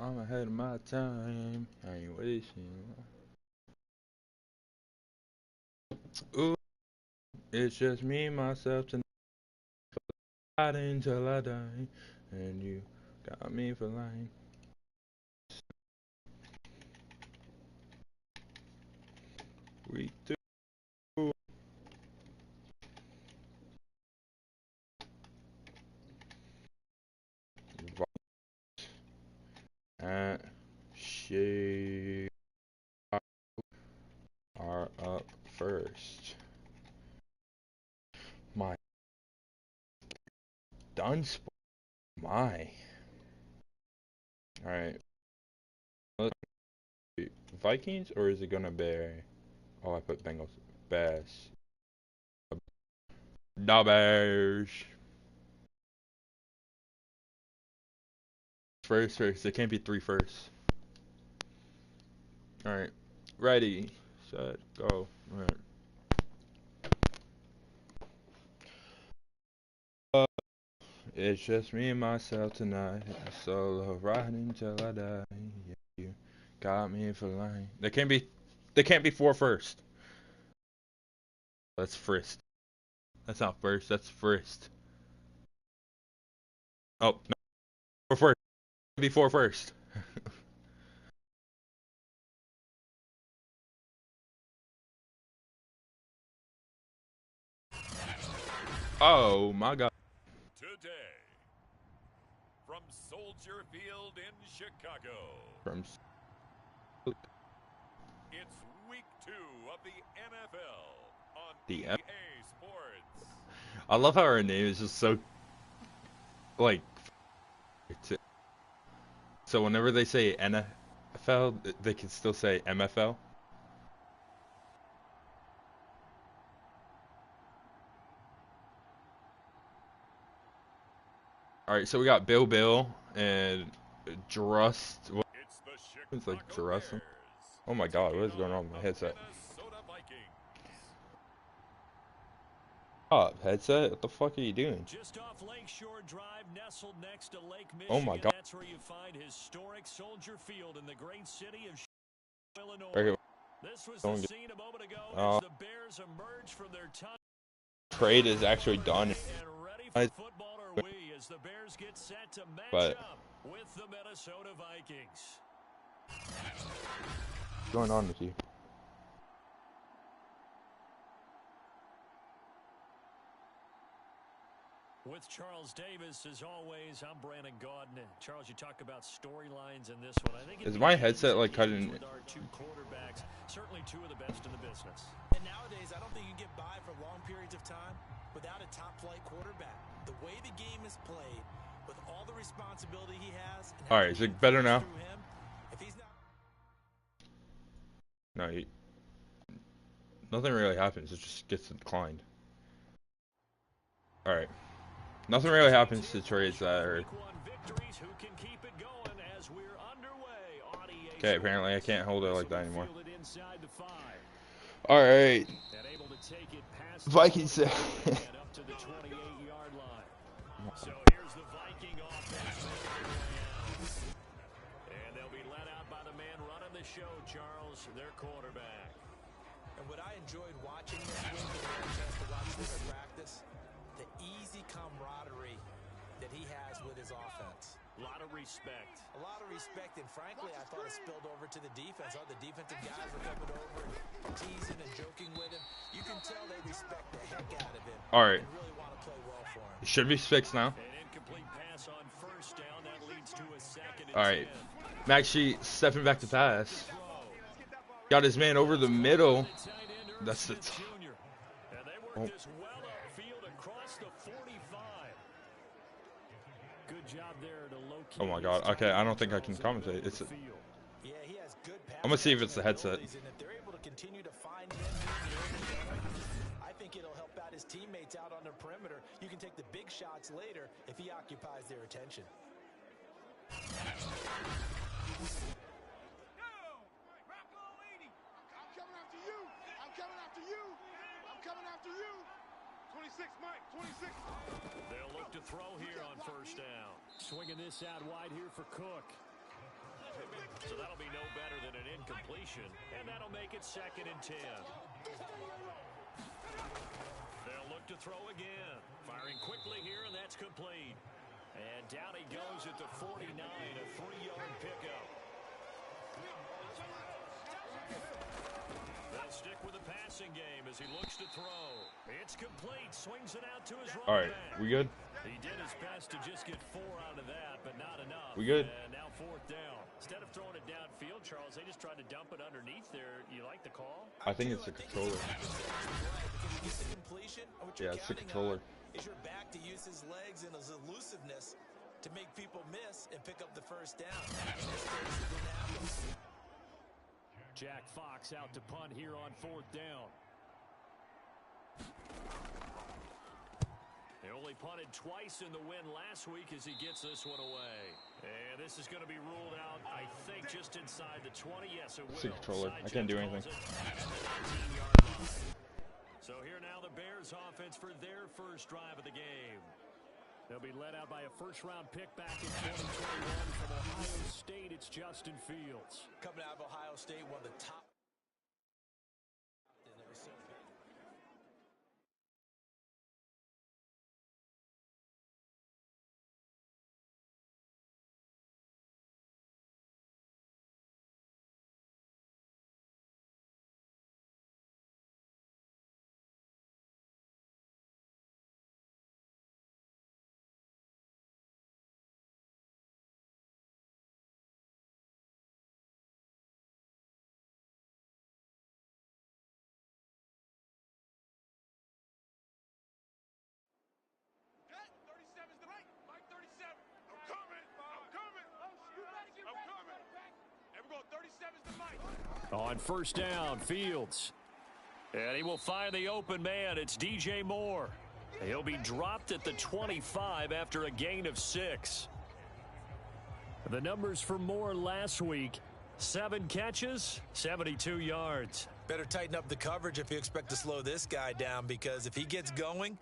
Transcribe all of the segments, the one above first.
I'm ahead of my time. I ain't wasting. Ooh, it's just me, myself, tonight. Until I die. And you got me for lying. Week 2. And she are up first. My done sport. My. Alright. Vikings or is it gonna be? Oh, I put Bengals. Bears. The Bears. First. It can't be 3 first. Alright. Ready. Set. Go. Alright. It's just me and myself tonight. Solo riding till I die. Yeah, you got me for lying. They can't be 4 first. That's first. That's not first. That's first. Oh no, 4 first. Be 4 first. Oh my God. Today, from Soldier Field in Chicago, it's week 2 of the NFL on the EA Sports. I love how our name is just so like. So whenever they say NFL, they can still say MFL. All right, so we got Bill and Drust. What is like Drust? Oh my God, what is going on with my headset? Up, headset? What the fuck are you doing? Just off Lakeshore Drive, nestled next to Lake Michigan. Oh my God. That's where you find historic Soldier Field in the great city of Illinois. Right here. This was the scene a moment ago as the Bears emerged from their time. Trade is actually done. And ready for football are we as the Bears get set to match up with the Minnesota Vikings. What's going on with you? With Charles Davis, as always, I'm Brandon Gaudin. Charles, you talk about storylines in this one. I think is my headset like cutting? With our 2 quarterbacks, certainly 2 of the best in the business. And nowadays, I don't think you can get by for long periods of time without a top-flight quarterback. The way the game is played, with all the responsibility he has. All right, is it better now? Him, if he's not... No, nothing really happens. It just gets declined. All right. Nothing really happens to trades that are... Okay, apparently I can't hold it like that anymore. Alright. Vikings. So here's the Viking offense. And they'll be let out by the man running the show, Charles, their quarterback. And what I enjoyed watching this week, and I had a chance to watch this in practice, the easy camaraderie that he has with his offense. A lot of respect. A lot of respect, and frankly, I thought it spilled over to the defense. All the defensive guys were coming over and teasing and joking with him. You can tell they respect the heck out of him. All right. And really want to play well for him. It should be fixed now. An incomplete pass on first down. That leads to a second and All right. Max Sheet stepping back to pass. Got his man over the middle. That's the oh. Good job there to locate. Oh my God. Okay, I don't think I can commentate. It's. Yeah, he has good I'm gonna see if it's the headset. And if they're able to continue to find him, I think it'll help out his teammates out on the perimeter. You can take the big shots later if he occupies their attention. After you. 26, Mike, 26. They'll look to throw here on first down. Swinging this out wide here for Cook. So that'll be no better than an incompletion, and that'll make it 2nd and 10. They'll look to throw again. Firing quickly here, and that's complete. And down he goes at the 49, a 3-yard pickup. They'll stick with the passing game as he looks to throw. It's complete. Swings it out to his running back. All right, we good? He did his best to just get 4 out of that, but not enough. We good? And now 4th down. Instead of throwing it downfield, Charles, they just tried to dump it underneath there. You like the call? I think it's the controller. Yeah, it's the controller. Is your back to use his legs and his elusiveness to make people miss and pick up the first down. Jack Fox out to punt here on 4th down. He only punted twice in the win last week as he gets this one away. And this is going to be ruled out, I think, just inside the 20. Yes, it will. It's the controller. I can't do anything. So here now the Bears offense for their first drive of the game. They'll be led out by a first-round pick back in 2021 from Ohio State. It's Justin Fields. Coming out of Ohio State, one of the top. On 1st down, Fields. And he will find the open man. It's DJ Moore. He'll be dropped at the 25 after a gain of 6. The numbers for Moore last week, 7 catches, 72 yards. Better tighten up the coverage if you expect to slow this guy down, because if he gets going,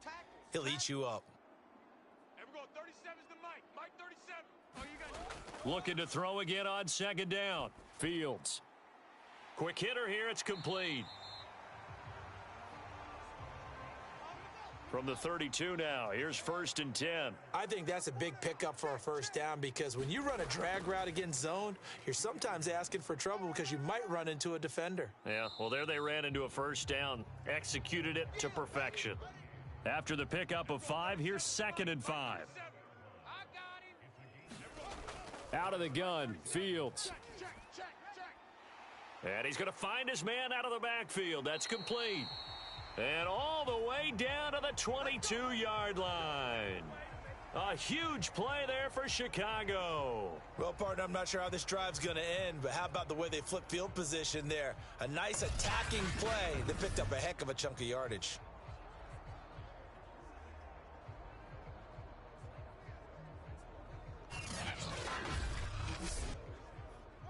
he'll eat you up. Looking to throw again on 2nd down. Fields. Quick hitter here. It's complete. From the 32 now. Here's 1st and 10. I think that's a big pickup for a first down, because when you run a drag route against zone, you're sometimes asking for trouble because you might run into a defender. Yeah, well, there they ran into a first down. Executed it to perfection. After the pickup of 5, here's 2nd and 5. Out of the gun, Fields. And he's going to find his man out of the backfield. That's complete. And all the way down to the 22-yard line. A huge play there for Chicago. Well, partner, I'm not sure how this drive's going to end, but how about the way they flip field position there? A nice attacking play that picked up a heck of a chunk of yardage.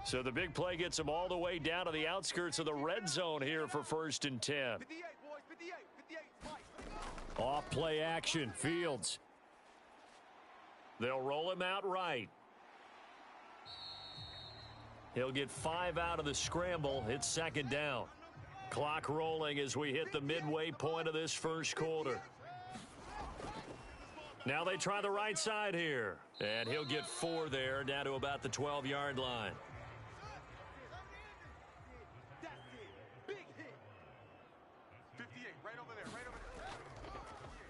So the big play gets them all the way down to the outskirts of the red zone here for 1st and 10. Off play action, Fields. They'll roll him out right. He'll get 5 out of the scramble. It's 2nd down. Clock rolling as we hit the midway point of this first quarter. Now they try the right side here. And he'll get 4 there, down to about the 12-yard line.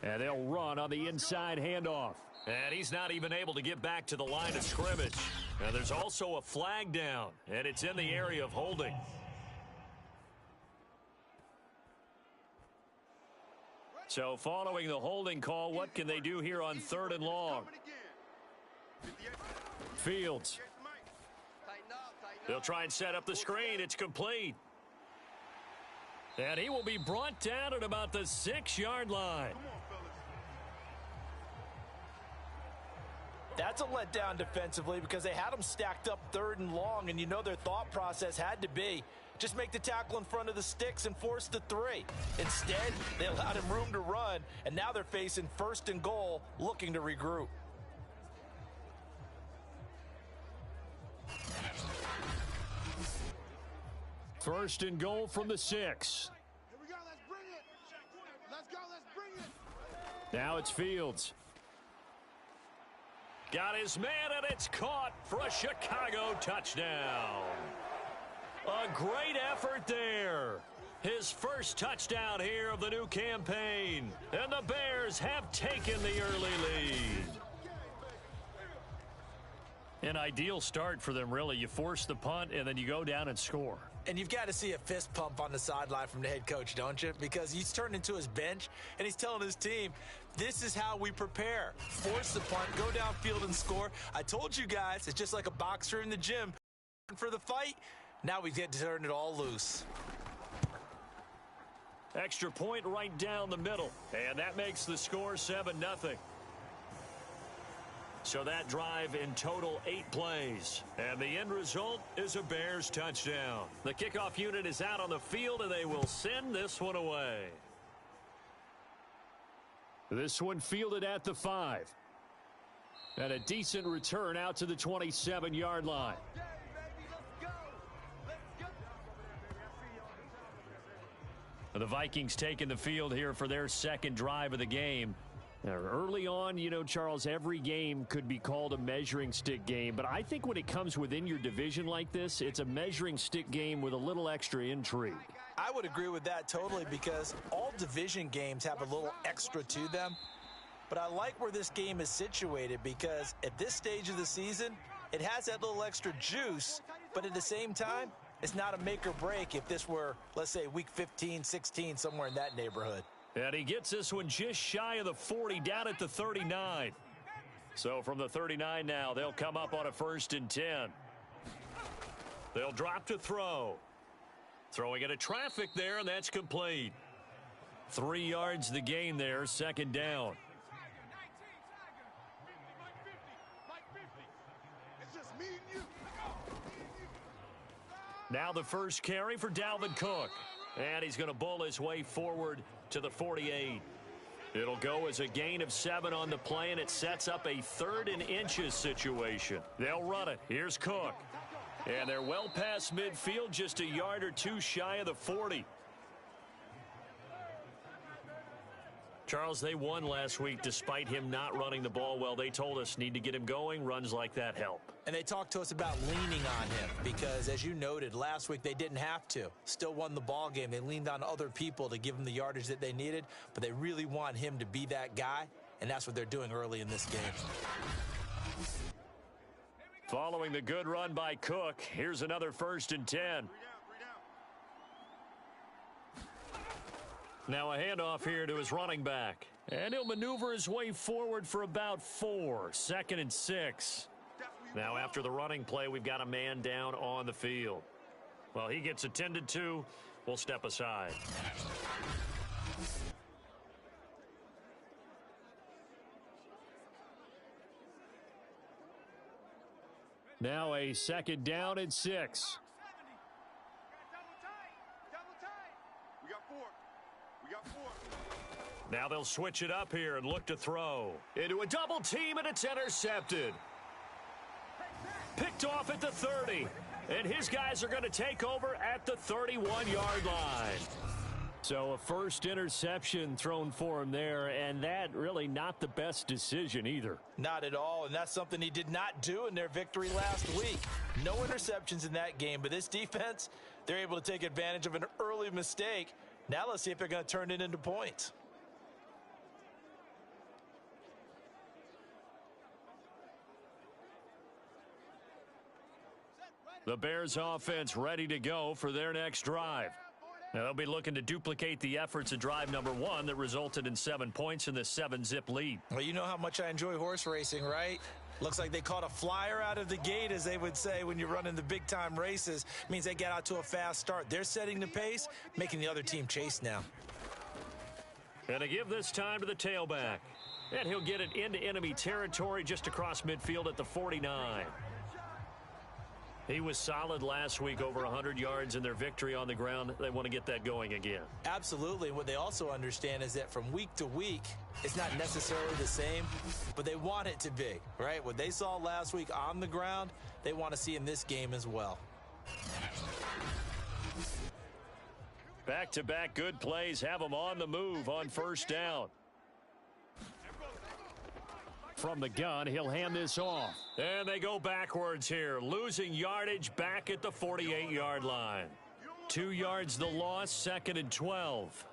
And they'll run on the inside handoff. And he's not even able to get back to the line of scrimmage. Now there's also a flag down, and it's in the area of holding. So following the holding call, what can they do here on 3rd and long? Fields. They'll try and set up the screen. It's complete. And he will be brought down at about the 6-yard line. That's a letdown defensively, because they had him stacked up 3rd and long, and you know their thought process had to be just make the tackle in front of the sticks and force the 3. Instead, they allowed him room to run, and now they're facing 1st and goal, looking to regroup. First and goal from the 6. Here we go. Let's bring it. Let's go. Let's bring it. Now it's Fields. Got his man, and it's caught for a Chicago touchdown. A great effort there. His first touchdown here of the new campaign. And the Bears have taken the early lead. An ideal start for them, really. You force the punt, and then you go down and score. And you've got to see a fist pump on the sideline from the head coach, don't you? Because he's turned into his bench, and he's telling his team, this is how we prepare. Force the punt, go downfield and score. I told you guys, it's just like a boxer in the gym. For the fight, now we get to turn it all loose. Extra point right down the middle, and that makes the score 7-0. So that drive in total 8 plays. And the end result is a Bears touchdown. The kickoff unit is out on the field, and they will send this one away. This one fielded at the 5. And a decent return out to the 27-yard line. The Vikings taking the field here for their second drive of the game. Now, early on, you know, Charles, every game could be called a measuring stick game. But I think when it comes within your division like this, it's a measuring stick game with a little extra intrigue. I would agree with that totally because all division games have a little extra to them. But I like where this game is situated because at this stage of the season, it has that little extra juice. But at the same time, it's not a make or break if this were, let's say, week 15, 16, somewhere in that neighborhood. And he gets this one just shy of the 40, down at the 39. So from the 39 now, they'll come up on a 1st and 10. They'll drop to throw. Throwing into traffic there, and that's complete. 3 yards the gain there, 2nd down. Now the first carry for Dalvin Cook. And he's going to bull his way forward to the 48. It'll go as a gain of 7 on the play, and it sets up a 3rd and inches situation. They'll run it. Here's Cook. And they're well past midfield, just a yard or 2 shy of the 40. Charles, they won last week despite him not running the ball well. They told us need to get him going. Runs like that help. And they talked to us about leaning on him because, as you noted, last week they didn't have to. Still won the ball game. They leaned on other people to give them the yardage that they needed, but they really want him to be that guy, and that's what they're doing early in this game. Following the good run by Cook, here's another 1st and 10. Now a handoff here to his running back. And he'll maneuver his way forward for about 4. 2nd and 6. Now after the running play, we've got a man down on the field. Well, he gets attended to. We'll step aside. Now a 2nd down and 6. We got 4. We got 4. Now they'll switch it up here and look to throw. Into a double team, and it's intercepted. Picked off at the 30. And his guys are going to take over at the 31-yard line. So a first interception thrown for him there, and that really not the best decision either. Not at all, and that's something he did not do in their victory last week. No interceptions in that game, but this defense, they're able to take advantage of an early mistake. Now let's see if they're going to turn it into points. The Bears offense ready to go for their next drive. Now they'll be looking to duplicate the efforts of drive number 1 that resulted in 7 points in the 7-zip lead. Well, you know how much I enjoy horse racing, right? Looks like they caught a flyer out of the gate, as they would say when you're running the big-time races. It means they get out to a fast start. They're setting the pace, making the other team chase now. And to give this time to the tailback. And he'll get it into enemy territory just across midfield at the 49. He was solid last week, over 100 yards in their victory on the ground. They want to get that going again. Absolutely. What they also understand is that from week to week, it's not necessarily the same, but they want it to be, right? What they saw last week on the ground, they want to see in this game as well. Back-to-back good plays have him on the move on first down. From the gun, he'll hand this off. And they go backwards here, losing yardage back at the 48-yard line. 2 yards the loss, 2nd and 12.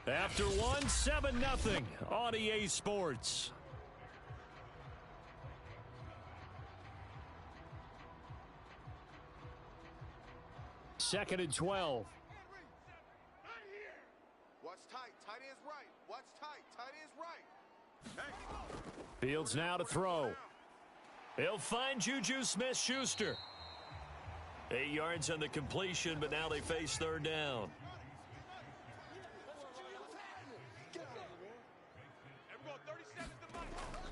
After one, 7-0 on EA Sports. Second and 12. What's tight? Tight is right. What's tight? Tight is right. Fields now to throw. He'll find Juju Smith-Schuster. 8 yards on the completion, but now they face third down.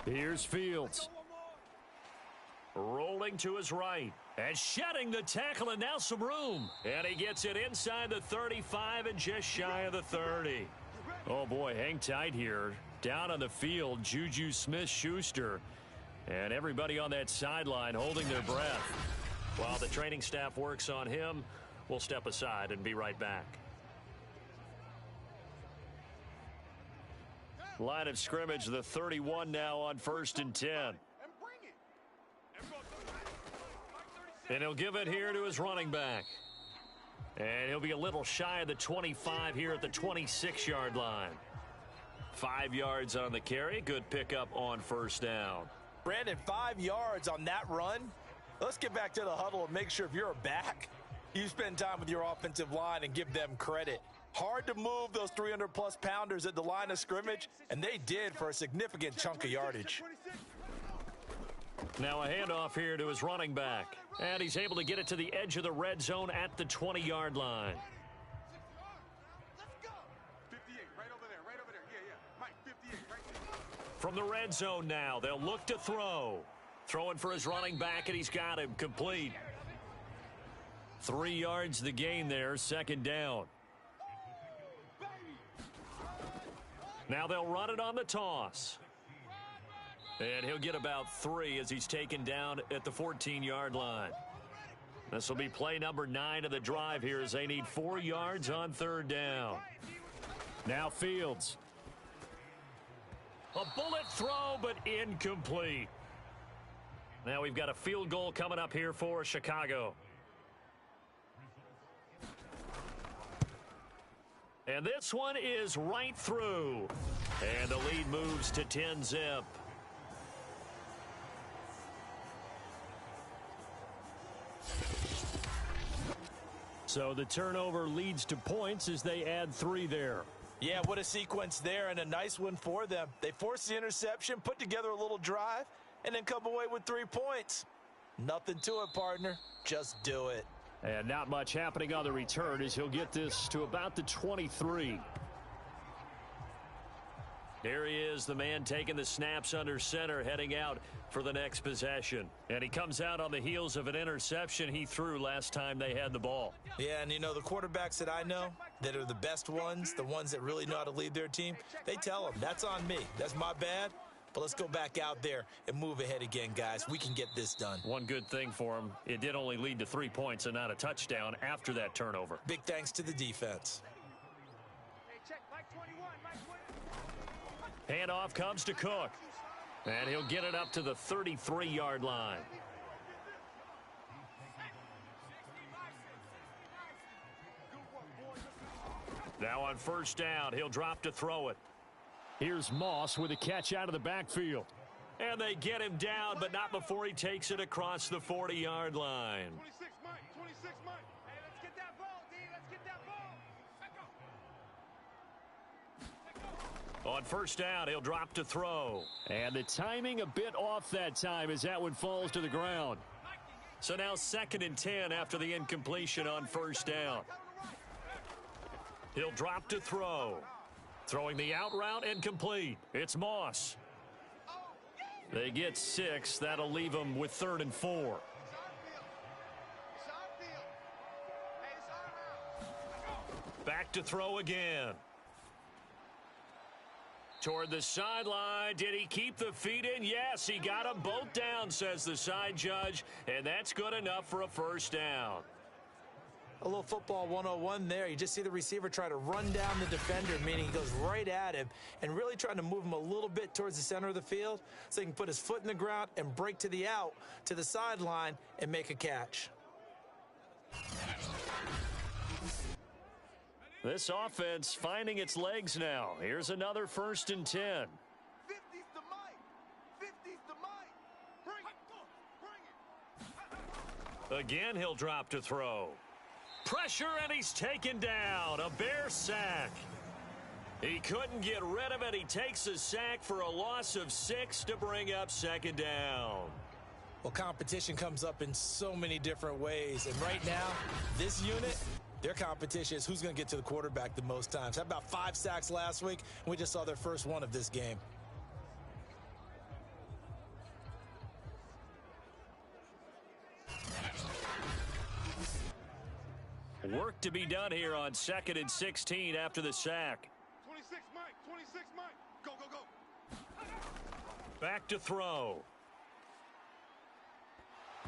Here's Fields. Rolling to his right. And shedding the tackle, and now some room. And he gets it inside the 35 and just shy of the 30. Oh, boy, hang tight here. Down on the field, Juju Smith-Schuster. And everybody on that sideline holding their breath. While the training staff works on him, we'll step aside and be right back. Line of scrimmage, the 31 now on 1st and 10. And he'll give it here to his running back. And he'll be a little shy of the 25 here at the 26-yard line. 5 yards on the carry. Good pickup on first down. Brandon, 5 yards on that run. Let's get back to the huddle and make sure if you're a back, you spend time with your offensive line and give them credit. Hard to move those 300-plus pounders at the line of scrimmage, and they did for a significant chunk of yardage. Now a handoff here to his running back. And he's able to get it to the edge of the red zone at the 20-yard line. 58, right over there, right over there. Yeah. Mike, 58, right there. From the red zone now, they'll look to throw. Throwing for his running back, and he's got him complete. 3 yards the gain there, 2nd down. Now they'll run it on the toss. And he'll get about 3 as he's taken down at the 14-yard line. This will be play number 9 of the drive here as they need 4 yards on 3rd down. Now Fields. A bullet throw, but incomplete. Now we've got a field goal coming up here for Chicago. And this one is right through. And the lead moves to 10-zip. So the turnover leads to points as they add 3 there. Yeah, what a sequence there, and a nice one for them. They forced the interception, put together a little drive, and then come away with 3 points. Nothing to it, partner. Just do it. And not much happening on the return as he'll get this to about the 23. Here he is, the man taking the snaps under center, heading out for the next possession. And he comes out on the heels of an interception he threw last time they had the ball. Yeah, and you know, the quarterbacks that I know that are the best ones, the ones that really know how to lead their team, they tell them, that's on me. That's my bad. But let's go back out there and move ahead again, guys. We can get this done. One good thing for him, it did only lead to 3 points and not a touchdown after that turnover. Big thanks to the defense. Handoff comes to Cook. And he'll get it up to the 33-yard line. Now on first down, he'll drop to throw it. Here's Moss with a catch out of the backfield. And they get him down, but not before he takes it across the 40-yard line. 26, Mike. 26, Mike. Hey, let's get that ball, D. Let's get that ball. On first down, he'll drop to throw. And the timing a bit off that time as that one falls to the ground. So now 2nd and 10 after the incompletion on first down. He'll drop to throw. Throwing the out route and complete. It's Moss. They get 6. That'll leave them with 3rd and 4. Back to throw again. Toward the sideline. Did he keep the feet in? Yes, he got them both down, says the side judge, and that's good enough for a first down. A little football 101 there. You just see the receiver try to run down the defender, meaning he goes right at him and really trying to move him a little bit towards the center of the field so he can put his foot in the ground and break to the out, to the sideline, and make a catch. This offense finding its legs now. Here's another 1st and 10. 50's the mic. 50's the mic. Bring it. Again, he'll drop to throw. Pressure, and he's taken down. A Bear sack. He couldn't get rid of it. He takes a sack for a loss of 6 to bring up 2nd down. Well, competition comes up in so many different ways. And right now, this unit, their competition is who's going to get to the quarterback the most times. How about 5 sacks last week? And we just saw their first one of this game. Work to be done here on 2nd and 16 after the sack. 26 Mike. 26 Mike. Go, go, go. Back to throw.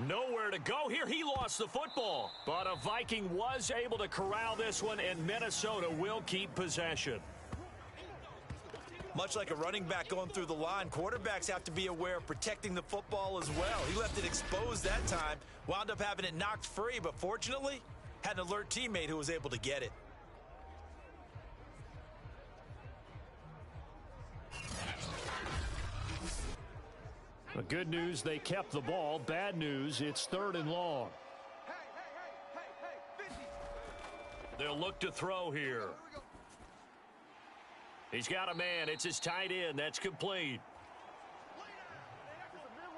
Nowhere to go here. He lost the football. But a Viking was able to corral this one, and Minnesota will keep possession. Much like a running back going through the line, quarterbacks have to be aware of protecting the football as well. He left it exposed that time, wound up having it knocked free, but fortunately, had an alert teammate who was able to get it. The good news, they kept the ball. Bad news, it's 3rd and long. Hey, 50. They'll look to throw here. He's got a man. It's his tight end. That's complete.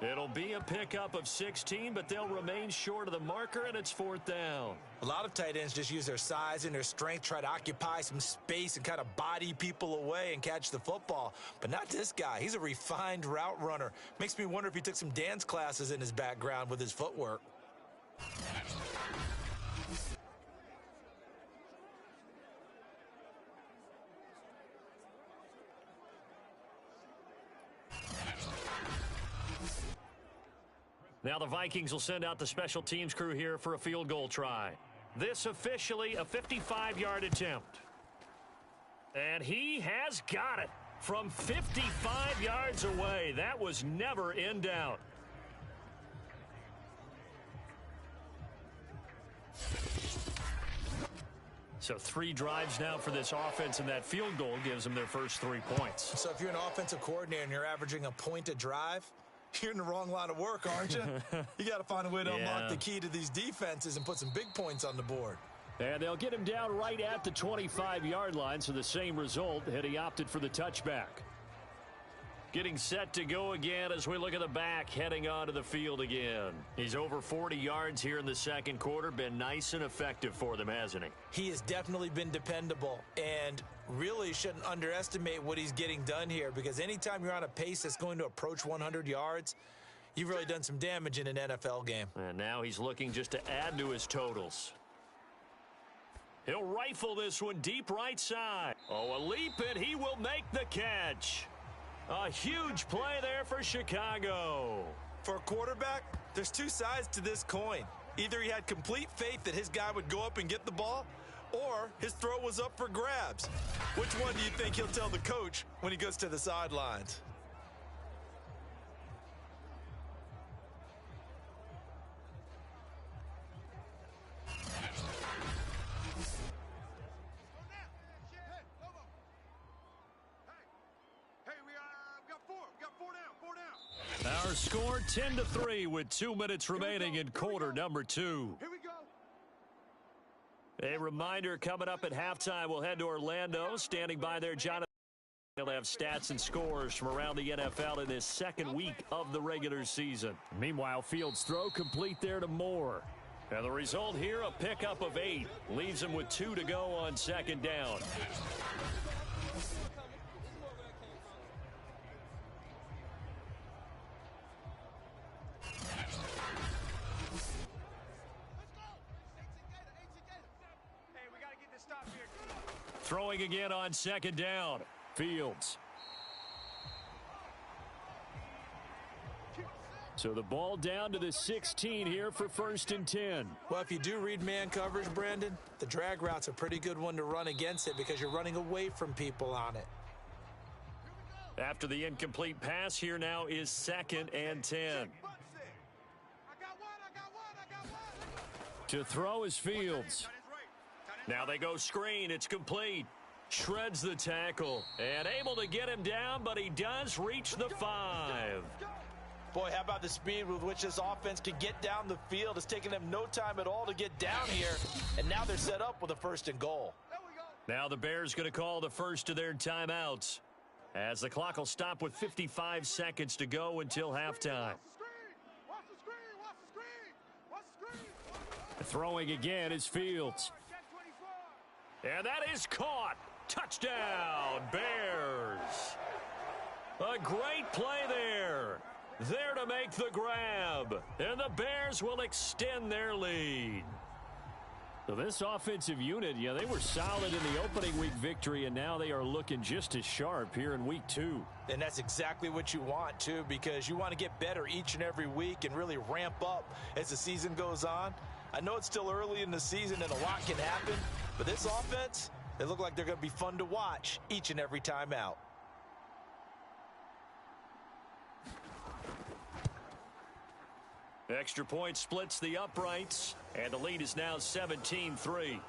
It'll be a pickup of 16, but they'll remain short of the marker, and it's 4th down. A lot of tight ends just use their size and their strength, try to occupy some space and kind of body people away and catch the football. But not this guy. He's a refined route runner. Makes me wonder if he took some dance classes in his background with his footwork. Now the Vikings will send out the special teams crew here for a field goal try. This officially a 55-yard attempt. And he has got it from 55 yards away. That was never in doubt. So 3 drives now for this offense, and that field goal gives them their first 3 points. So if you're an offensive coordinator and you're averaging a point a drive, you're in the wrong line of work, aren't you? You got to find a way to unlock the key to these defenses and put some big points on the board. And they'll get him down right at the 25-yard line, so the same result had he opted for the touchback. Getting set to go again as we look at the back, heading onto the field again. He's over 40 yards here in the second quarter. Been nice and effective for them, hasn't he? He has definitely been dependable, and really shouldn't underestimate what he's getting done here, because anytime you're on a pace that's going to approach 100 yards, you've really done some damage in an NFL game. And now he's looking just to add to his totals. He'll rifle this one deep right side. Oh, a leap, and he will make the catch. A huge play there for Chicago. For a quarterback, there's 2 sides to this coin. Either he had complete faith that his guy would go up and get the ball, or his throw was up for grabs. Which one do you think he'll tell the coach when he goes to the sidelines? Our score 10-3 with 2 minutes remaining in quarter number 2. Here we go. A reminder, coming up at halftime, we'll head to Orlando. Standing by there, Jonathan. He'll have stats and scores from around the NFL in this second week of the regular season. Meanwhile, Fields' throw complete there to Moore. And the result here, a pickup of 8. Leaves him with 2 to go on 2nd down. Throwing again on second down. Fields. So the ball down to the 16 here for 1st and 10. Well, if you do read man coverage, Brandon, the drag route's a pretty good one to run against it because you're running away from people on it. After the incomplete pass, here now is 2nd and 10. To throw is Fields. Now they go screen. It's complete. Shreds the tackle. And able to get him down, but he does reach the 5. Boy, how about the speed with which this offense could get down the field? It's taken them no time at all to get down here, and now they're set up with a 1st and goal. Now the Bears going to call the first of their timeouts, as the clock will stop with 55 seconds to go until halftime. Throwing again is Fields. And that is caught. Touchdown, Bears. A great play there. There to make the grab. And the Bears will extend their lead. So this offensive unit, they were solid in the opening week victory, and now they are looking just as sharp here in week 2. And that's exactly what you want, too, because you want to get better each and every week and really ramp up as the season goes on. I know it's still early in the season and a lot can happen, but this offense, they look like they're going to be fun to watch each and every time out. Extra point splits the uprights, and the lead is now 17-3.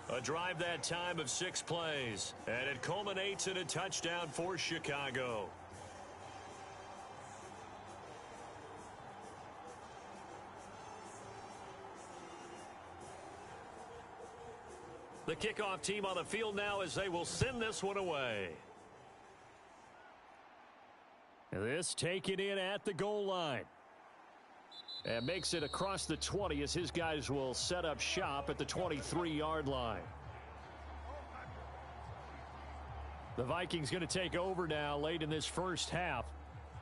A drive that time of 6 plays, and it culminates in a touchdown for Chicago. The kickoff team on the field now as they will send this one away. This taken in at the goal line. And makes it across the 20 as his guys will set up shop at the 23-yard line. The Vikings going to take over now late in this first half.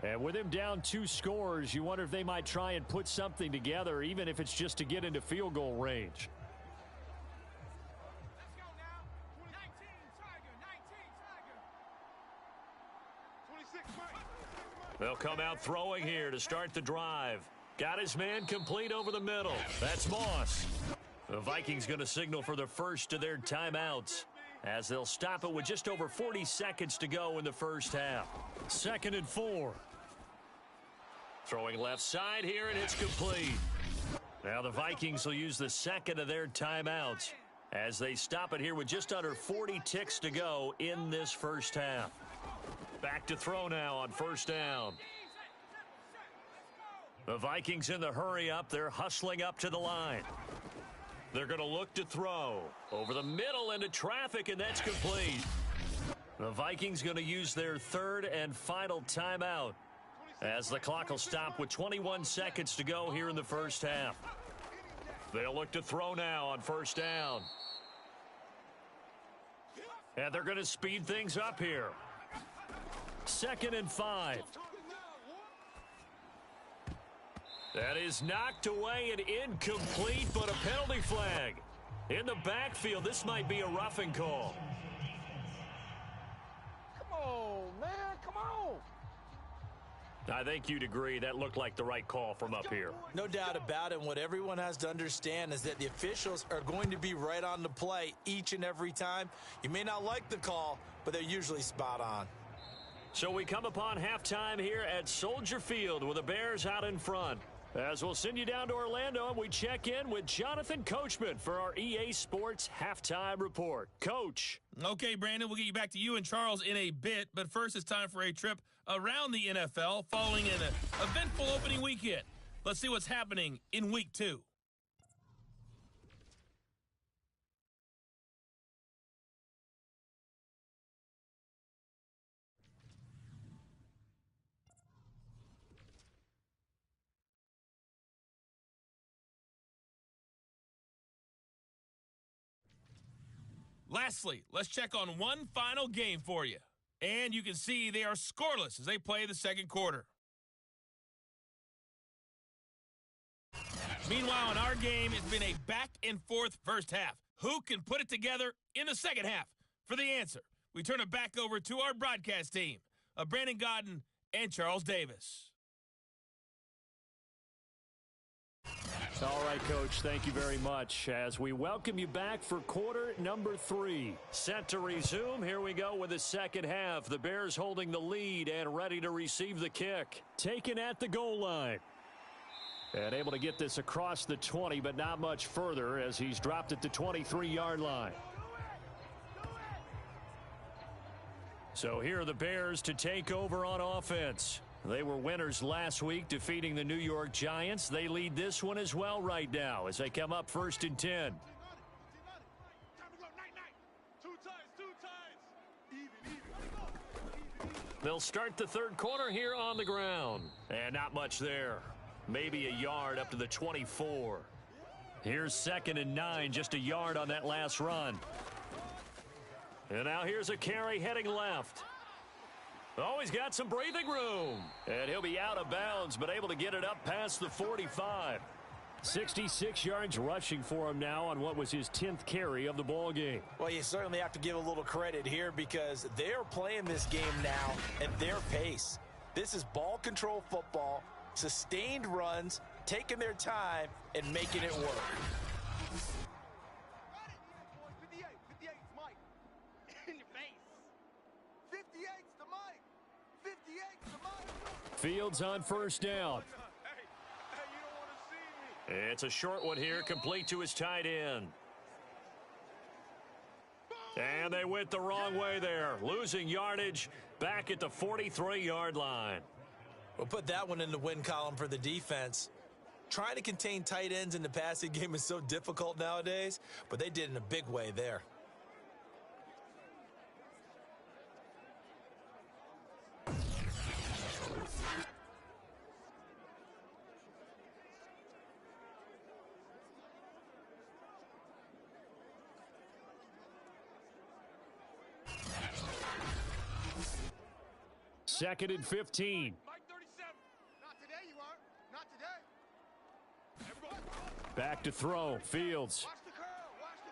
And with him down 2 scores, you wonder if they might try and put something together, even if it's just to get into field goal range. They'll come out throwing here to start the drive. Got his man complete over the middle. That's Moss. The Vikings going to signal for the first of their timeouts as they'll stop it with just over 40 seconds to go in the first half. 2nd and 4. Throwing left side here, and it's complete. Now the Vikings will use the second of their timeouts as they stop it here with just under 40 ticks to go in this first half. Back to throw now on 1st down. The Vikings in the hurry up. They're hustling up to the line. They're going to look to throw over the middle into traffic, and that's complete. The Vikings going to use their 3rd and final timeout as the clock will stop with 21 seconds to go here in the first half. They'll look to throw now on 1st down. And they're going to speed things up here. 2nd and 5. That is knocked away and incomplete, but a penalty flag. In the backfield, this might be a roughing call. Come on, man, come on. I think you'd agree that looked like the right call from up here. No doubt about it. And what everyone has to understand is that the officials are going to be right on the play each and every time. You may not like the call, but they're usually spot on. So we come upon halftime here at Soldier Field with the Bears out in front. As we'll send you down to Orlando, and we check in with Jonathan Coachman for our EA Sports Halftime Report. Coach. Okay, Brandon, we'll get you back to you and Charles in a bit, but first it's time for a trip around the NFL following an eventful opening weekend. Let's see what's happening in Week 2. Lastly, let's check on one final game for you. And you can see they are scoreless as they play the second quarter. Meanwhile, in our game, it's been a back-and-forth first half. who can put it together in the second half? For the answer, we turn it back over to our broadcast team of Brandon Godden and Charles Davis. All right, Coach, thank you very much. As we welcome you back for quarter number 3. Set to resume. Here we go with the second half. The Bears holding the lead and ready to receive the kick. Taken at the goal line. And able to get this across the 20, but not much further as he's dropped at the 23-yard line. So here are the Bears to take over on offense. They were winners last week, defeating the New York Giants. They lead this one as well right now as they come up 1st and 10. They'll start the third quarter here on the ground. And not much there. Maybe a yard up to the 24. Here's 2nd and 9, just a yard on that last run. And now here's a carry heading left. Oh, he's got some breathing room. And he'll be out of bounds, but able to get it up past the 45. 66 yards rushing for him now on what was his 10th carry of the ball game. Well, you certainly have to give a little credit here because they're playing this game now at their pace. This is ball control football, sustained runs, taking their time, and making it work. 58's Mike. In your face. 58's the Mike. 58's the Mike. Fields on first down. It's a short one here, complete to his tight end. And they went the wrong way there, losing yardage back at the 43-yard line. We'll put that one in the win column for the defense. Trying to contain tight ends in the passing game is so difficult nowadays, but they did in a big way there. Second and 15. Mike 37. Not today, you aren't. Not today. Back to throw. Fields. Watch the curl. Watch the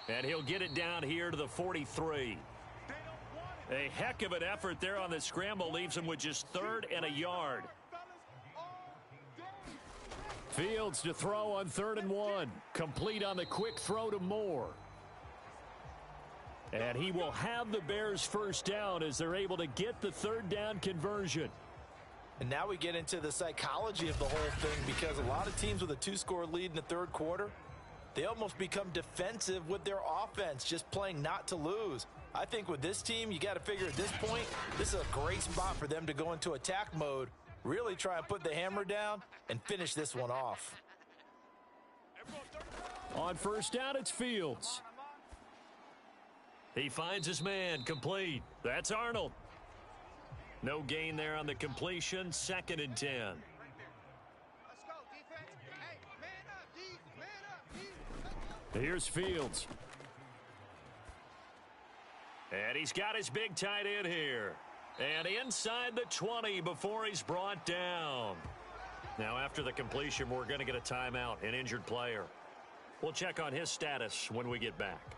curls. And he'll get it down here to the 43. A heck of an effort there on the scramble. Leaves him with just 3rd and a yard. Fields to throw on 3rd and 1. Complete on the quick throw to Moore. And he will have the Bears first down as they're able to get the 3rd down conversion. And now we get into the psychology of the whole thing because a lot of teams with a 2-score lead in the third quarter, they almost become defensive with their offense, just playing not to lose. I think with this team, you got to figure at this point, this is a great spot for them to go into attack mode, really try and put the hammer down and finish this one off. On first down, it's Fields. He finds his man, complete. That's Arnold. No gain there on the completion, 2nd and 10. Let's go, defense. Hey, man up, D. Man up, D. Here's Fields. And he's got his big tight end here. And inside the 20 before he's brought down. Now after the completion, we're going to get a timeout, an injured player. We'll check on his status when we get back.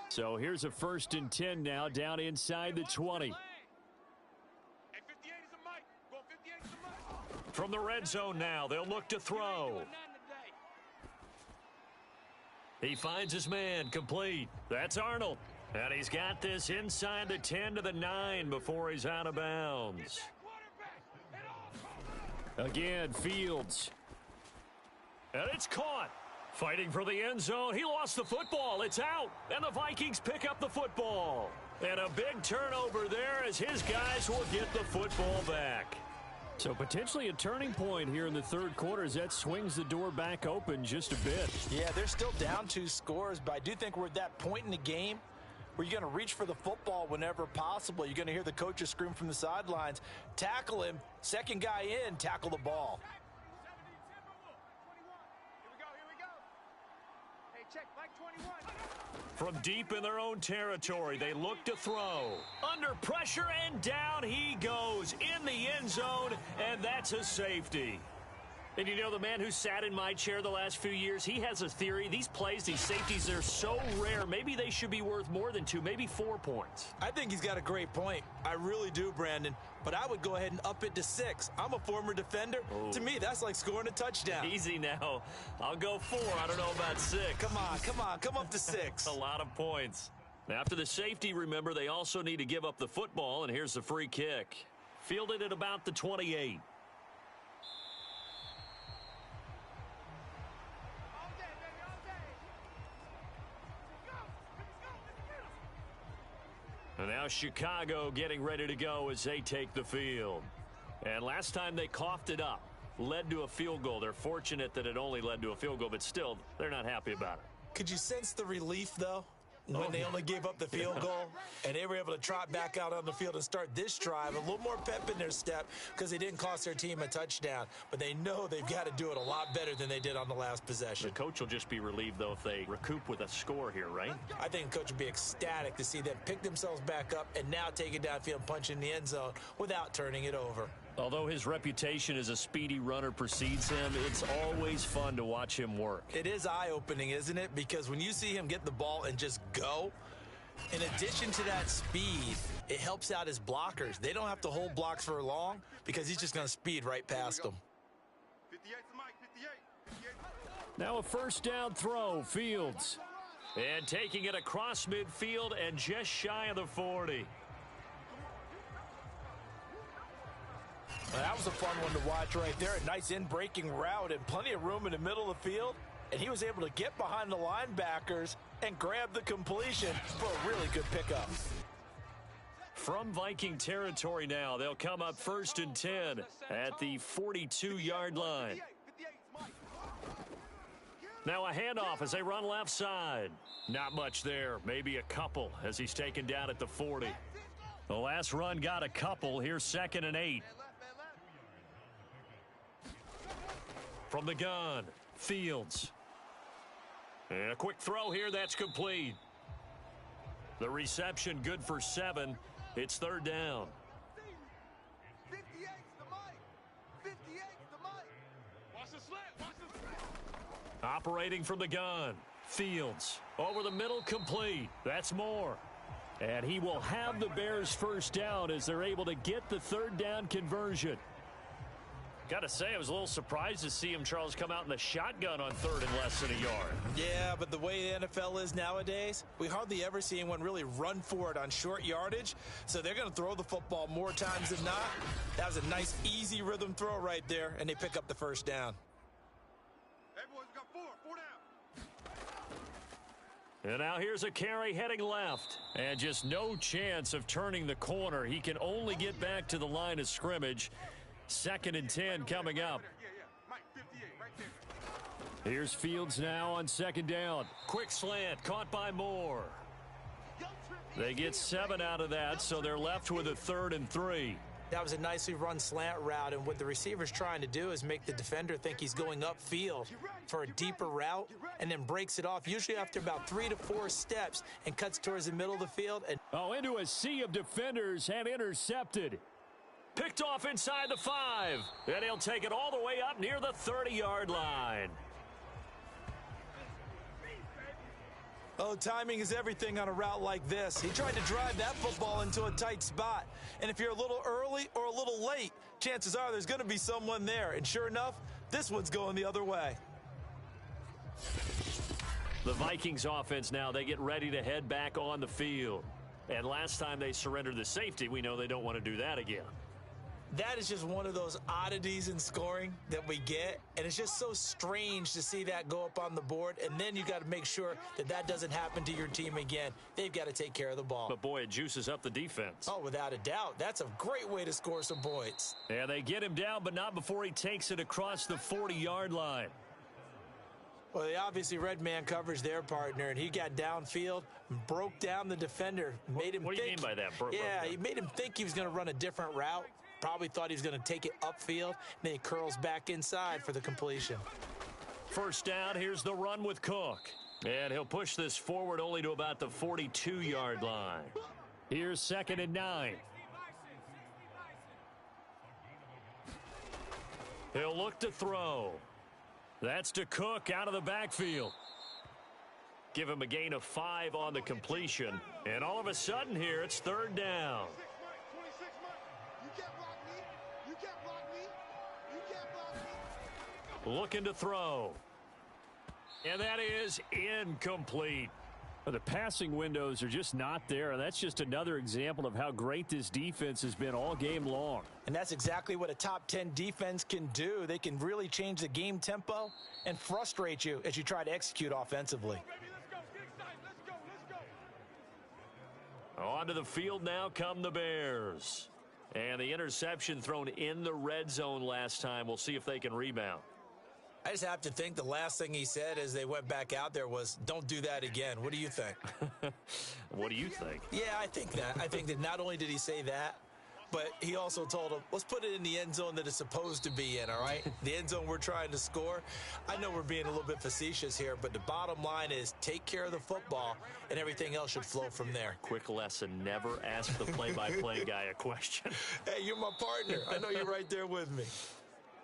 So here's a 1st and 10 now down inside the 20. Hey, 58 is a Mike. Go 58 is a Mike. From the red zone now, they'll look to throw. He finds his man, complete. That's Arnold. And he's got this inside the 10 to the 9 before he's out of bounds. Again, Fields. And it's caught. Fighting for the end zone. He lost the football. It's out. And the Vikings pick up the football. And a big turnover there as his guys will get the football back. So potentially a turning point here in the third quarter as that swings the door back open just a bit. Yeah, they're still down 2 scores, but I do think we're at that point in the game where you're going to reach for the football whenever possible. You're going to hear the coaches scream from the sidelines. Tackle him. Second guy in, tackle the ball. Here we go. Hey, check, Mike 21. From deep in their own territory, they look to throw. Under pressure, and down he goes in the end zone, and that's a safety. And you know, the man who sat in my chair the last few years, he has a theory. These plays, these safeties, they're so rare. Maybe they should be worth more than 2, maybe 4 points. I think he's got a great point. I really do, Brandon. But I would go ahead and up it to 6. I'm a former defender. Oh. To me, that's like scoring a touchdown. Easy now. I'll go 4. I don't know about 6. Come on. Come up to 6. A lot of points. After the safety, remember, they also need to give up the football, and here's the free kick. Fielded at about the 28. And now Chicago getting ready to go as they take the field. And last time they coughed it up, led to a field goal. They're fortunate that it only led to a field goal, but still, they're not happy about it. Could you sense the relief, though, when they only gave up the field goal and they were able to trot back out on the field and start this drive? A little more pep in their step because they didn't cost their team a touchdown. But they know they've got to do it a lot better than they did on the last possession. The coach will just be relieved, though, if they recoup with a score here, right? I think the coach would be ecstatic to see them pick themselves back up and now take it downfield and punch in the end zone without turning it over. Although his reputation as a speedy runner precedes him, it's always fun to watch him work. It is eye-opening, isn't it? Because when you see him get the ball and just go, in addition to that speed, it helps out his blockers. They don't have to hold blocks for long because he's just going to speed right past them. 58 to Mike, 58. Now a first down throw, Fields. And taking it across midfield and just shy of the 40. Well, that was a fun one to watch right there. A nice in-breaking route and plenty of room in the middle of the field. And he was able to get behind the linebackers and grab the completion for a really good pickup. From Viking territory now, they'll come up 1st and 10 at the 42-yard line. Now a handoff as they run left side. Not much there, maybe a couple as he's taken down at the 40. The last run got a couple. Here's 2nd and 8. From the gun, Fields. And a quick throw here, that's complete. The reception good for 7. It's 3rd down. 58 to Mike. 58 to Mike. Watch the slant. Watch the slant. Operating from the gun, Fields. Over the middle, complete. That's more. And he will have the Bears first down as they're able to get the 3rd down conversion. Got to say, I was a little surprised to see him, Charles, come out in the shotgun on 3rd and less than a yard. Yeah, but the way the NFL is nowadays, we hardly ever see anyone really run for it on short yardage. So they're going to throw the football more times than not. That was a nice, easy rhythm throw right there, and they pick up the first down. Hey, boys, we got 4 down. And now here's a carry heading left. And just no chance of turning the corner. He can only get back to the line of scrimmage. 2nd and 10 coming up. Mike, 58, right there. Here's Fields now on 2nd down. Quick slant, caught by Moore. They get 7 out of that, so they're left with a 3rd and 3. That was a nicely run slant route, and what the receiver's trying to do is make the defender think he's going upfield for a deeper route and then breaks it off, usually after about 3 to 4 steps, and cuts towards the middle of the field. And into a sea of defenders and intercepted. Picked off inside the 5, and he'll take it all the way up near the 30-yard line. Oh, timing is everything on a route like this. He tried to drive that football into a tight spot. And if you're a little early or a little late, chances are there's going to be someone there. And sure enough, this one's going the other way. The Vikings offense now, they get ready to head back on the field. And last time they surrendered the safety, we know they don't want to do that again. That is just one of those oddities in scoring that we get, and it's just so strange to see that go up on the board, and then you got to make sure that that doesn't happen to your team again. They've got to take care of the ball. But, boy, it juices up the defense. Oh, without a doubt. That's a great way to score some points. Yeah, they get him down, but not before he takes it across the 40-yard line. Well, they obviously red man coverage their partner, and he got downfield, broke down the defender, made him What do you mean by that? Yeah, he made him think he was going to run a different route. Probably thought he was going to take it upfield, and then he curls back inside for the completion. First down, here's the run with Cook. And he'll push this forward only to about the 42-yard line. Here's 2nd and 9. He'll look to throw. That's to Cook out of the backfield. Give him a gain of 5 on the completion. And all of a sudden here, it's 3rd down. Looking to throw. And that is incomplete. The passing windows are just not there, and that's just another example of how great this defense has been all game long. And that's exactly what a top 10 defense can do. They can really change the game tempo and frustrate you as you try to execute offensively. Onto the field now come the Bears. And the interception thrown in the red zone last time. We'll see if they can rebound. I just have to think the last thing he said as they went back out there was, don't do that again. What do you think? What do you think? Yeah, I think that. I think that not only did he say that, but he also told him, let's put it in the end zone that it's supposed to be in, all right? The end zone we're trying to score. I know we're being a little bit facetious here, but the bottom line is take care of the football, and everything else should flow from there. Quick lesson, never ask the play-by-play guy a question. Hey, you're my partner. I know you're right there with me.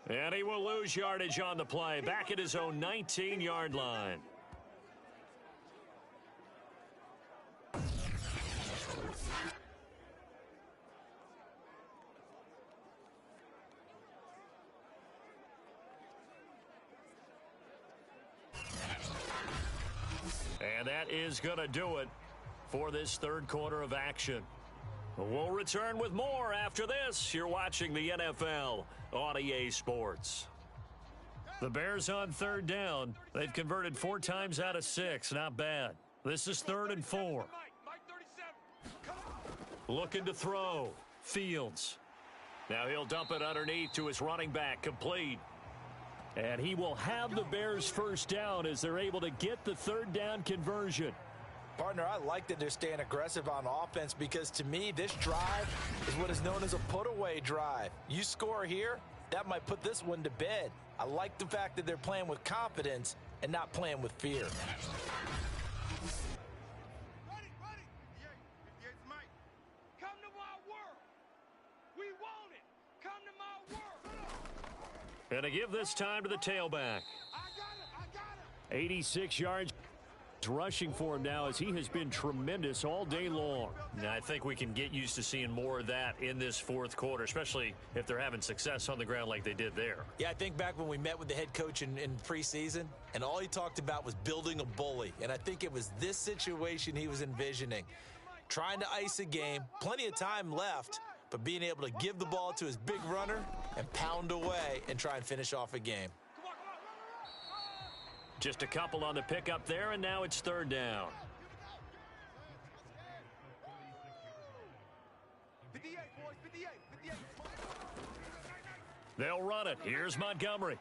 And he will lose yardage on the play, back at his own 19-yard line. And that is going to do it for this 3rd quarter of action. We'll return with more after this. You're watching the NFL on EA Sports. The Bears on 3rd down. They've converted 4 times out of 6. Not bad. This is 3rd and 4. Looking to throw. Fields. Now he'll dump it underneath to his running back. Complete. And he will have the Bears 1st down as they're able to get the 3rd down conversion. Partner, I like that they're staying aggressive on offense because, to me, this drive is what is known as a put-away drive. You score here, that might put this one to bed. I like the fact that they're playing with confidence and not playing with fear. Ready. Yes, Mike. Come to my world. We want it. Come to my world. And to give this time to the tailback. I got it. 86 yards. Rushing for him now as he has been tremendous all day long. Now, I think we can get used to seeing more of that in this 4th quarter, especially if they're having success on the ground like they did there. Yeah, I think back when we met with the head coach in preseason, and all he talked about was building a bully. And I think it was this situation he was envisioning. Trying to ice a game, plenty of time left, but being able to give the ball to his big runner and pound away and try and finish off a game. Just a couple on the pickup there, and now it's 3rd down. 58, boys, 58. They'll run it. Here's Montgomery.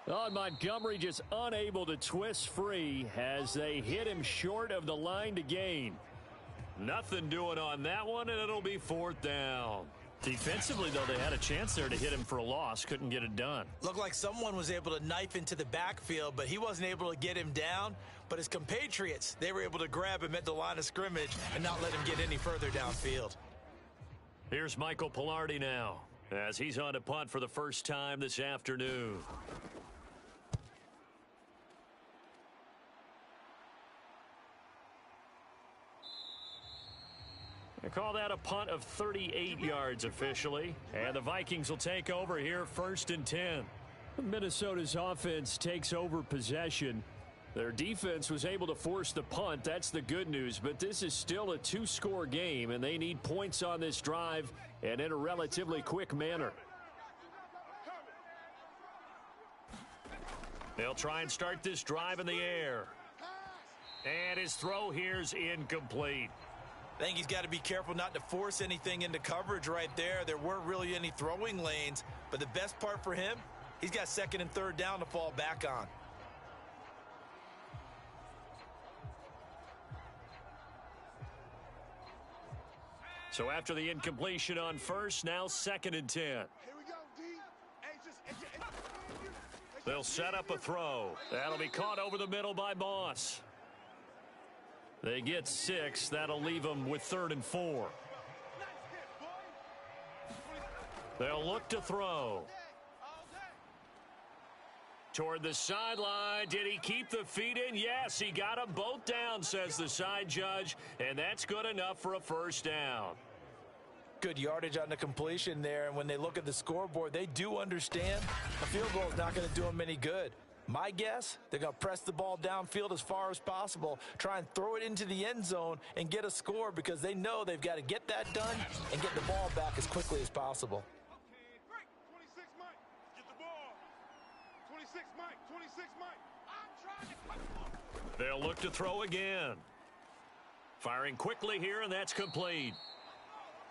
Oh, Montgomery just unable to twist free as they hit him short of the line to gain. Nothing doing on that one, and it'll be 4th down. Defensively, though, they had a chance there to hit him for a loss. Couldn't get it done. Looked like someone was able to knife into the backfield, but he wasn't able to get him down. But his compatriots, they were able to grab him at the line of scrimmage and not let him get any further downfield. Here's Michael Pilardi now as he's on to punt for the 1st time this afternoon. They call that a punt of 38 yards officially. And the Vikings will take over here 1st and 10. Minnesota's offense takes over possession. Their defense was able to force the punt. That's the good news. But this is still a 2-score game, and they need points on this drive and in a relatively quick manner. They'll try and start this drive in the air. And his throw here's incomplete. I think he's got to be careful not to force anything into coverage right there. There weren't really any throwing lanes, but the best part for him, he's got 2nd and 3rd down to fall back on. So after the incompletion on 1st, now 2nd and 10. Here we go, D. Hey, They'll set up a throw. That'll be caught over the middle by Moss. They get 6. That'll leave them with 3rd and 4. They'll look to throw. Toward the sideline. Did he keep the feet in? Yes, he got them both down, says the side judge, and that's good enough for a first down. Good yardage on the completion there, and when they look at the scoreboard, they do understand a field goal is not going to do them any good. My guess, they're going to press the ball downfield as far as possible, try and throw it into the end zone and get a score because they know they've got to get that done and get the ball back as quickly as possible. Okay, great. 26 Mike. Get the ball. 26 Mike. 26 Mike. I'm trying to cut the ball. They'll look to throw again. Firing quickly here, and that's complete.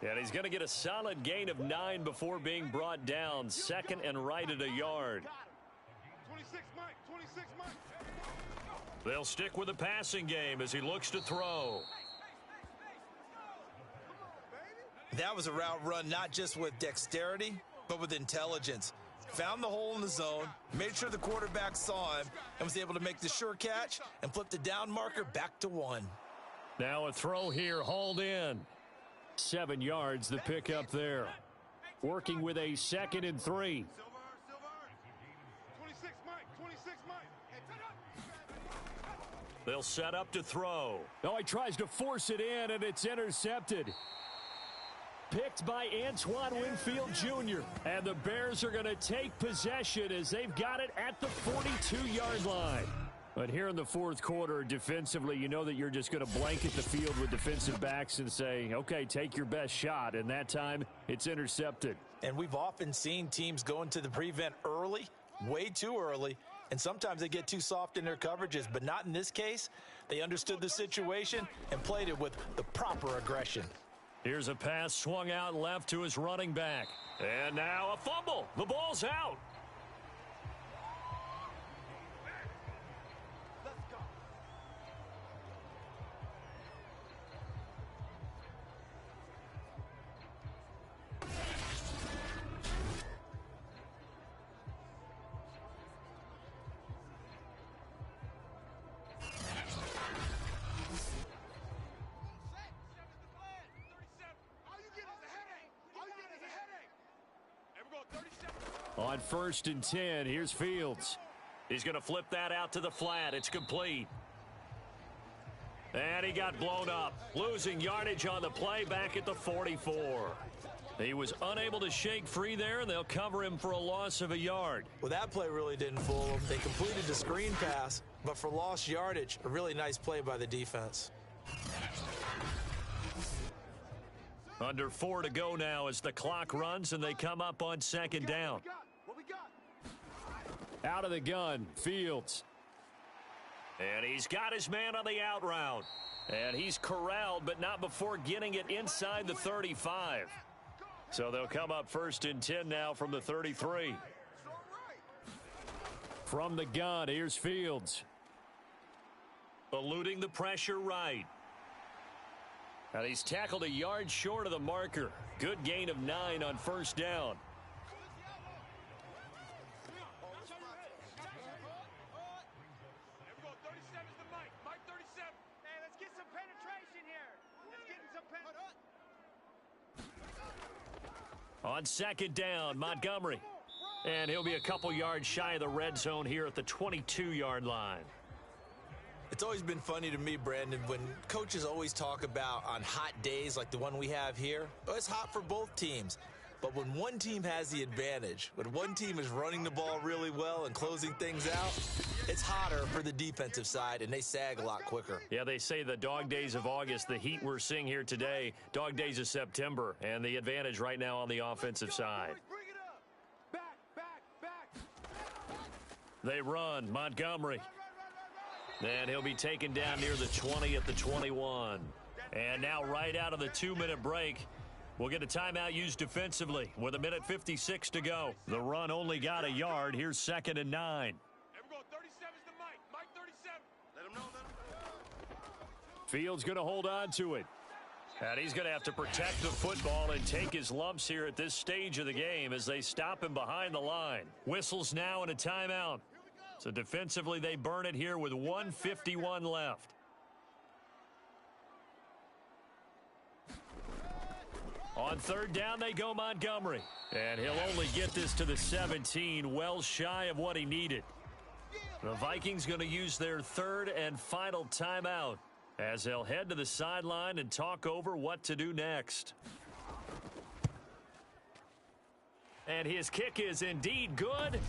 And he's going to get a solid gain of 9 before being brought down. 2nd and right at a yard. 26 Mike. 26 Mike. They'll stick with the passing game as he looks to throw. That was a route run not just with dexterity, but with intelligence. Found the hole in the zone, made sure the quarterback saw him, and was able to make the sure catch and flip the down marker back to 1. Now a throw here, hauled in. 7 yards, the pickup there. Working with a 2nd and 3. Silver. 26 Mike. 26 Mike. Hey, They'll set up to throw. Oh, he tries to force it in, and it's intercepted. Picked by Antoine Winfield Jr. And the Bears are going to take possession as they've got it at the 42-yard line. But here in the 4th quarter, defensively, you know that you're just going to blanket the field with defensive backs and say, okay, take your best shot. And that time, it's intercepted. And we've often seen teams go into the prevent early, way too early, and sometimes they get too soft in their coverages. But not in this case. They understood the situation and played it with the proper aggression. Here's a pass swung out left to his running back. And now a fumble. The ball's out. On 1st and 10, here's Fields. He's going to flip that out to the flat. It's complete. And he got blown up, losing yardage on the play back at the 44. He was unable to shake free there, and they'll cover him for a loss of a yard. Well, that play really didn't fool them. They completed the screen pass, but for lost yardage, a really nice play by the defense. Under 4 to go now as the clock runs, and they come up on 2nd down. What we got? Out of the gun, Fields. And he's got his man on the out route. And he's corralled, but not before getting it inside the 35. So they'll come up 1st and 10 now from the 33. From the gun, here's Fields. Eluding the pressure right. And he's tackled a yard short of the marker. Good gain of 9 on 1st down. On 2nd down, Montgomery. And he'll be a couple yards shy of the red zone here at the 22-yard line. It's always been funny to me, Brandon, when coaches always talk about on hot days like the one we have here. Oh, it's hot for both teams. But when one team has the advantage, when one team is running the ball really well and closing things out, it's hotter for the defensive side, and they sag a lot quicker. Yeah, they say the dog days of August, the heat we're seeing here today, dog days of September, and the advantage right now on the offensive side. Bring it up. Back. They run, Montgomery. And he'll be taken down near the 20 at the 21. And now right out of the 2-minute break, we'll get a timeout used defensively with 1:56 to go. The run only got a yard. Here's 2nd and 9. 37's the Mike 37. Let him know. Fields going to hold on to it. And he's going to have to protect the football and take his lumps here at this stage of the game as they stop him behind the line. Whistles now and a timeout. So defensively, they burn it here with 1:51 left. On third down, they go Montgomery. And he'll only get this to the 17, well shy of what he needed. The Vikings going to use their third and final timeout as they'll head to the sideline and talk over what to do next. And his kick is indeed good.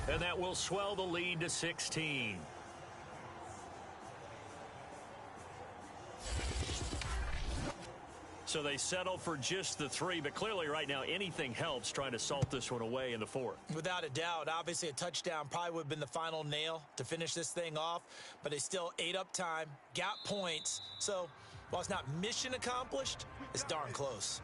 And that will swell the lead to 16. So they settle for just the 3, but clearly right now anything helps trying to salt this one away in the 4th. Without a doubt, obviously a touchdown probably would have been the final nail to finish this thing off, but they still ate up time, got points. So while it's not mission accomplished, it's darn close.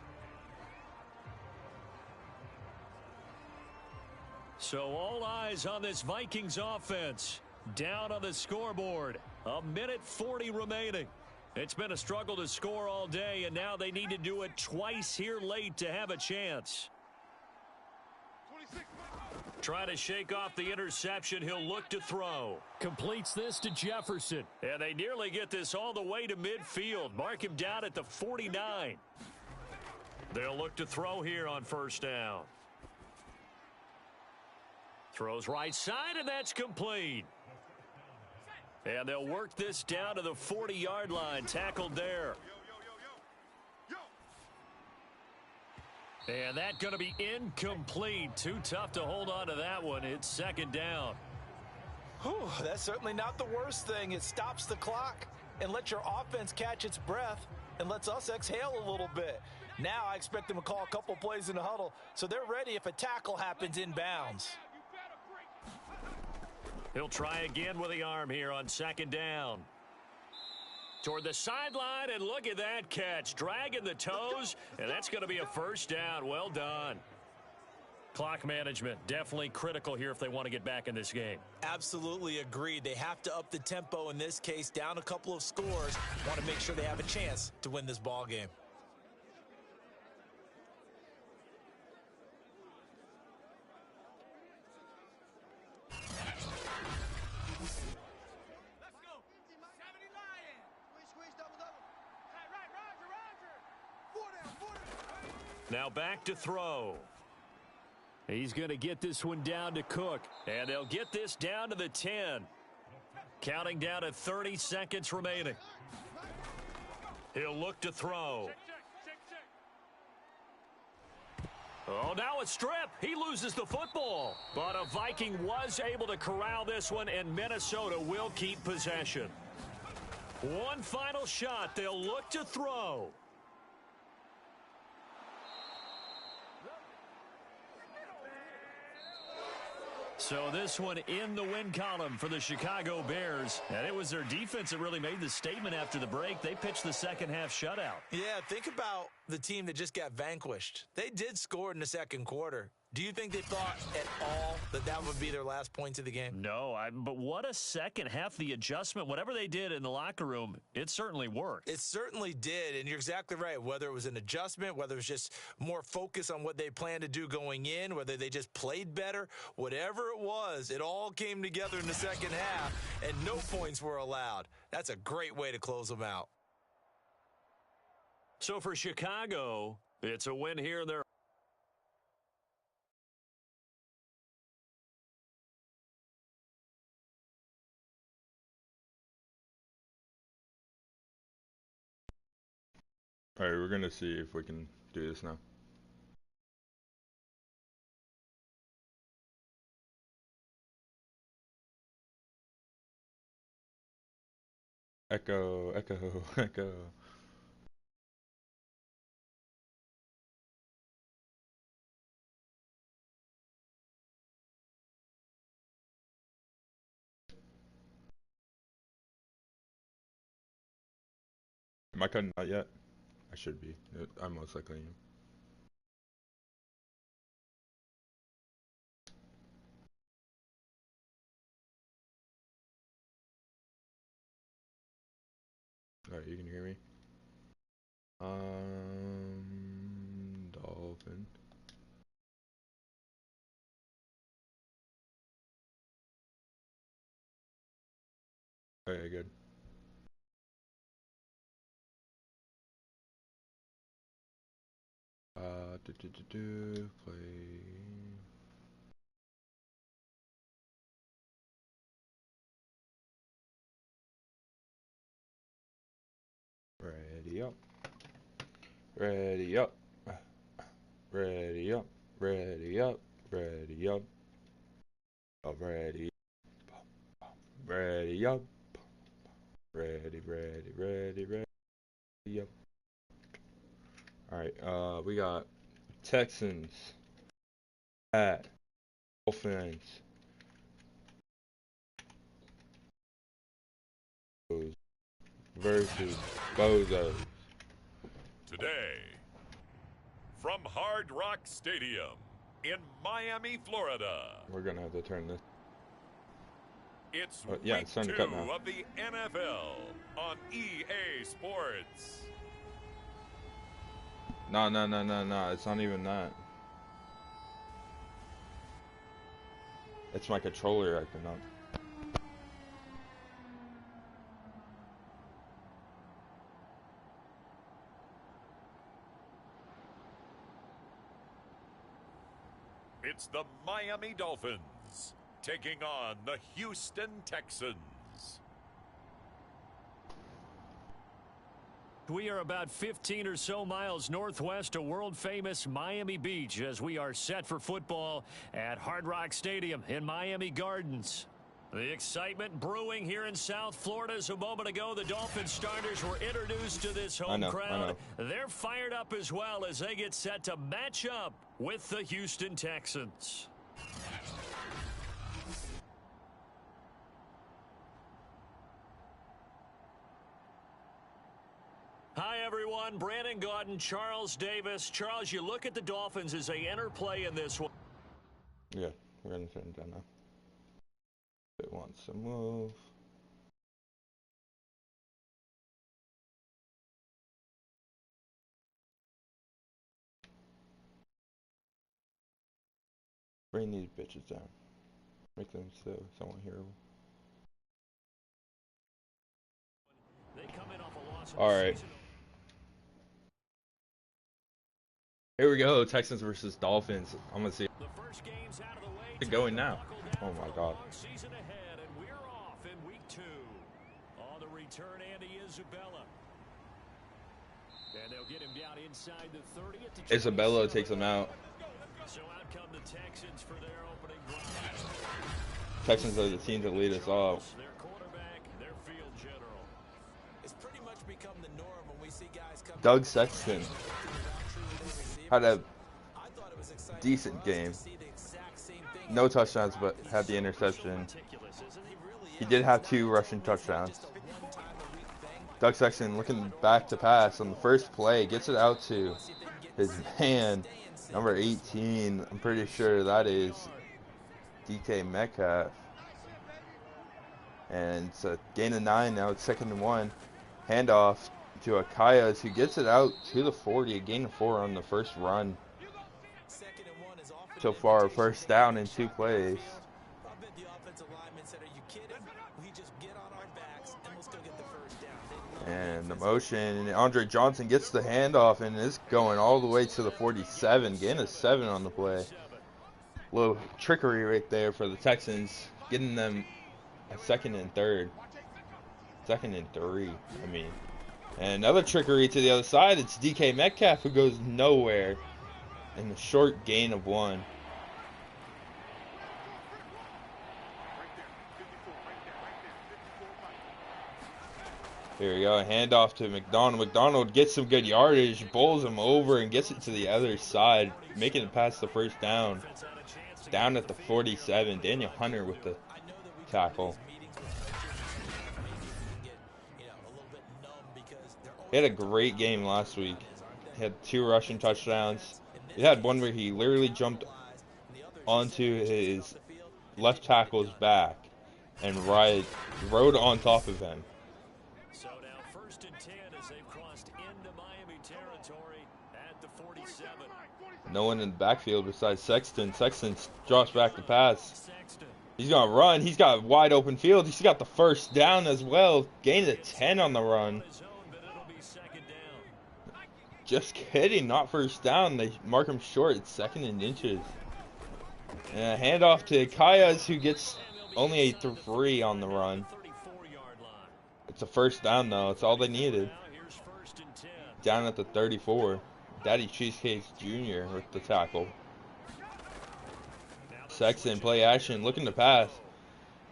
So all eyes on this Vikings offense. Down on the scoreboard. 1:40 remaining. It's been a struggle to score all day, and now they need to do it twice here late to have a chance. Trying to shake off the interception. He'll look to throw. Completes this to Jefferson. And they nearly get this all the way to midfield. Mark him down at the 49. They'll look to throw here on first down. Throws right side, and that's complete. And they'll work this down to the 40-yard line. Tackled there. And that's going to be incomplete. Too tough to hold on to that one. It's second down. Whew, that's certainly not the worst thing. It stops the clock and lets your offense catch its breath and lets us exhale a little bit. Now I expect them to call a couple plays in the huddle so they're ready if a tackle happens inbounds. He'll try again with the arm here on second down. Toward the sideline, and look at that catch. Dragging the toes, and that's going to be a first down. Well done. Clock management, definitely critical here if they want to get back in this game. Absolutely agreed. They have to up the tempo in this case, down a couple of scores. Want to make sure they have a chance to win this ball game. Now back to throw. He's going to get this one down to Cook. And they'll get this down to the 10. Counting down to 30 seconds remaining. He'll look to throw. Oh, now a strip. He loses the football. But a Viking was able to corral this one, and Minnesota will keep possession. One final shot. They'll look to throw. So this one in the win column for the Chicago Bears. And it was their defense that really made the statement after the break. They pitched the second half shutout. Yeah, think about the team that just got vanquished. They did score in the second quarter. Do you think they thought at all that that would be their last points of the game? No, but what a second half. The adjustment, whatever they did in the locker room, it certainly worked. It certainly did, and you're exactly right. Whether it was an adjustment, whether it was just more focus on what they planned to do going in, whether they just played better, whatever it was, it all came together in the second half, and no points were allowed. That's a great way to close them out. So for Chicago, it's a win here in their Alright, we're gonna see if we can do this now. Echo, echo, echo. Am I cutting out yet? I should be. I most likely am. Alright, you can hear me? Dolphin. Okay, good. Play. Ready up. Ready up. Ready up. Ready up. Ready up. Oh, ready. Ready up. Ready, ready, ready, ready up. Alright, we got Texans at Dolphins versus Bozos. Today, from Hard Rock Stadium in Miami, Florida. We're gonna have to turn this. It's Yeah, week it's time to 2 cut now. of the NFL on EA Sports. No, it's not even that. It's my controller acting up. It's the Miami Dolphins taking on the Houston Texans. We are about 15 or so miles northwest of world-famous Miami Beach as we are set for football at Hard Rock Stadium in Miami Gardens. The excitement brewing here in South Florida as a moment ago. The Dolphins starters were introduced to this home crowd. They're fired up as well as they get set to match up with the Houston Texans. Hi, everyone. Brandon Gaudin, Charles Davis. Charles, you look at the Dolphins as they enter play in this one. Yeah, we're gonna turn it down now. It wants to move. Bring these bitches down. Make them so somewhat hearable. Alright. Here we go, Texans versus Dolphins. I'm gonna see it going now. Oh my god. Season ahead, and we're off in week 2. On the return, Andy Isabella. And they'll get him down inside the 30 at the Isabella takes him out. So out come the Texans for their opening drive. Texans are the team to lead us off. Their quarterback, their field general. It's pretty much become the norm when we see guys come. Doug Sexton had a decent game. No touchdowns, but had the interception. He did have 2 rushing touchdowns. Doug Sexton looking back to pass on the first play, gets it out to his man, number 18. I'm pretty sure that is DK Metcalf. And it's a gain of 9 now. It's 2nd and 1. Handoff to Akayas, who gets it out to the 40. A gain of 4 on the first run. So far, first down in 2 plays. And the motion, Andre Johnson gets the handoff and is going all the way to the 47. Gain of 7 on the play. Little trickery right there for the Texans, getting them a 2nd and 3rd. 2nd and 3, I mean. And another trickery to the other side. It's DK Metcalf who goes nowhere. And a short gain of 1. Here we go, handoff to McDonald. McDonald gets some good yardage, bowls him over, and gets it to the other side, making it past the first down. Down at the 47. Daniel Hunter with the tackle. He had a great game last week. He had 2 rushing touchdowns. He had one where he literally jumped onto his left tackle's back and rode on top of him. So now 1st and 10 as they've crossed into Miami No one in the backfield besides Sexton. Sexton drops back to pass. He's going to run. He's got a wide open field. He's got the first down as well. Gained a 10 on the run. Just kidding. Not first down. They mark him short. It's 2nd and inches. And a handoff to Kayas, who gets only a 3 on the run. It's a first down, though. It's all they needed. Down at the 34. Daddy Cheesecake Jr. with the tackle. Sexton, play action, looking to pass.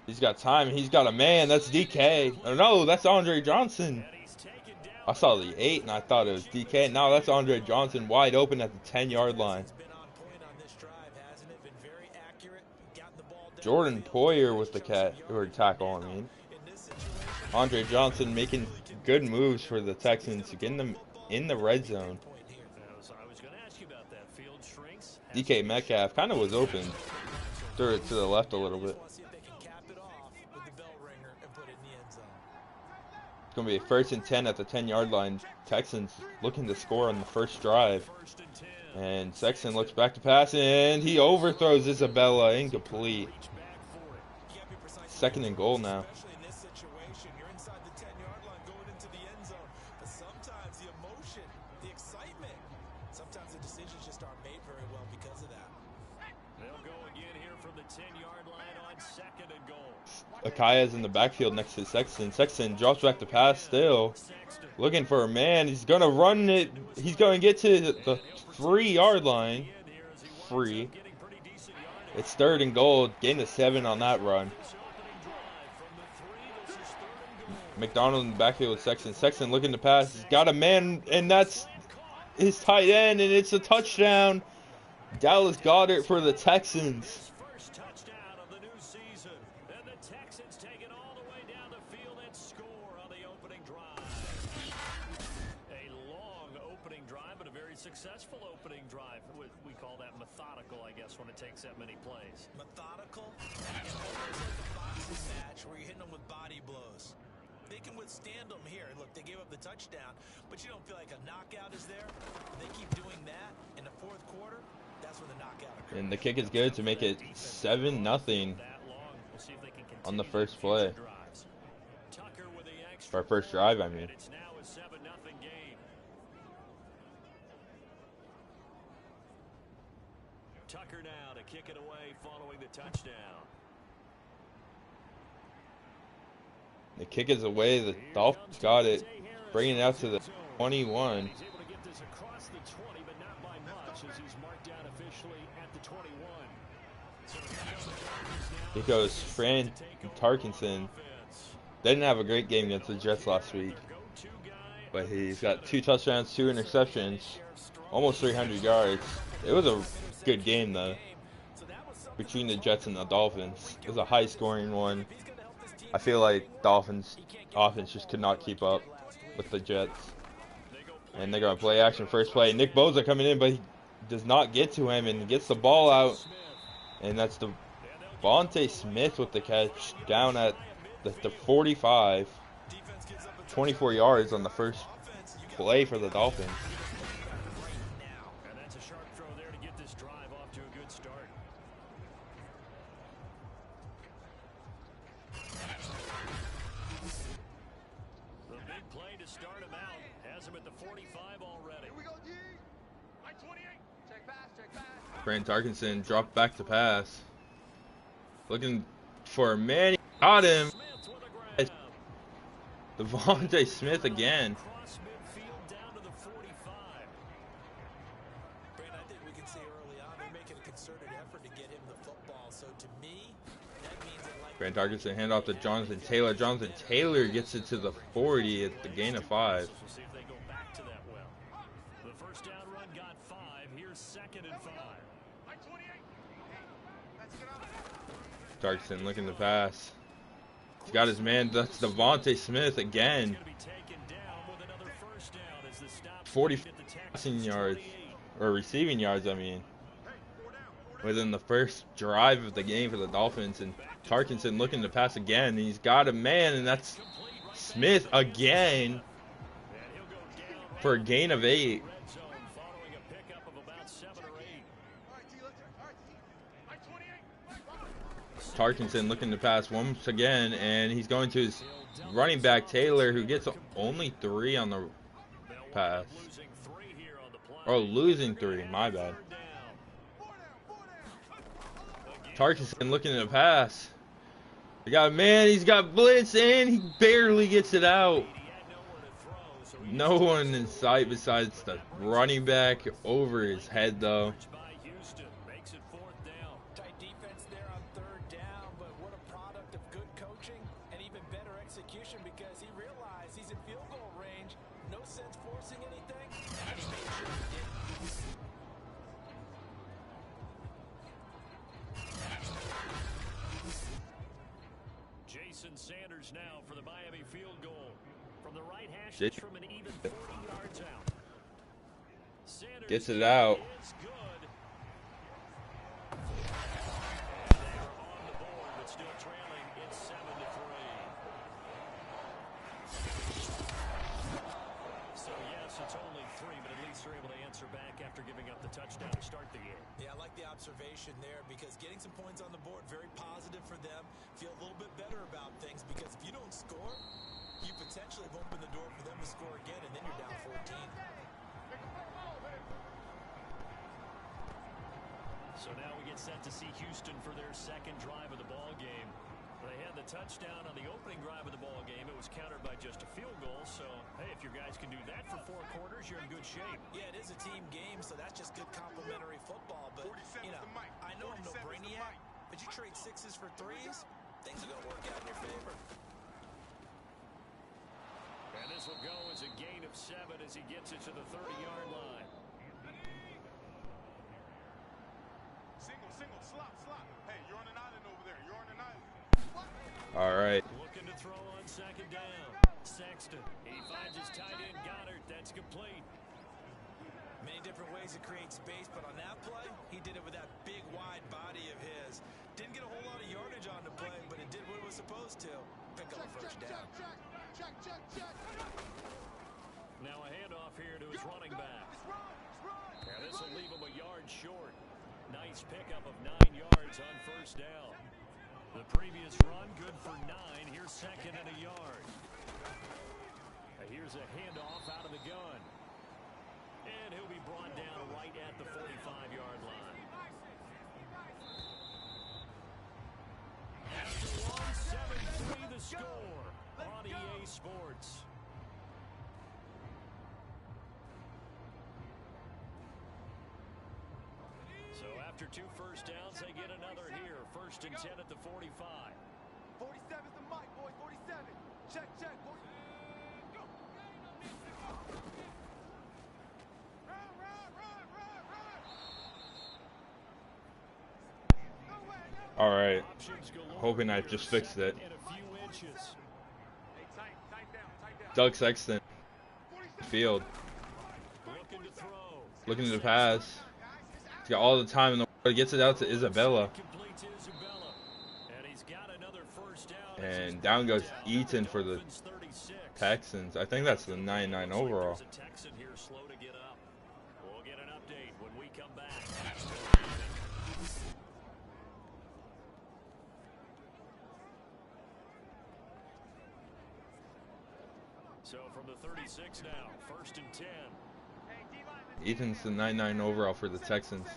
He's got time. He's got a man. That's DK. Oh, no, that's Andre Johnson. I saw the 8, and I thought it was DK. No, that's Andre Johnson wide open at the 10-yard line. Jordan Poyer with the tackle, I mean. Andre Johnson making good moves for the Texans, getting them in the red zone. DK Metcalf kind of was open. Threw it to the left a little bit. It's going to be a 1st and 10 at the 10-yard line. Texans looking to score on the first drive. And Sexton looks back to pass, and he overthrows Isabella. Incomplete. 2nd and goal now. Akaya's in the backfield next to Sexton. Sexton drops back to pass still. Looking for a man. He's going to run it. He's going to get to the 3-yard line. Free. It's 3rd and goal. Gain of 7 on that run. McDonald in the backfield with Sexton. Sexton looking to pass. He's got a man, and that's his tight end, and it's a touchdown. Dallas Goedert for the Texans. Successful opening drive. We call that methodical, I guess, when it takes that many plays. Methodical? And almost like a boxing match where you're hitting them with body blows. They can withstand them here. Look, they gave up the touchdown, but you don't feel like a knockout is there. They keep doing that in the 4th quarter. That's when the knockout occurs. And the kick is good to make it 7-0 on the first play. Our first drive, I mean. Tucker now to kick it away following the touchdown. The kick is away. The Dolphins got it. Bringing it out to the 21. He's able to get this across the 20, but not by much as he's marked down officially at the 21. Here goes Fran Tarkenson. They didn't have a great game against the Jets last week. But he's got 2 touchdowns, 2 interceptions, almost 300 yards. It was a good game, though, between the Jets and the Dolphins. It was a high-scoring one. I feel like Dolphins offense just could not keep up with the Jets. And they're going to play action first play. Nick Bosa coming in, but he does not get to him and gets the ball out. And that's the Devontae Smith with the catch down at the 45. 24 yards on the first play for the Dolphins. And that's a sharp throw there to get this drive off to a good start. The big play to start him out has him at the 45 already. Here we go, D. Right 28. Check pass, check pass. Fran Tarkenson dropped back to pass. Looking for a man. He got him. Devontae Smith again. Cross midfield down to the 45. Brandon, I think we can see early on they're making a concerted effort to get him the football. So to me, that means that like Fran Tarkenson handoff to Jonathan Taylor. Jonathan Taylor gets it to the 40 at the gain of 5. We'll see if they go back to that well. The first down run got 5. Here's 2nd and 5. Right 28. Let's get up. Tarkenson looking to pass. He's got his man. That's Devontae Smith again. 40 passing yards, or receiving yards, I mean, within the first drive of the game for the Dolphins. And Tarkenson looking to pass again. And he's got a man, and that's Smith again for a gain of 8. Tarkinson looking to pass once again, and he's going to his running back Taylor, who gets only 3 on the pass. Oh, losing 3, my bad. Tarkinson looking at a pass. They got a man, he's got blitz, and he barely gets it out. No one in sight besides the running back over his head, though. Tight defense there on 3rd down, but what a product of good coaching and even better execution because he realized he's in field goal range. No sense forcing anything. And he made sure he did. Jason Sanders now for the Miami field goal. From the right hash, it's from an even 40 yards out. Sanders gets it out. It's good. On the board, but still trailing. It's 7-3. So yes, it's only 3, but at least they're able to answer back after giving up the touchdown to start the game. Yeah, I like the observation there because getting some points on the board, very positive for them. Feel a little bit better about things because if you don't score, you potentially have opened the door for them to score again, and then you're down 14. So now we get set to see Houston for their 2nd drive of the ball game. They had the touchdown on the opening drive of the ball game. It was countered by just a field goal. So, hey, if your guys can do that for 4 quarters, you're in good shape. Yeah, it is a team game, so that's just good complementary football. But, you know, I know I'm no brainiac, but you trade 6s for 3s, things are going to work out in your favor. And this will go as a gain of 7 as he gets it to the 30-yard line. Single, slop. Hey, you're on an island over there. You're on an island. All right. Looking to throw on 2nd down. Sexton. He finds his tight end Goddard. That's complete. Many different ways to create space, but on that play, he did it with that big, wide body of his. Didn't get a whole lot of yardage on the play, but it did what it was supposed to. Pick up a 1st down. Check. Now a handoff here to his running back. And this will leave him a yard short. Nice pickup of 9 yards on 1st down. The previous run, good for 9. Here's 2nd and a yard. Here's a handoff out of the gun. And he'll be brought down right at the 45-yard line. After long, 7-3 the score on EA Sports. So after 2 first downs, they get another here. 1st and 10 at the 45. 47's the mic, boys. 47. Check. Go. Run. All right. Hoping I just fixed it. Doug Sexton. Field. Looking to pass. He's got all the time in the world. He gets it out to Isabella. And down goes Eaton for the Texans. I think that's the 99 overall. We'll get an update when we come back. So from the 36 now, 1st and 10. Eaton's the 99 overall for the Texans.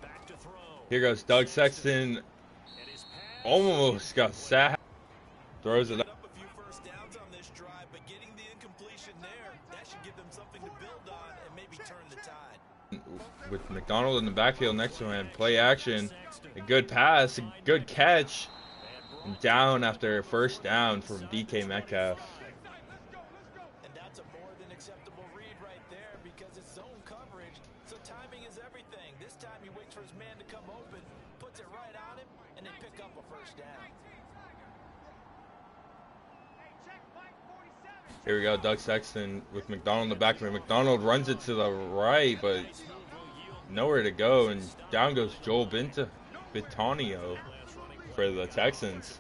Back to throw. Here goes Doug Sexton. Almost got sacked. Throws it up. A few first downs on this drive, but getting the incompletion there, that should give them something to build on and maybe turn the tide. With McDonald in the backfield next to him, play action, a good pass, a good catch, and down after a 1st down from DK Metcalf. And that's a more than acceptable read right there because it's zone coverage, so timing is everything. This time he waits for his man to come open, puts it right on him, and they pick up a 1st down. Here we go, Doug Sexton with McDonald in the back of him. McDonald runs it to the right, but nowhere to go, and down goes Joel Bitonio for the Texans.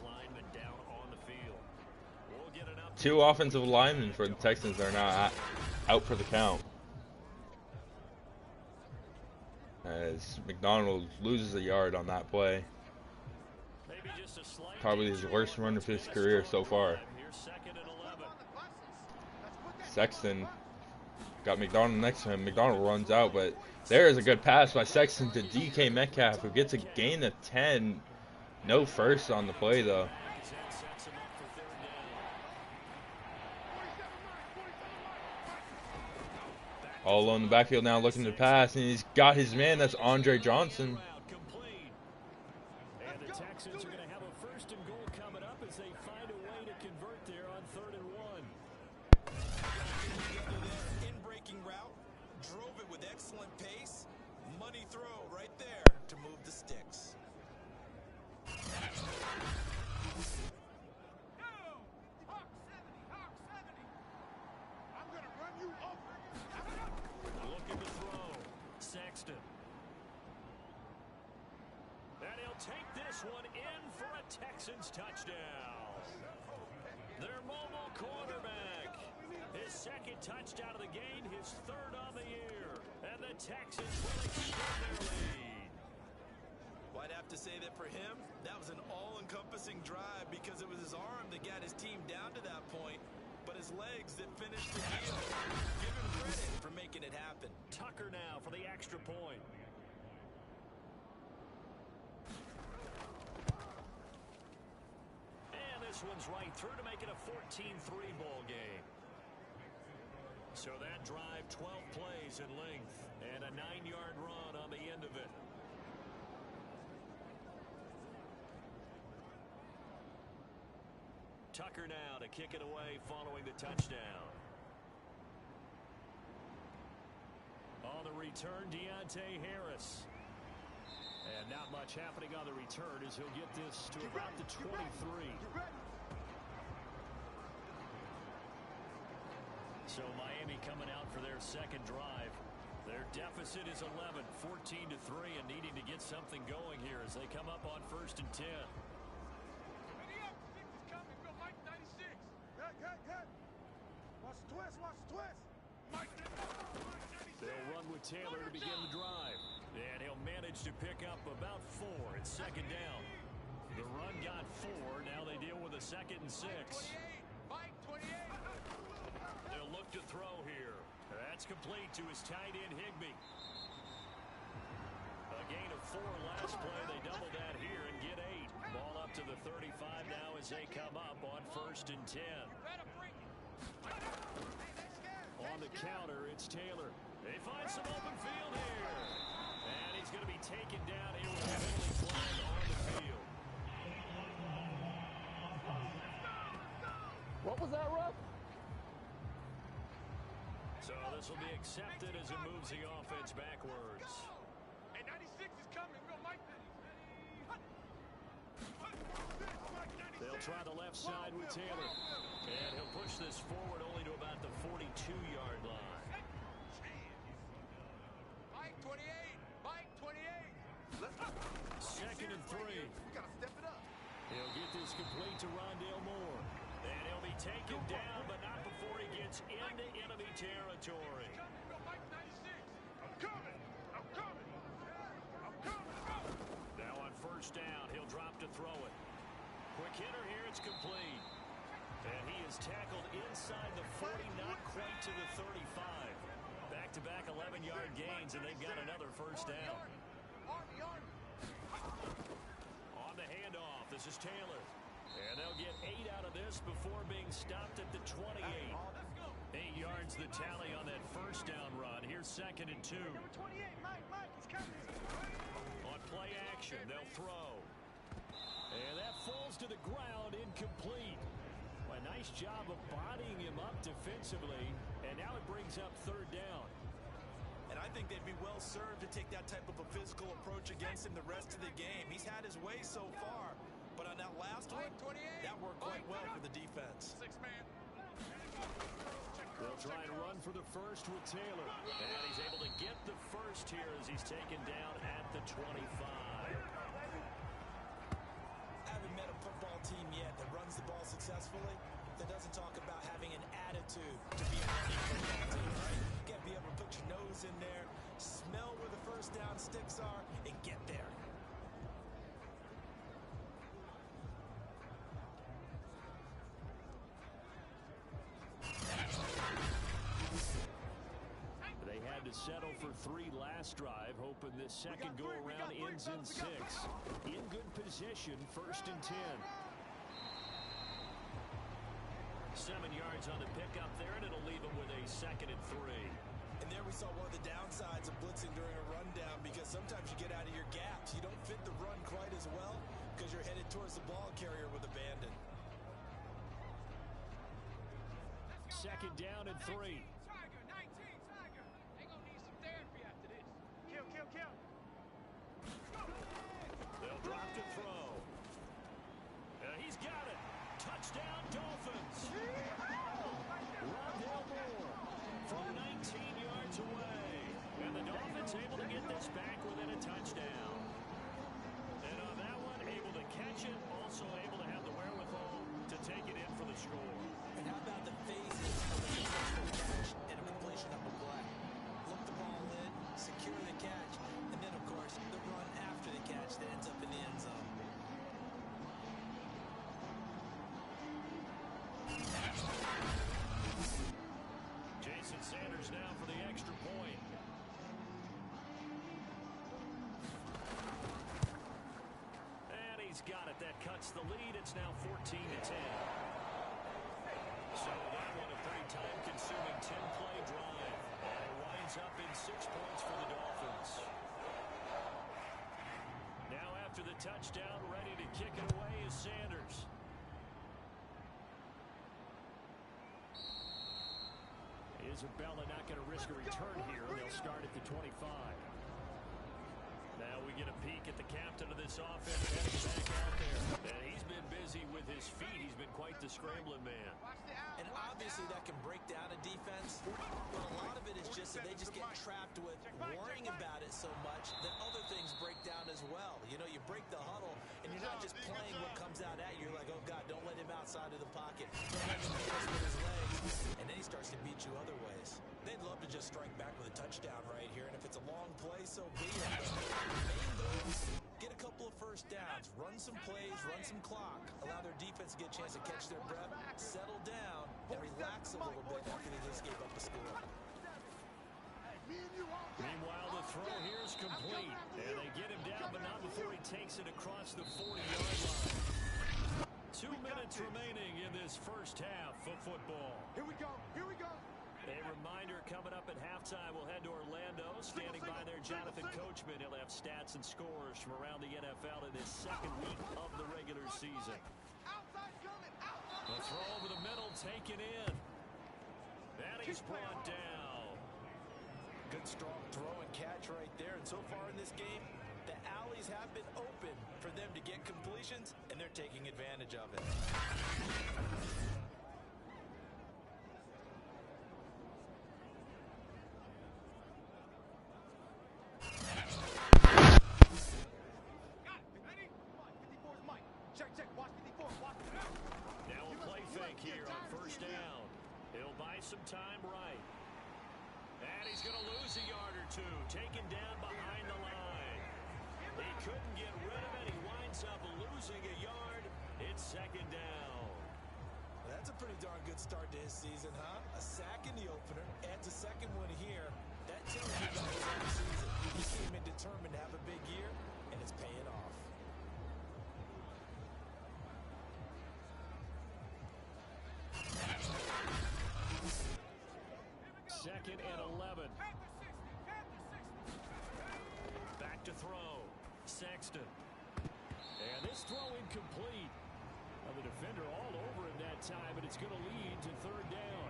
2 offensive linemen for the Texans are now out for the count, as McDonald loses a yard on that play. Probably his worst run of his career so far. Sexton got McDonald next to him. McDonald runs out, but there is a good pass by Sexton to DK Metcalf, who gets a gain of 10. No first on the play, though. All alone in the backfield now, looking to pass, and he's got his man. That's Andre Johnson. And the Texans are going to have a first and goal coming up as they find a way to convert there on 3rd and 1. In-breaking route, drove it with excellent pace. Money throw right there to move the sticks. Looking to throw. Sexton. And he'll take this one in for a Texans touchdown. Their mobile quarterback. His second touchdown of the game, his 3rd on the year. And the Texans will extend their lead. Well, I'd have to say that for him, that was an all-encompassing drive because it was his arm that got his team down to that point, but his legs that finished the deal. Give him credit for making it happen. Tucker now for the extra point. And this one's right through to make it a 14-3 ball game. So that drive, 12 plays in length, and a 9-yard run on the end of it. Tucker now to kick it away following the touchdown. On the return, Deontay Harris. And not much happening on the return as he'll get this to about the 23. So Miami coming out for their second drive. Their deficit is 11, 14-3, and needing to get something going here as they come up on 1st and 10. They'll run with Taylor to begin the drive. And he'll manage to pick up about 4. It's 2nd down. The run got 4. Now they deal with a 2nd and 6. They'll look to throw here. That's complete to his tight end, Higbee. A gain of 4 last play. They double that here and get 8. Ball up to the 35 now as they come up on 1st and 10. On the counter, it's Taylor. They find some open field here. And he's going to be taken down here with a penalty flag on the field. What was that, ref? So this will be accepted as it moves the offense backwards. And 96 is coming. Go, Mike. They'll try the left side with Taylor. And he'll push this forward only to about the 42-yard line. Mike 28. Mike 28. 2nd and 3. We got to step it up. He'll get this complete to Rondale Moore. And he'll be taken down, but not before he gets into enemy territory. Go, Mike 96. I'm coming. I'm coming. I'm coming. Now on 1st down, he'll drop to throw it. Quick hitter here, it's complete. And he is tackled inside the 40, not quite to the 35. Back-to-back 11-yard gains, and they've got another 1st down. On the handoff, this is Taylor. And they'll get 8 out of this before being stopped at the 28. 8 yards the tally on that 1st down run. Here's 2nd and 2. On play action, they'll throw. And that falls to the ground, incomplete. A nice job of bodying him up defensively, and now it brings up 3rd down. And I think they'd be well served to take that type of a physical approach against him the rest of the game. He's had his way so far, but on that last one, that worked quite well for the defense. They'll try and run for the 1st with Taylor. And he's able to get the 1st here as he's taken down at the 25. Haven't met a football team yet that runs the ball successfully, that doesn't talk about having an attitude to be a running football team, right? You got to be able to put your nose in there, smell where the 1st down sticks are, and get there. for 3 last drive, hoping this second go-around ends in 6. In good position, 1st and 10. 7 yards on the pickup there, and it'll leave them with a 2nd and 3. And there we saw one of the downsides of blitzing during a rundown, because sometimes you get out of your gaps. You don't fit the run quite as well because you're headed towards the ball carrier with abandon. 2nd down and 3. Tiger, 19, Tiger. They gonna need some therapy after this. Kill, kill, kill. They'll drop to throw. He's got it. Touchdown, Dolphins. Rondale Moore from 19 yards away. And the Dolphins able to get this back within a touchdown. And on that one, able to catch it, also able to have the wherewithal to take it in for the score. And how about the phases of a successful catch and a completion of a play? Look the ball in, secure the catch, and then, of course, the run after the catch that ends up in the end zone. Jason Sanders now for the extra point. And he's got it. That cuts the lead. It's now 14-10. So that one a pretty time-consuming 10-play drive. And it winds up in 6 points for the Dolphins. Now after the touchdown, ready to kick it away is Sanders. Isabella not going to risk a return here. They'll start at the 25. Now we get a peek at the captain of this offense heading back out there. And he's been busy with his feet. He's been quite the scrambling man. And obviously that can break down a defense, but a lot of it is just that they just get trapped with worrying about it so much that other things break down as well. You know, you break the huddle, and you're not just playing what comes out at you. You're like, oh, God, don't let him outside of the pocket. Don't let him hit us with his legs. And then he starts to beat you other ways. They'd love to just strike back with a touchdown right here, and if it's a long play, so be it. Main goals, get a couple of first downs, run some plays, run some clock, allow their defense to get a chance to catch their breath, settle down, and relax a little bit after they just gave up a score. Meanwhile, the throw here is complete. And they get him down, but not before he takes it across the 40-yard line. 2 minutes remaining in this first half of football. Here we go. Here we go. A reminder coming up at halftime, we'll head to Orlando. Standing by there, Jonathan Coachman. He'll have stats and scores from around the NFL in his 2nd week of the regular season. Outside coming. The throw over the middle, taken in. And he's brought down. Good strong throw and catch right there. And so far in this game, the alleys have been open for them to get completions, and they're taking advantage of it. Now a play fake here on 1st down. He'll buy some time right. And he's going to lose a yard or two. Taken down behind the line. He couldn't get rid of it. He winds up losing a yard. It's 2nd down. Well, that's a pretty darn good start to his season, huh? A sack in the opener, adds a 2nd one here. That tells you about his own season. He came in determined to have a big year, and it's paying off. Second and 11. Back to throw. Sexton. And this throw incomplete. Now the defender all over him that time, but it's going to lead to 3rd down.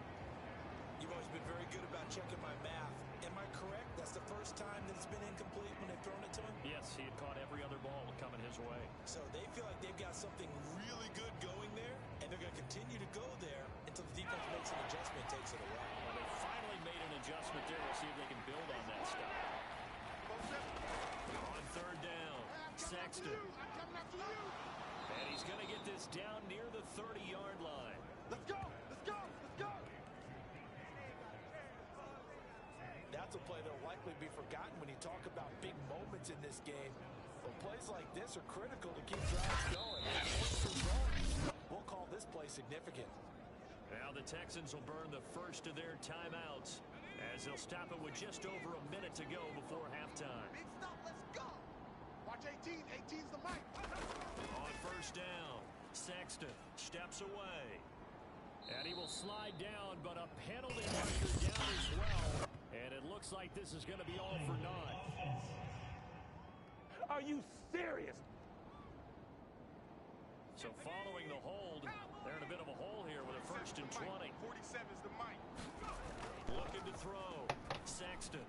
You've always been very good about checking my math. Am I correct? That's the first time that it's been incomplete when they've thrown it to him? Yes, he had caught every other ball coming his way. So they feel like they've got something really good going there, and they're going to continue to go there until the defense makes an adjustment and takes it away. Well, they finally made an adjustment there. We'll see if they can build on that stuff. On 3rd down, Sexton. And he's going to get this down near the 30-yard line. Let's go. Let's go. Let's go. That's a play that'll likely be forgotten when you talk about big moments in this game. But plays like this are critical to keep drives going. We'll call this play significant. Now the Texans will burn the first of their timeouts as as they'll stop it with just over a minute to go before halftime. Big stop, let's go. Watch 18. 18's the mic. On first down, Sexton steps away. And he will slide down, but a penalty marker down as well. And it looks like this is going to be all for naught. Are you serious? So following the hold, they're in a bit of a hole here with a first and 20. 47's the mic. Looking to throw. Sexton.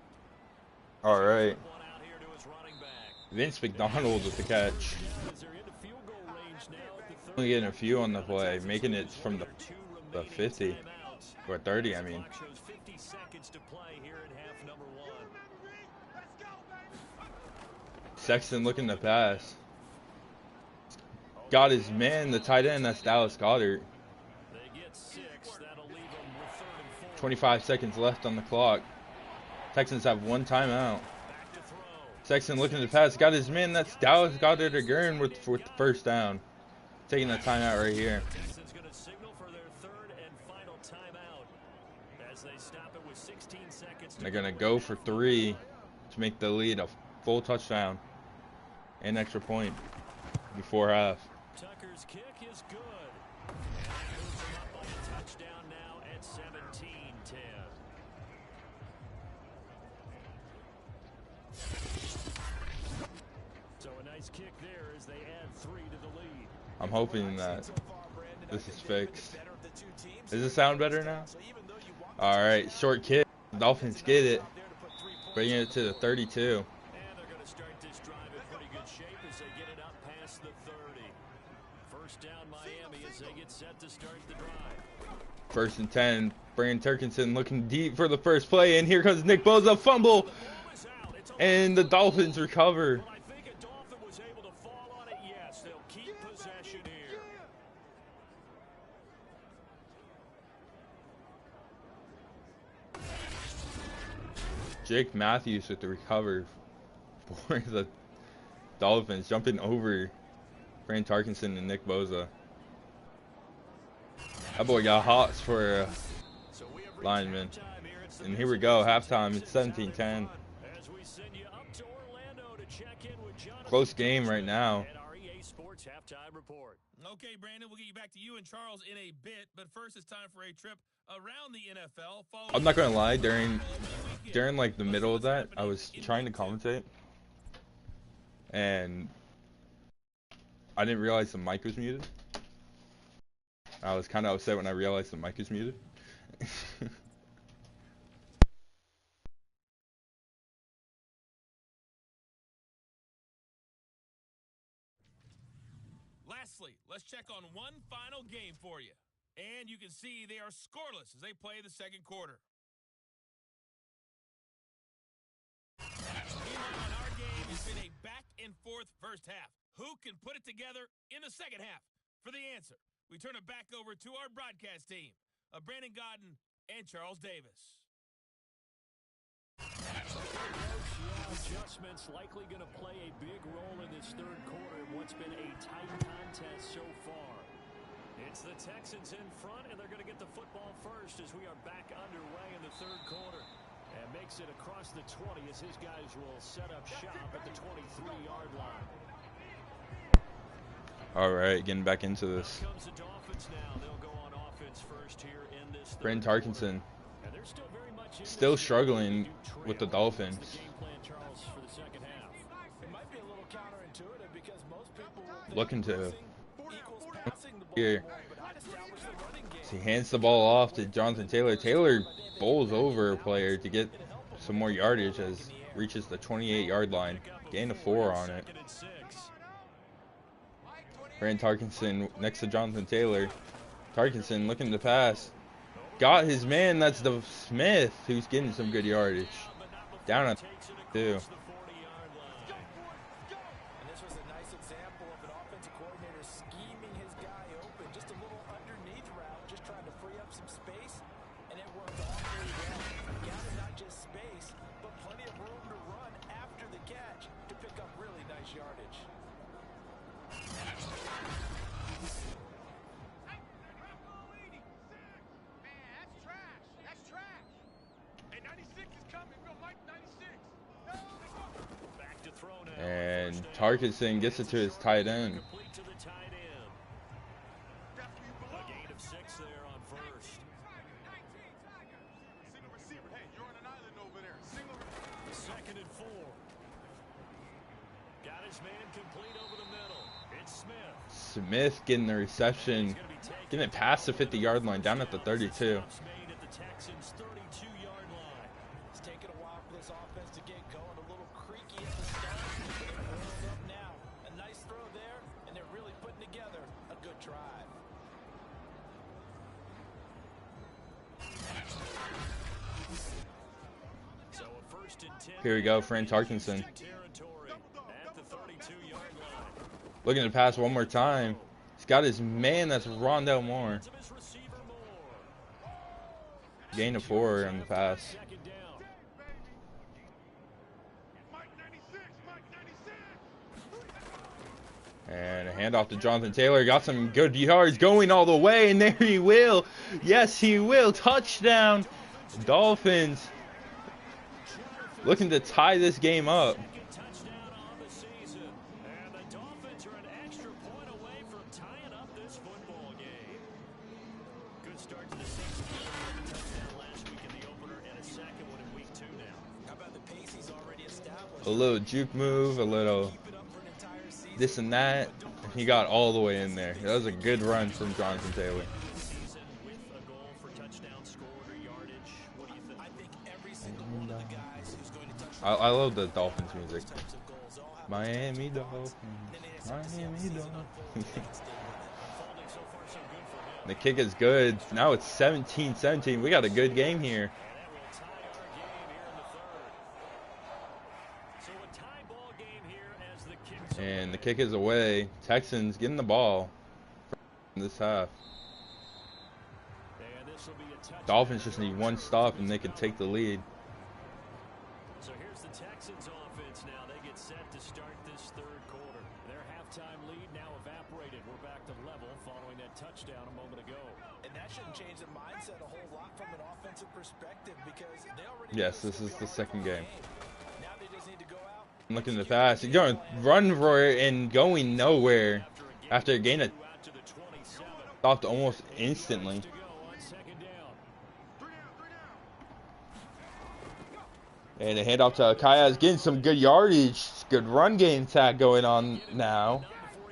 All right. One out here to his running back. Vince McDonald with the catch. As they're into field goal range now at the 30. Only getting a few on the play, making it from the 50 or 30. I mean. Clock shows 50 seconds to play here in half number one. Let's go, baby. Sexton looking to pass. Got his man, the tight end. That's Dallas Goedert. They get 6. That'll leave them with 3rd and 4. 25 seconds left on the clock. Texans have one timeout. Back to throw. Sexton looking to pass. Got his man. That's Dallas Goedert again with first down. Taking the timeout right here. Texans going to signal for their 3rd and final timeout as they stop it with 16 seconds. They're going to go for 3 to make the lead a full touchdown and extra point before half. Tucker's kick is good. And that moves him up by a touchdown now at 17-10. So a nice kick there as they add 3 to the lead. I'm hoping that this is fixed. Does it sound better now? All right, short kick. Dolphins get it. Bringing it to the 32. And they're going to start this drive in pretty good shape as they get it up past the 30. First down Miami as they get set to start the drive. 1st and 10. Brandon Turkinson looking deep for the first play, and here comes Nick Bosa, fumble, and the Dolphins recover. Well, I think a Dolphin was able to fall on it. Yes, they'll keep possession here. Jake Matthews with the recover for the Dolphins, jumping over Brandon Turkinson and Nick Bosa. That boy got hots for a lineman. And here we go, halftime. It's 17-10. As we send you up to Orlando to check in with Jonathan Close game right now. and our EA Sports halftime report. Okay, Brandon, we'll get you back to you and Charles in a bit, but first it's time for a trip around the NFL. I'm not gonna lie, during like the middle of that, I was trying to commentate, and I didn't realize the mic was muted. I was kind of upset when I realized the mic was muted. Lastly, let's check on one final game for you. And you can see they are scoreless as they play the second quarter. Meanwhile, in our game, it's been a back-and-forth first half. Who can put it together in the second half? For the answer, we turn it back over to our broadcast team of Brandon Godden and Charles Davis. Adjustments likely going to play a big role in this third quarter in what's been a tight contest so far. It's the Texans in front, and they're going to get the football first as we are back underway in the third quarter. And makes it across the 20 as his guys will set up shop at the 23-yard line. All right, getting back into this. Here comes the Dolphins now. They'll go on offense first here in this Brandon third Turkinson quarter. And they're still very much in still this struggling trail. with the Dolphins. What's the game plan, Charles, for the second half? It might be a little counterintuitive because most people will think Looking to equals passing the ball here. more, but not establish the running game. He hands the ball off to Jonathan Taylor. Taylor bowls over a player to get some more yardage as reaches the 28-yard line. Gain of 4 on it. Second and 6. Brandon Turkinson next to Jonathan Taylor. Turkinson looking to pass. Got his man, that's the Smith, who's getting some good yardage. Down at 2. And this was a nice example of an offensive coordinator scheming his guy open. Just a little underneath route, just trying to free up some space, and it worked awfully well. Gathered not just space, but plenty of room to run after the catch to pick up really nice yardage. Man, that's trash. That's trash. Hey, 96 And Tarkinson gets it to his tight end. Complete to the tight end. A gain of 6 there on first. Single receiver. Hey, you're on an island over there. Single. 2nd and 4. Got his man complete over the middle. It's Smith. Smith getting the reception, getting it past the 50-yard line, down at the 32. Made at the Texans' 32-yard line. It's taken a while for this offense to get going. A little creaky at the start. They're oiled up now. A nice throw there, and they're really putting together a good drive. So a 1st and 10. Here we go, Fran Tarkinson. Territory at the 32-yard line. Looking to pass one more time. He's got his man, that's Rondell Moore. Of his receiver Moore. Gain of 4 on the pass. 2nd down. Mike 96. Mike 96. And a handoff to Jonathan Taylor. Got some good yards going all the way, and there he will. Yes, he will. Touchdown. Dolphins looking to tie this game up. Second touchdown on the season. And the Dolphins are an extra point away from tying up this football game. Good start to the season. Touchdown last week in the opener and a second one in week 2 now. How about the pace he's already established? A little juke move, a little Keep it up for an entire season. this and that. He got all the way in there. That was a good run from Jonathan Taylor. Season with a goal for touchdown scored or yardage. What do you think? I think every single one of the guys who's going to touch I love the Dolphins music. types of goals all have Miami Dolphins. Miami Dolphins. Unfolding so far so good for him. The kick is good. Now it's 17-17. We got a good game here. And that will tie our game here in the 3rd. So a tie ball game here as the kick's And the kick is away. Texans getting the ball in this half. And this will be a touchdown. Dolphins just need one stop and they can take the lead. So here's the Texans offense now. They get set to start this 3rd quarter. Their halftime lead now evaporated. We're back to level following that touchdown a moment ago. And that shouldn't change the mindset a whole lot from an offensive perspective because they already Yes, this is the second game. Now they just need to go out. I'm looking to pass. He's going to run for it and going nowhere after a gain of Out to the 27. stopped almost instantly. To go on 2nd down. 3 down. And a handoff to Kayas, getting some good yardage. Good run game tag going on now.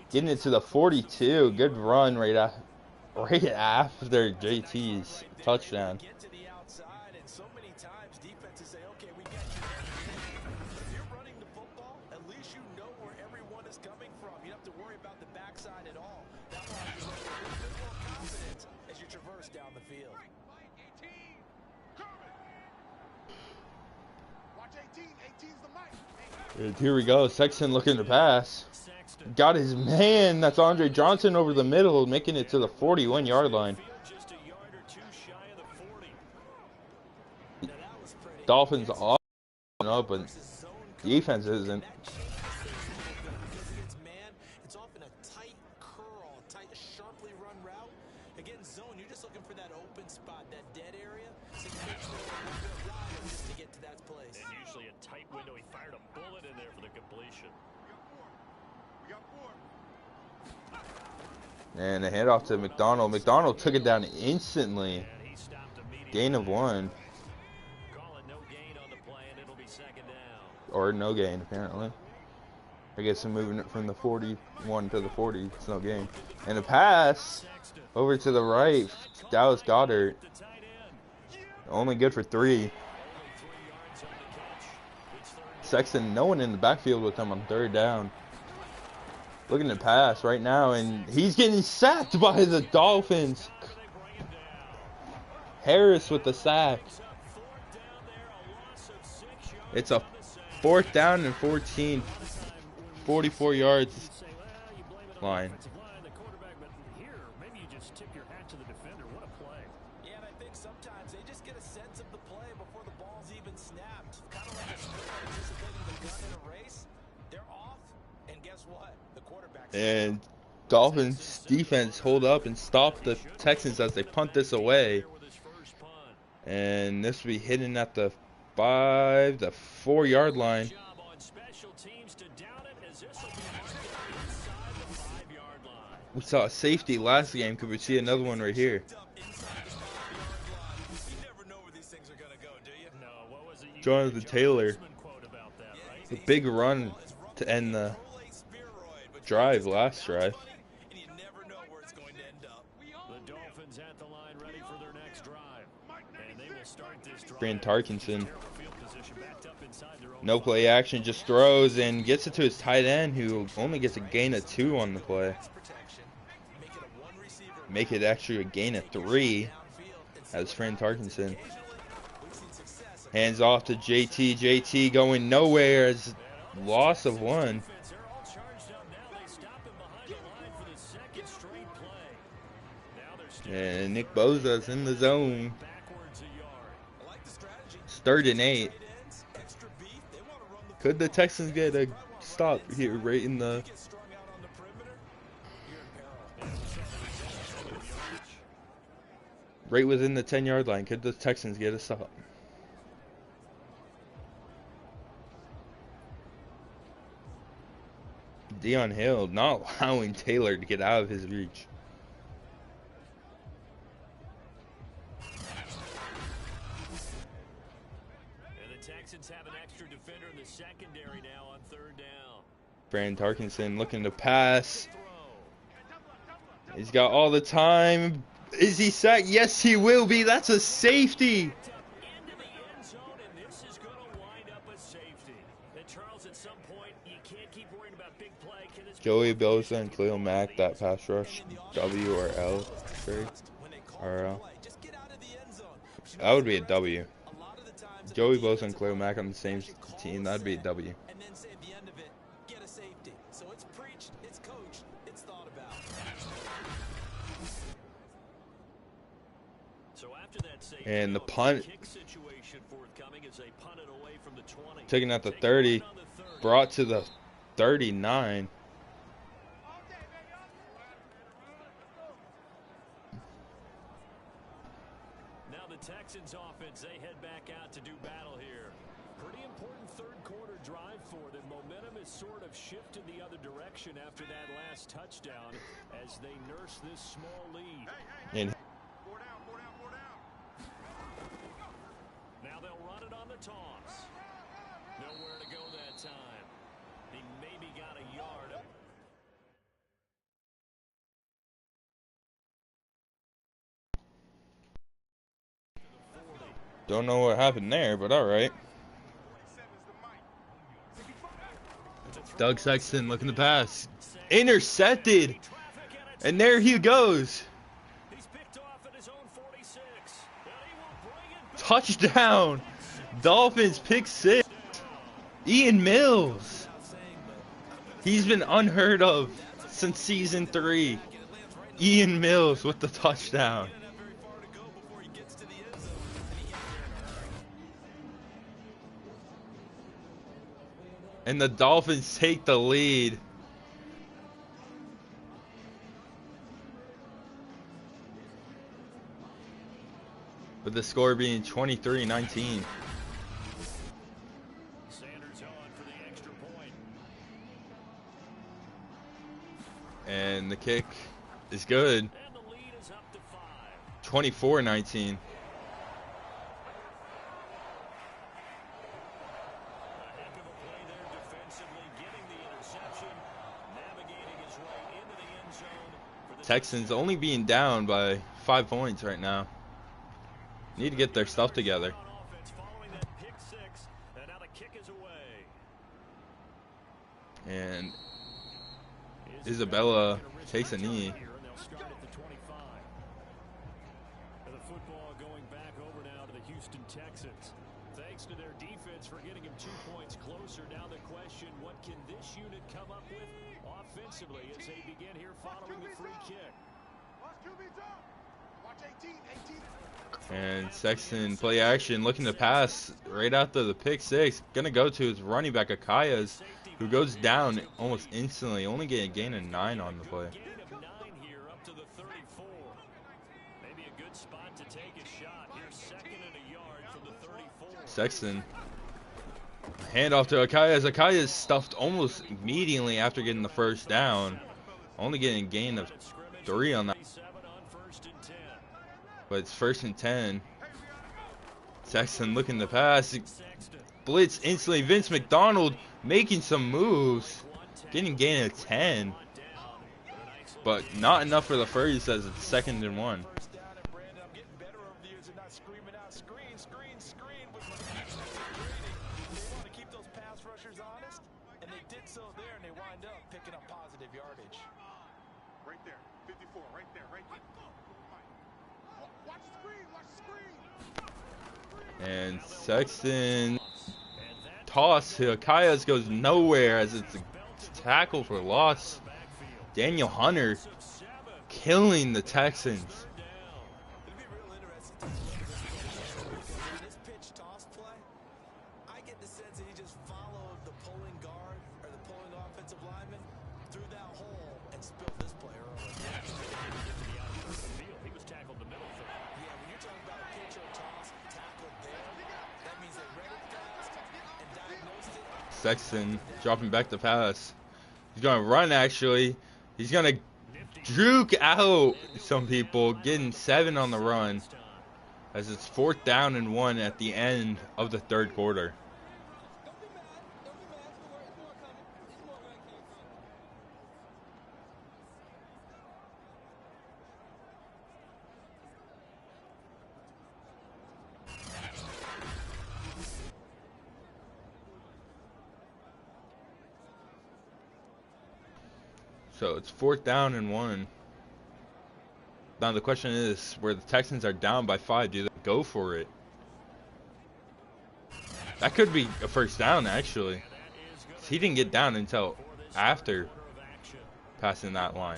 Getting it to the 42. Good run right after JT's touchdown. Get to the outside, and so many times defenses say, okay, we got you down. If you're running the football, at least you know where everyone is coming from. You don't have to worry about the backside at all. That will have you with a little bit more confidence as you traverse down the field. Mike 18. Coming. Watch 18. 18's the mic. And here we go. Sexton looking to pass. Sexton. Got his man. That's Andre Johnson over the middle, making it to the 41-yard line. Field just a yard or 2 shy of the 40. Now that was pretty. Dolphins off up, but defense isn't. Because against man, it's often a tight curl, sharply run route. Against zone, you're just looking for that open spot, that dead area. So you make sure you're wide just to get to that place. And usually a tight window. He fired a bullet in there for the completion. We got 4. And a handoff to McDonald. McDonald took it down instantly. And he stopped immediately. Gain of 1. Call it no gain on the play, and it'll be 2nd down. Or no gain, apparently. I guess I'm moving it from the 41 to the 40. It's no gain. And a pass Sexton. over to the right. Dallas Goddard. The tight end. Only good for 3. Only 3 yards on the catch. It's 3rd down. Sexton, no one in the backfield with him on 3rd down. Looking to pass right now, and he's getting sacked by the Dolphins. They bring him down. Harris with the sack. It's a 4th down there, a loss of 6 yards. It's a on the sack. 4th down and 14. 44 yards Say, well, you blame it on line. the offensive line, the quarterback, but here, maybe you just tip your hat to the defender. What a play. Yeah, and I think sometimes they just get a sense of the play before the ball's even snapped. Kind of like a sprinter anticipating the gun in a race. They're off, and guess what? The quarterback's And Dolphins defense hold up and stop the Texans as they punt this away. With his first punt. And this will be hitting at the 4 yard line. Job on special teams to down We saw a safety last game. Could we see another one right here? Jonathan Taylor. A big run to end the drive, last drive. The Dolphins at the line ready for their next drive. And they will start this drive. Brand Tarkinson. No play action, just throws and gets it to his tight end, who only gets a gain of 2 on the play. Make it actually a gain of 3 as Fran Tarkinson. Hands off to JT. JT going nowhere as loss of 1. And Nick Bosa's in the zone. It's 3rd and 8. Could the Texans get a stop here right in the... right within the 10-yard line? Could the Texans get a stop? Deion Hill not allowing Taylor to get out of his reach. And the Texans have an extra defender in the secondary now on 3rd down. Brandon Tarkinson looking to pass. He's got all the time. Is he sacked? Yes, he will be. That's a safety. Joey Bosa and Khalil Mack, that pass rush, W or L, sorry, or L. That would be a W. Joey Bosa and Khalil Mack on the same team, that'd be a W. And the punt, taken at the 30, brought to the 39. Now the Texans offense, they head back out to do battle here. Pretty important 3rd quarter drive for them. Momentum is sort of shifted the other direction after that last touchdown as they nurse this small lead. And now they'll run it on the toss. Nowhere to go that time. He maybe got a yard. don't know what happened there, but all right. Doug Sexton looking to pass. Intercepted. And there he goes. Touchdown. Dolphins pick 6. Ian Mills. He's been unheard of since season 3. Ian Mills with the touchdown. And the Dolphins take the lead. With the score being 23-19. Sanders on for the extra point. And the kick is good. And the lead is up to 5. 24-19. Texans only being down by 5 points right now. Need to get their stuff together. And Isabella takes a knee. The football going back over now to the Houston Texans. Thanks to their defense for getting him 2 points closer. Now the question, what can this unit come up with offensively as they begin here following the free kick? And Sexton play action, looking to pass right after the pick 6. Gonna go to his running back Akayas, who goes down almost instantly, only getting a gain of 9 on the play. Sexton Handoff to Akai as Akai is stuffed almost immediately after getting the first down. Only getting a gain of 3 on that. But it's 1st and 10. Sexton looking to pass. Blitz instantly. Vince McDonald making some moves. Getting gain of 10. But not enough for the first as it's 2nd and 1. And Sexton toss to Akayas goes nowhere as it's a tackle for loss. Daniel Hunter killing the Texans. This pitch toss play, I get the sense that he just followed the pulling guard or the pulling offensive lineman through that hole and spilled this play early. He was tackled the middle third. Yeah, when you're talking about a pitch or a toss tackled there, that means they read it fast and diagnosed it. Sexton dropping back to pass. He's going to run actually. He's going to juke out some people, getting 7 on the run as it's 4th down and 1 at the end of the 3rd quarter. So it's 4th down and 1. Now the question is, where the Texans are down by 5, do they go for it? That could be a 1st down actually. He didn't get down until after passing that line.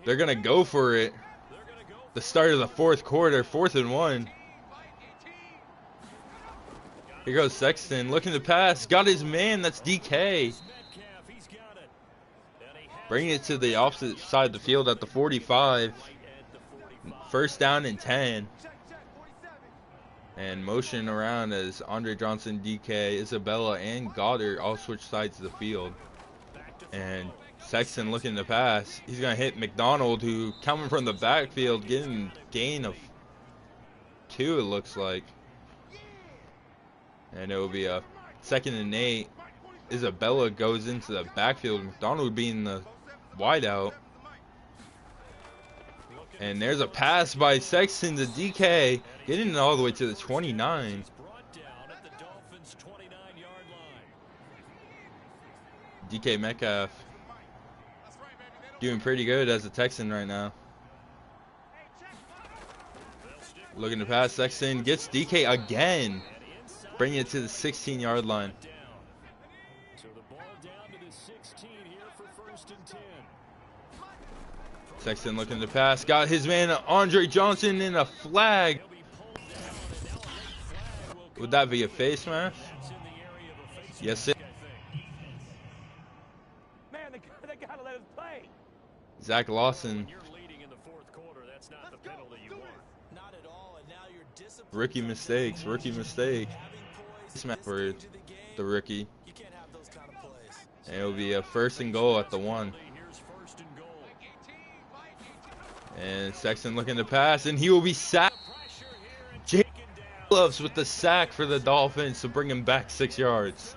They're gonna go for it. The start of the 4th quarter, 4th and 1. Here goes Sexton, looking to pass. Got his man, that's DK. Bringing it to the opposite side of the field at the 45. 1st down and 10. And motion around as Andre Johnson, DK, Isabella, and Goddard all switch sides of the field. And Sexton looking to pass. He's going to hit McDonald, who coming from the backfield, getting gain of 2, it looks like. And it will be a 2nd and 8. Isabella goes into the backfield. McDonald being the wideout. And there's a pass by Sexton to DK, getting it all the way to the 29. DK Metcalf doing pretty good as a Texan right now. Looking to pass, Sexton gets DK again. Bringing it to the 16-yard line. So the ball down to the 16 here for 1st and 10. Sexton looking to pass. Got his man Andre Johnson in a flag. Would that be a face mask? Yes, sir. Man, they gotta let us play. Zach Lawson. You're leading in the 4th quarter. That's not the penalty you want. Not at all, and now you're disciplined. Rookie mistakes. Rookie mistake. For the rookie. You can't have those kind of plays. And it'll be a 1st and goal at the 1. Here's 1st and goal. And Sexton looking to pass, and he will be sacked. Jay Phillips with the sack for the Dolphins to bring him back 6 yards.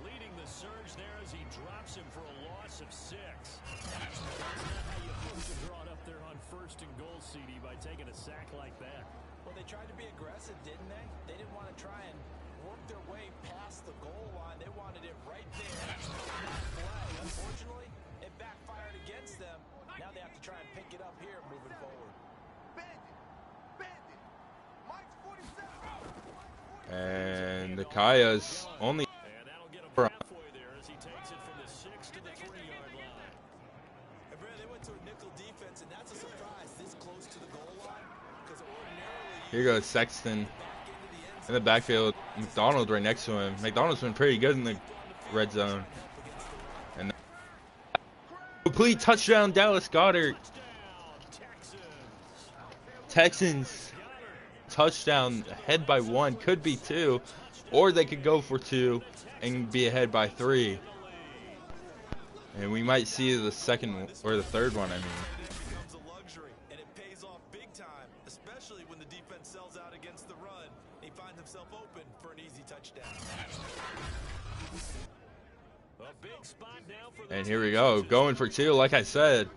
Leading the surge there as he drops him for a loss of 6. That's not how you hope to draw it up there on 1st and goal, CD, by taking a sack like that. Well, they tried to be aggressive, didn't they? They didn't want to try and work their way past the goal line. They wanted it right there in that play. Unfortunately, it backfired against them. Now they have to try and pick it up here moving forward. And the Kaya's only. And that'll get him halfway there as he takes it from the 6 to the 3-yard line. And Brad, they went to a nickel defense, and that's a surprise this close to the goal line. Because ordinarily, Here goes Sexton in the backfield. McDonald right next to him. McDonald's been pretty good in the red zone. And complete touchdown, Dallas Goddard. Texans touchdown, ahead by 1, could be 2, or they could go for 2 and be ahead by 3. And we might see the second or the third one, I mean. Becomes a luxury, and it pays off big time, especially when the defense sells out against the run. He finds himself open for an easy touchdown. A big spot now for the And here we go, going for 2, like I said.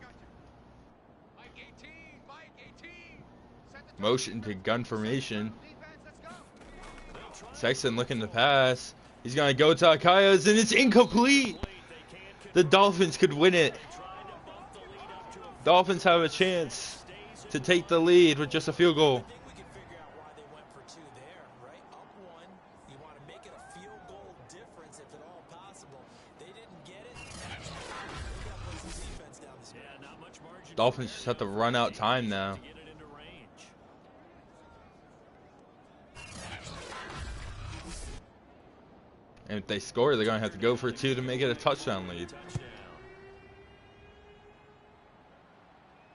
Motion to gun formation. Texan looking to pass. He's going to go to Akayas, and it's incomplete. The Dolphins could win it. Dolphins have a chance to take the lead with just a field goal. I think we can figure out why they went for 2 there, right? Up 1, you want to make it a field goal difference if at all possible. They didn't get it. They got to play some defense down the stretch. Yeah, not much margin. Dolphins just have to run out time now. To get it into range. And if they score, they're going to have to go for 2 to make it a touchdown lead.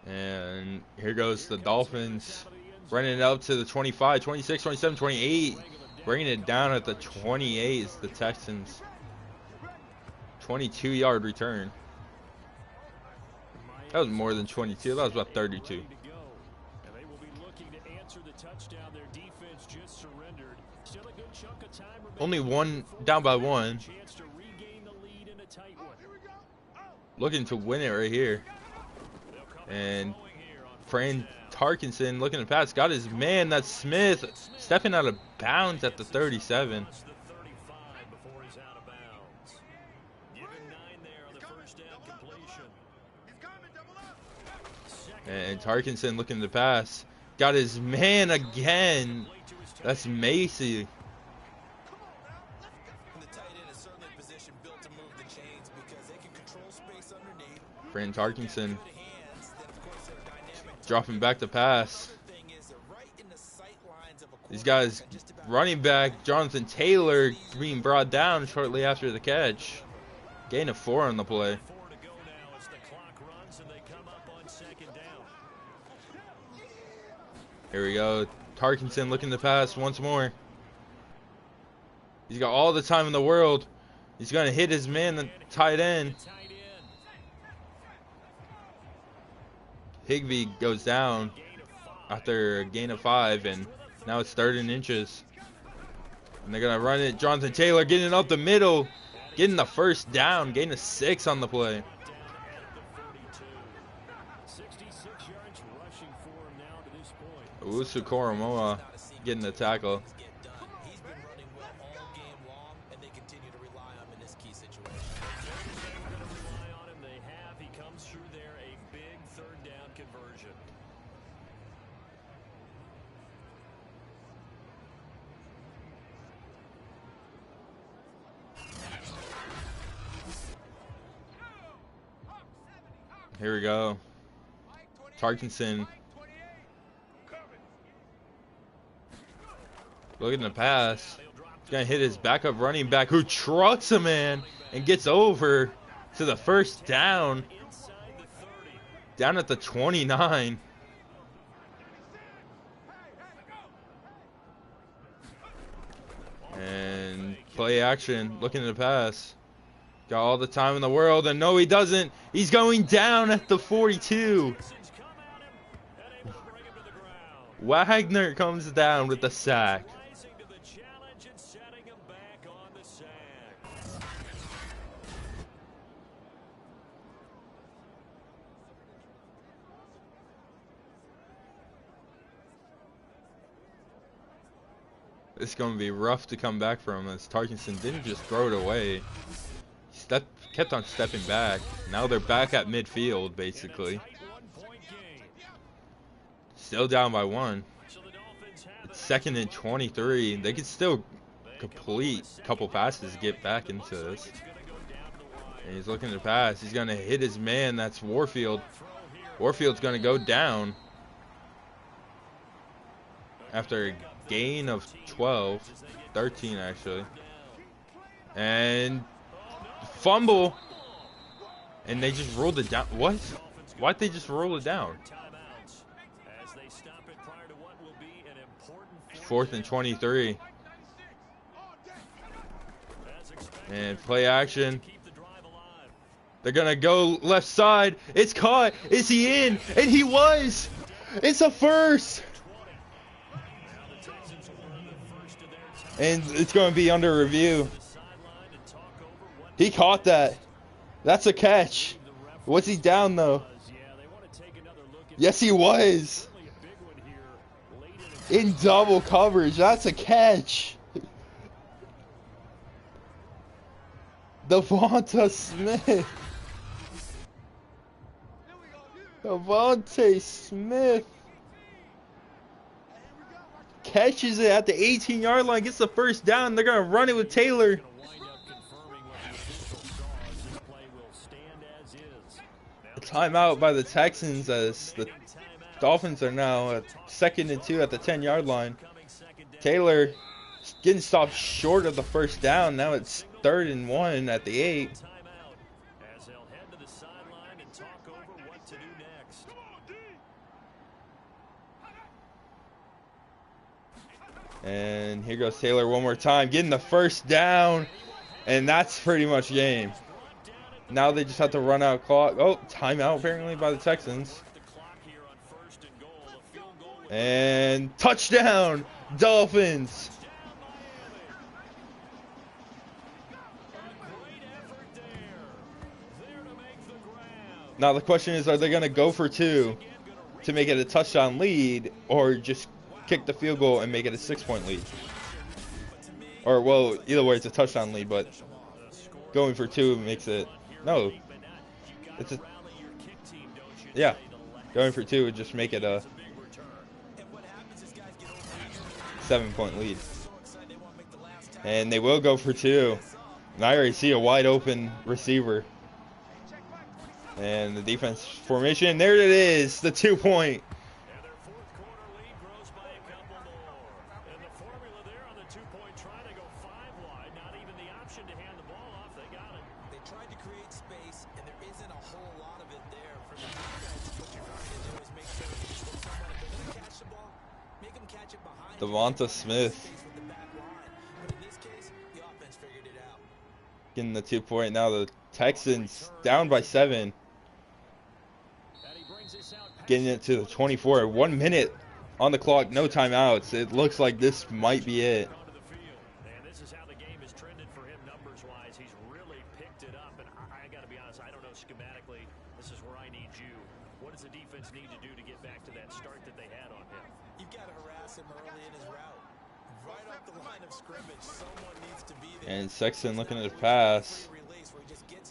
And here goes the Dolphins, running it up to the 25, 26, 27, 28. Bringing it down at the 28 is the Texans. 22-yard return. That was more than 22. That was about 32. And they will be looking to answer the touchdown. Their defense just surrendered. Still a good chunk of time remaining. Only one, down by 1. Chance to regain the lead in a tight one. Looking to win it right here. And Fran Tarkenson looking to pass. Got his man, that's Smith, stepping out of bounds at the 37. And Tarkenson looking to pass. Got his man again. That's Macy. Fran Tarkenson dropping back to pass. These guys running back, Jonathan Taylor being brought down shortly after the catch. Gain of 4 on the play. Here we go. Tarkenson looking to pass once more. He's got all the time in the world. He's going to hit his man, the tight end. Higbee goes down after a gain of 5, and now it's 3rd and inches. And they're going to run it. Jonathan Taylor getting up the middle, getting the first down, gain of 6 on the play. Owusu Koromoa getting the tackle. He's been running well all game long, and they continue to rely on him in this key situation. They have. He comes through there, a big 3rd down conversion. Here we go. Tarkenson looking to pass. He's going to hit his backup running back, who trucks a man and gets over to the first down. Down at the 29. And play action, looking to pass. Got all the time in the world, and no, he doesn't. He's going down at the 42. Wagner comes down with the sack. It's going to be rough to come back from, as Tarkenson didn't just throw it away. He kept on stepping back. Now they're back at midfield, basically. Still down by 1. It's 2nd and 23. They can still complete a couple passes to get back into this. And he's looking to pass. He's going to hit his man. That's Warfield. Warfield's going to go down after a gain of 12. 13, actually. And fumble. And they just rolled it down. What? Why'd they just roll it down? As they stop it prior 4th and 23. And play action. They're going to go left side. It's caught. Is he in? And he was. It's a first. And it's going to be under review. He caught that. That's a catch. Was he down, though? Yes, he was. In double coverage. That's a catch. Devonta Smith. Devonta Smith catches it at the 18-yard line, gets the first down. They're going to run it with Taylor. A timeout by the Texans as the Dolphins are now at 2nd and 2 at the 10-yard line. Taylor getting stopped short of the first down. Now it's 3rd and 1 at the 8. And here goes Taylor one more time, getting the first down, and that's pretty much game. Now they just have to run out clock. Oh, timeout apparently by the Texans. And touchdown, Dolphins. Now the question is, are they going to go for 2 to make it a touchdown lead, or just kick the field goal and make it a 6-point lead? Or, well, either way it's a touchdown lead, but going for 2 makes it, no, it's a, yeah, going for 2 would just make it a 7-point lead. And they will go for 2. And I already see a wide open receiver. And the defense formation, there it is, the 2-point. Devonta Smith getting the 2-point. Now the Texans down by 7. Getting it to the 24. 1 minute on the clock, no timeouts. It looks like this might be it. And this is how the game has trended for him numbers-wise. He's really picked it up. And I got to be honest, I don't know schematically. This is where I need you. What does the defense need to do to get back to that start that they had on him? You've got to harass him early in his route. Right up the line of scrimmage, someone needs to be there. And Sexton looking at his pass.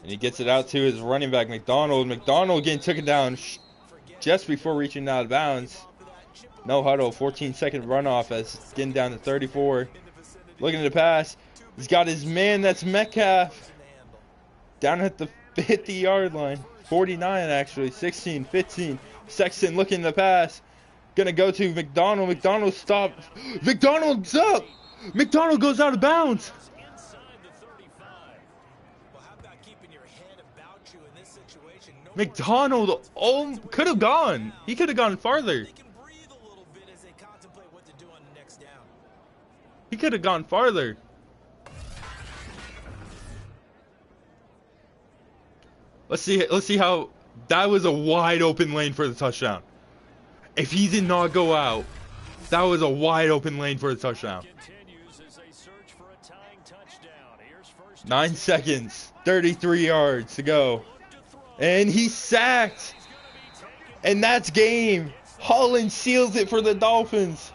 And he gets it out to his running back, McDonald. McDonald again took it down just before reaching out of bounds. No huddle, 14-second runoff as it's getting down to 34. Looking at the pass. He's got his man, that's Metcalf. Down at the 50-yard line. 49 actually, 16, 15. Sexton looking at the pass. Gonna go to McDonald. McDonald stopped. McDonald's up. McDonald goes out of bounds. McDonald, oh, could have gone. He could have gone farther. He could have gone farther. Let's see how that was a wide open lane for the touchdown. If he did not go out, that was a wide open lane for the touchdown. 9 seconds, 33 yards to go. And he's sacked. And that's game. Holland seals it for the Dolphins.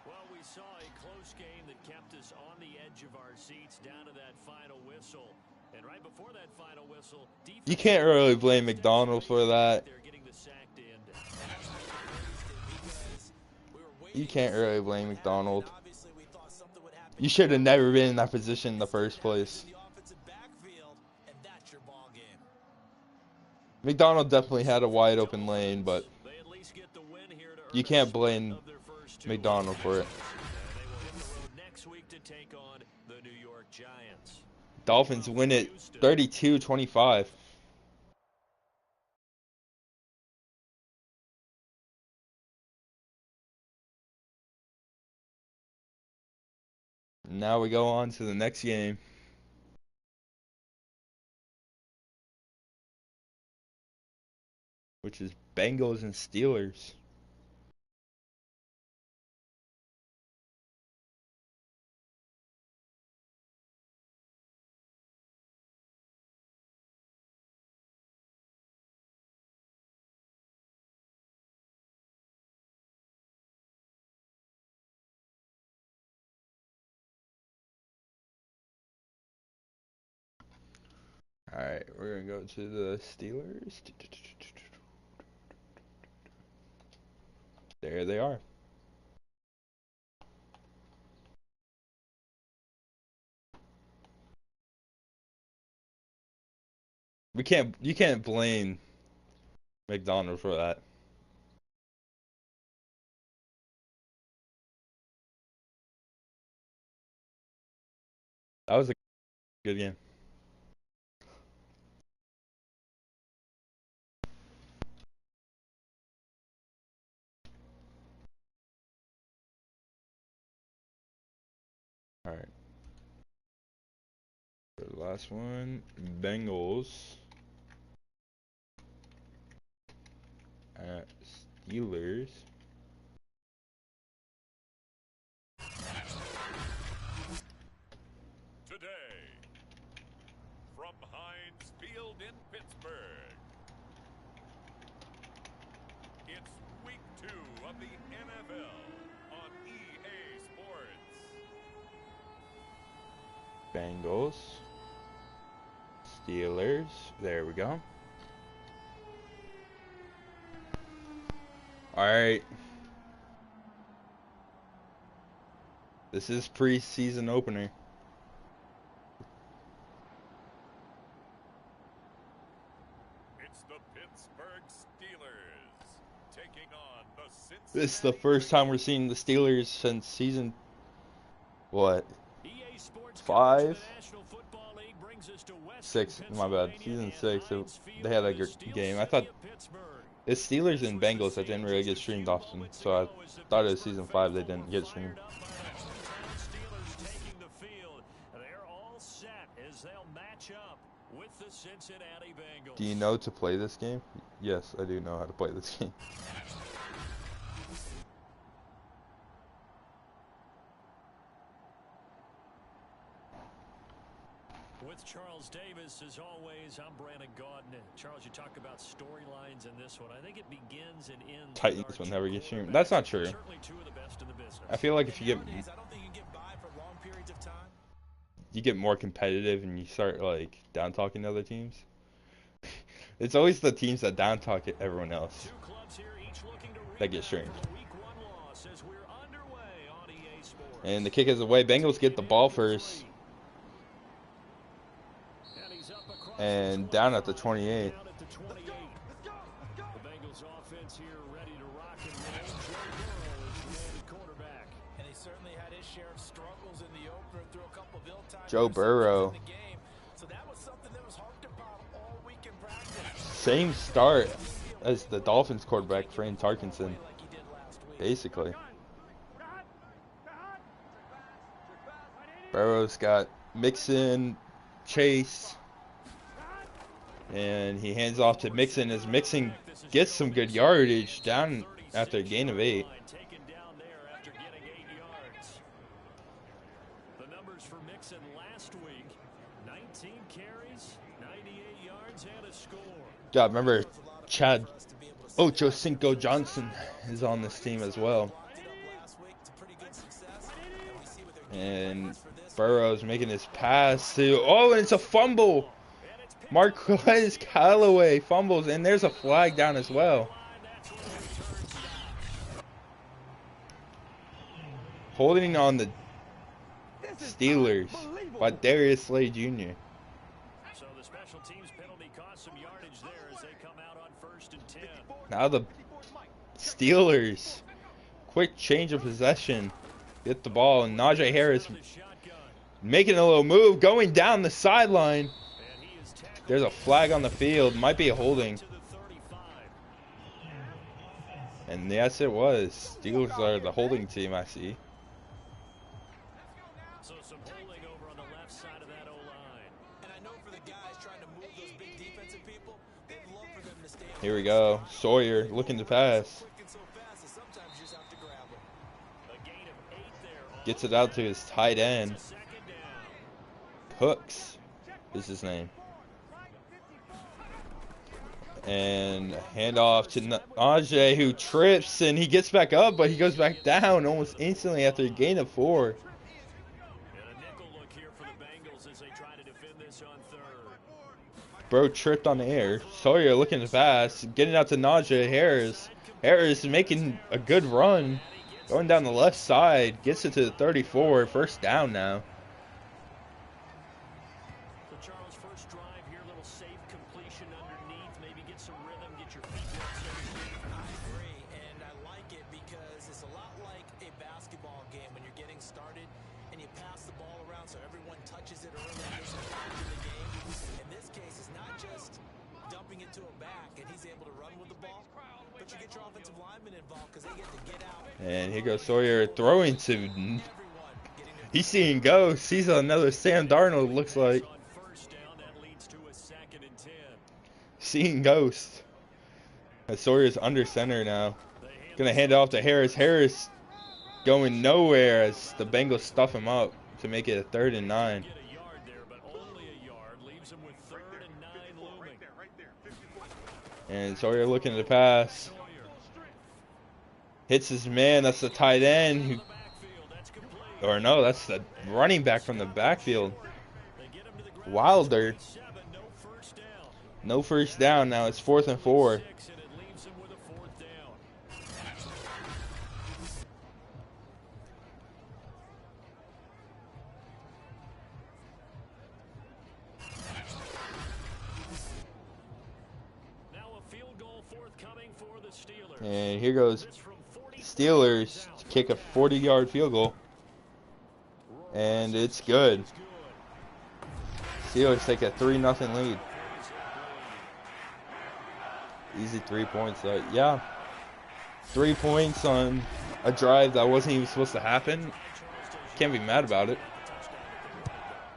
Well, we saw a close game that kept us on the edge of our seats down to that final whistle. And right before that final whistle, you can't really blame McDonald for that. You can't really blame McDonald. You should have never been in that position in the first place. McDonald definitely had a wide open lane, but you can't blame McDonald for it. Dolphins win it 32-25. Now we go on to the next game, which is Bengals and Steelers. Alright, we're going to go to the Steelers. There they are. You can't blame McDonald for that. That was a good game. All right. The last one, Bengals at Steelers. Today, from Heinz Field in Pittsburgh, it's week 2 of the NFL on EA Sports. Bengals, Steelers. There we go. All right. This is preseason opener. It's the Pittsburgh Steelers taking on the Cincinnati. This is the first time we're seeing the Steelers since season, what, 5? 6, my bad. Season 6, they had a good game. I thought it's Steelers and Bengals that didn't really get streamed often, so I thought it was season 5 they didn't get streamed. Do you know to play this game? Yes, I do know how to play this game. With Charles Davis, as always, I'm Brandon Gaudin. Charles, you talk about storylines in this one. I think it begins and ends. Titans will never get streamed. That's not true. I feel like if you get more competitive and you start like down talking other teams. It's always the teams that down talk everyone else that get streamed. And the kick is away. Bengals get the ball first. And down at the 28. Joe Burrow. Same start as the Dolphins quarterback, Frank Tarkenson. Basically. Burrow's got Mixon, Chase. And he hands off to Mixon as Mixon gets some good yardage down after a gain of 8. The numbers for Mixon last week, 19 carries, 98 yards, and a score. God, remember Chad Ochocinco Johnson is on this team as well. And Burrow's making his pass to, and it's a fumble. Marquez Callaway fumbles, and there's a flag down as well. Holding on the Steelers by Darius Slay Jr. So the special teams penalty cost some yardage there as they come out on 1st and 10. Now the Steelers, quick change of possession, get the ball, and Najee Harris making a little move, going down the sideline. There's a flag on the field. Might be a holding. And yes, it was. Steelers are the holding team, I see. So some holding over on the left side of that O-line. And I know for the guys trying to move those big defensive people, they'd love for them to stay. Here we go. Sawyer looking to pass. Quick and so fast that sometimes you just have to grab them. A gain of 8 there. Gets it out to his tight end. Cooks is his name. And handoff to Najee, who trips, and he gets back up, but he goes back down almost instantly after a gain of 4. And a nickel look here for the Bengals as they try to defend this on third. Bro tripped on the air. Sawyer looking to pass, getting out to Najee Harris. Harris making a good run, going down the left side, gets it to the 34. First down now. So Charles, first drive here, little safe completion underneath, maybe get some rhythm, get your feet wet, so to speak. I agree, and I like it because it's a lot like a basketball game when you're getting started and you pass the ball around so everyone touches it early and gets involved in the game. In this case, it's not just dumping it to him back and he's able to run with the ball, but you get your offensive linemen involved because they get to get out. And here goes Sawyer throwing to. He's seeing ghosts. He's another Sam Darnold, looks like. On first down, that leads to a 2nd and 10. Seeing ghosts. As Sawyer's under center now. Gonna hand it off to Harris. Harris going nowhere as the Bengals stuff him up to make it a 3rd and 9. Get a yard there, but only a yard. Leaves him with 3rd and 9 looming. And Sawyer looking to pass. Hits his man. That's the tight end. Who, or no, that's the running back from the backfield. Wilder. No first down. Now it's 4th and 4. And here goes Steelers to kick a 40-yard field goal. And it's good. Steelers take a 3-0 lead. Easy 3 points. Yeah. 3 points on a drive that wasn't even supposed to happen. Can't be mad about it.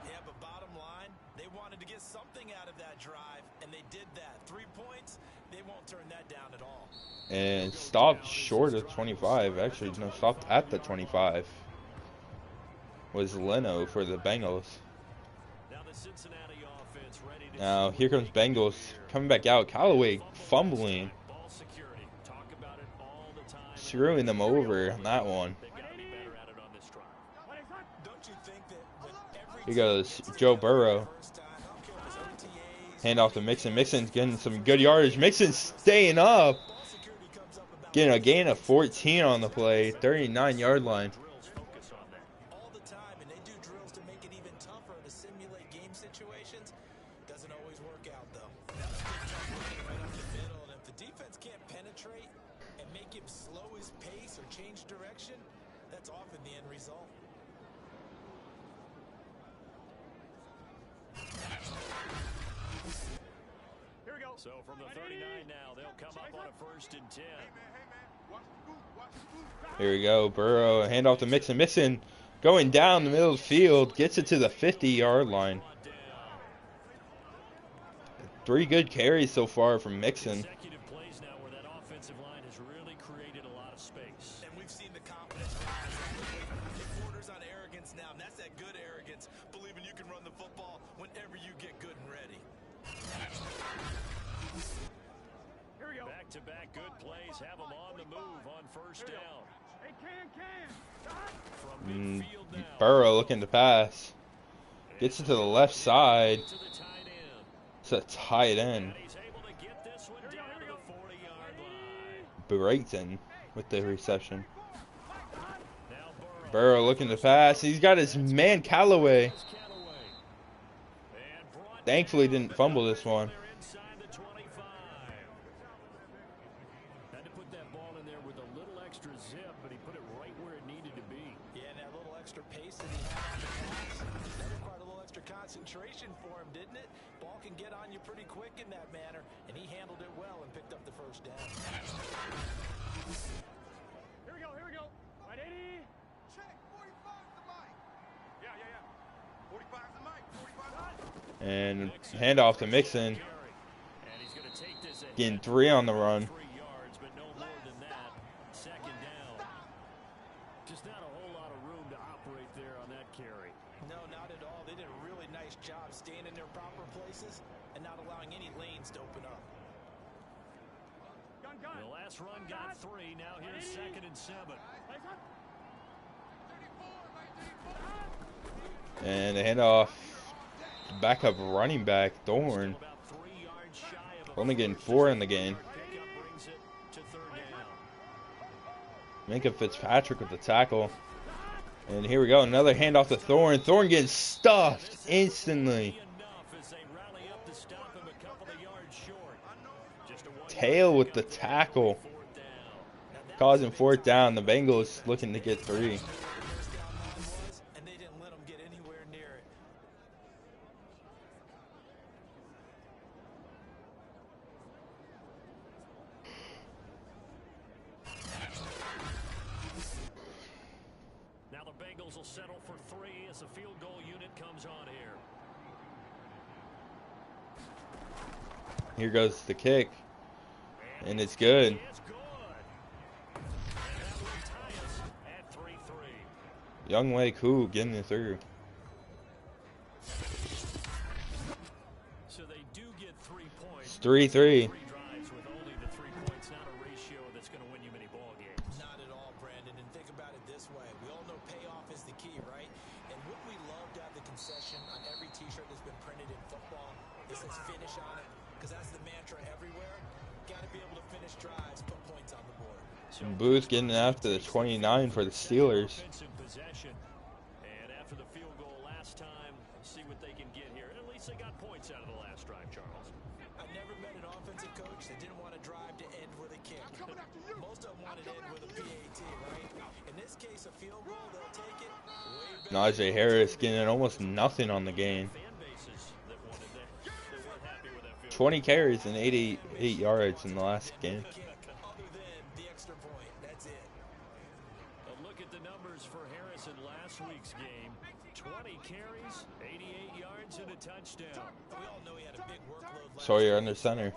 Yeah, but bottom line, they wanted to get something out of that drive, and they did that. 3 points, they won't turn that down at all. And stopped short of 25. Actually, no, stopped at the 25. Was Leno for the Bengals. Now, here comes Bengals coming back out. Callaway fumbling. Screwing them over on that one. Here goes Joe Burrow. Hand off to Mixon. Mixon's getting some good yardage. Mixon's staying up. Getting a gain of 14 on the play. 39-yard line. All the time, and they do drills to make it even tougher to simulate game situations. Doesn't always work out, though. That was a good jump right up the middle, and if the defense can't penetrate and make him slow his pace or change direction, that's often the end result. Here we go. So from the 39 now, they'll come up on a 1st and 10. Here we go. Burrow, hand off to Mixon. Mixon going down the middle of the field. Gets it to the 50-yard line. 3 good carries so far from Mixon. Consecutive plays now where that offensive line has really created a lot of space. And we've seen the confidence rise. It borders on arrogance now, and that's that good arrogance, believing you can run the football whenever you get good and ready. Here we go. Back-to-back good plays have them on the move on 1st down. From midfield now. Burrow looking to pass. Gets it to the left side. It's a tight end. Brayton with the reception. Burrow looking to pass. He's got his man Callaway. Thankfully didn't fumble this one. Had to put that ball in there with a little extra zip, but he put it right where it needed to be. Yeah, and that little extra pace that he had on the pass, that required a little extra concentration for him, didn't it? Ball can get on you pretty quick in that manner, and he handled it well and picked up the 1st down. Here we go. Right, 80. Check. 45 the mic. Yeah. And handoff to Mixon. Getting 3 on the run. Just not a whole lot of room to operate there on that carry. No, not at all. They did a really nice job staying in their proper places and not allowing any lanes to open up. The last run got 3. Now here's 2nd and 7. And a handoff. Backup running back, Thorne. Only getting 4 in the game. Minka Fitzpatrick with the tackle. And here we go. Another handoff to Thorne. Thorne getting stuffed instantly. Tail with the tackle. Causing 4th down. The Bengals looking to get 3. Will settle for 3 as the field goal unit comes on here. Here goes the kick. And it's good. Young Wei Koo getting it through. So they do get 3 points. 3-3. Booth getting after the 29 for the Steelers. And after the field goal last time, see what they can get here. At least they got points out of the last drive, Charles. I never met an offensive coach that didn't want to drive to end with a kick. Most of them wanted to end with a PAT, right? In this case, a field goal, they'll take it. Najee Harris getting almost nothing on the game. 20 carries and 88 yards in the last game. Week's game, 20 carries, 88 yards and a touchdown. We all know he had a big workload. Sawyer under center.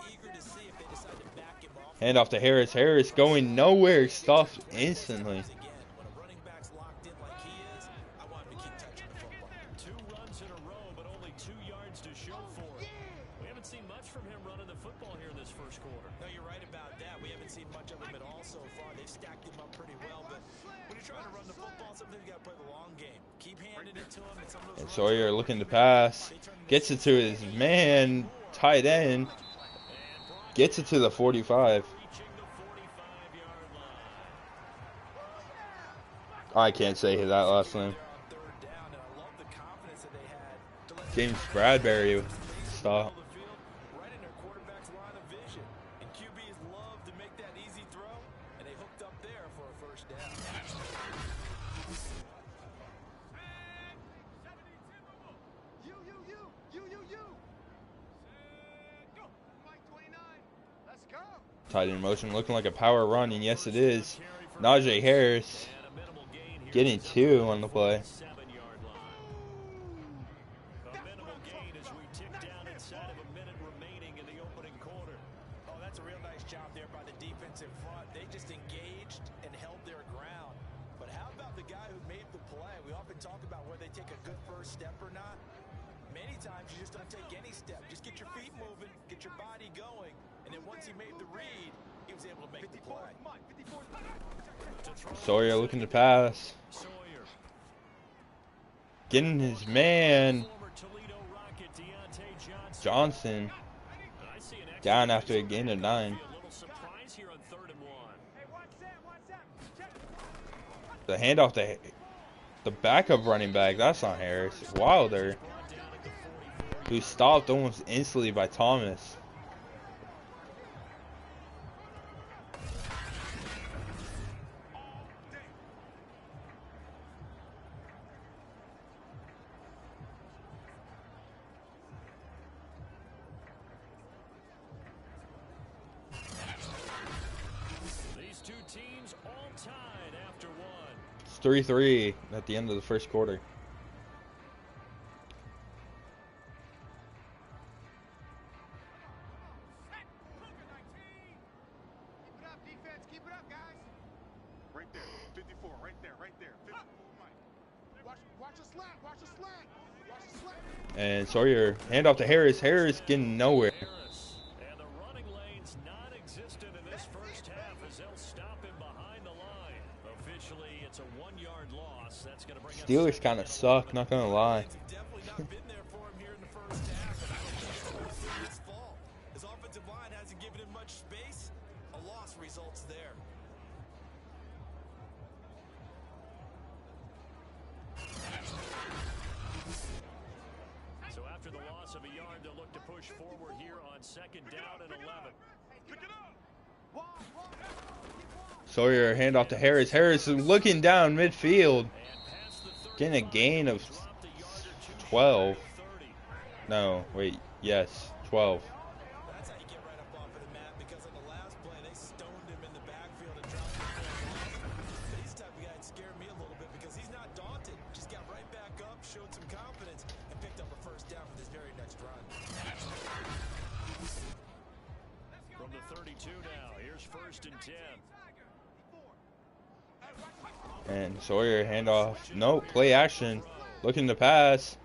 Hand off to Harris. Harris going nowhere, stuffed instantly. When a running back's locked in like he is, I want him to keep touching the football. 2 runs in a row, but only 2 yards to show for it. We haven't seen much from him running the football here in this first quarter. No, you're right about that. We haven't seen much of him at all so far. They've stacked him up pretty well, but when you're trying to run the football, sometimes you got to play the long game. Keep handing it to him. And Sawyer looking to pass. Gets it to his man, tight end. Gets it to the 45. I can't say that last name. James Bradbury stop. Right in their quarterback's line of vision. And QBs love to make that easy throw, and they hooked up there for a first down. Tight end motion, looking like a power run, and yes it is. Najee Harris getting 2 on the play. That's a real nice job there by the defense in front. They just engaged and held their ground. But how about the guy who made the play? We often talk about whether they take a good first step or not. Many times you just don't take any step. Just get your feet moving, get your body going, and then once he made the read, he was able to make the play. Sawyer looking to pass. Getting his man, Johnson, down after a gain of 9. The handoff to the backup running back, that's not Harris. Wilder, who stopped almost instantly by Thomas. These two teams all tied after 1. It's 3-3 at the end of the first quarter. And Sawyer, handoff to Harris. Harris getting nowhere. And the running lane's non-existent in this first half as they'll stop him behind the line. Officially, it's a 1-yard loss. That's going to bring Steelers kind of suck, not going to lie. Definitely not been there for him here in the first half. It's his fault. His offensive line hasn't given him much space. A loss results there. So after the loss of a yard, they'll look to push forward here on 2nd down and 11. Sawyer, handoff to Harris. Harris is looking down midfield. Getting a gain of 12. No, wait. Yes, 12. That's how you get right up off of the mat, because on the last play, they stoned him in the backfield and dropped him for a loss. But he's the type of guy that scared me a little bit because he's not daunted. Just got right back up, showed some confidence, and picked up a first down for this very next run. From the 32 now, here's 1st and 10. And Sawyer, handoff. No, play action. Looking to pass.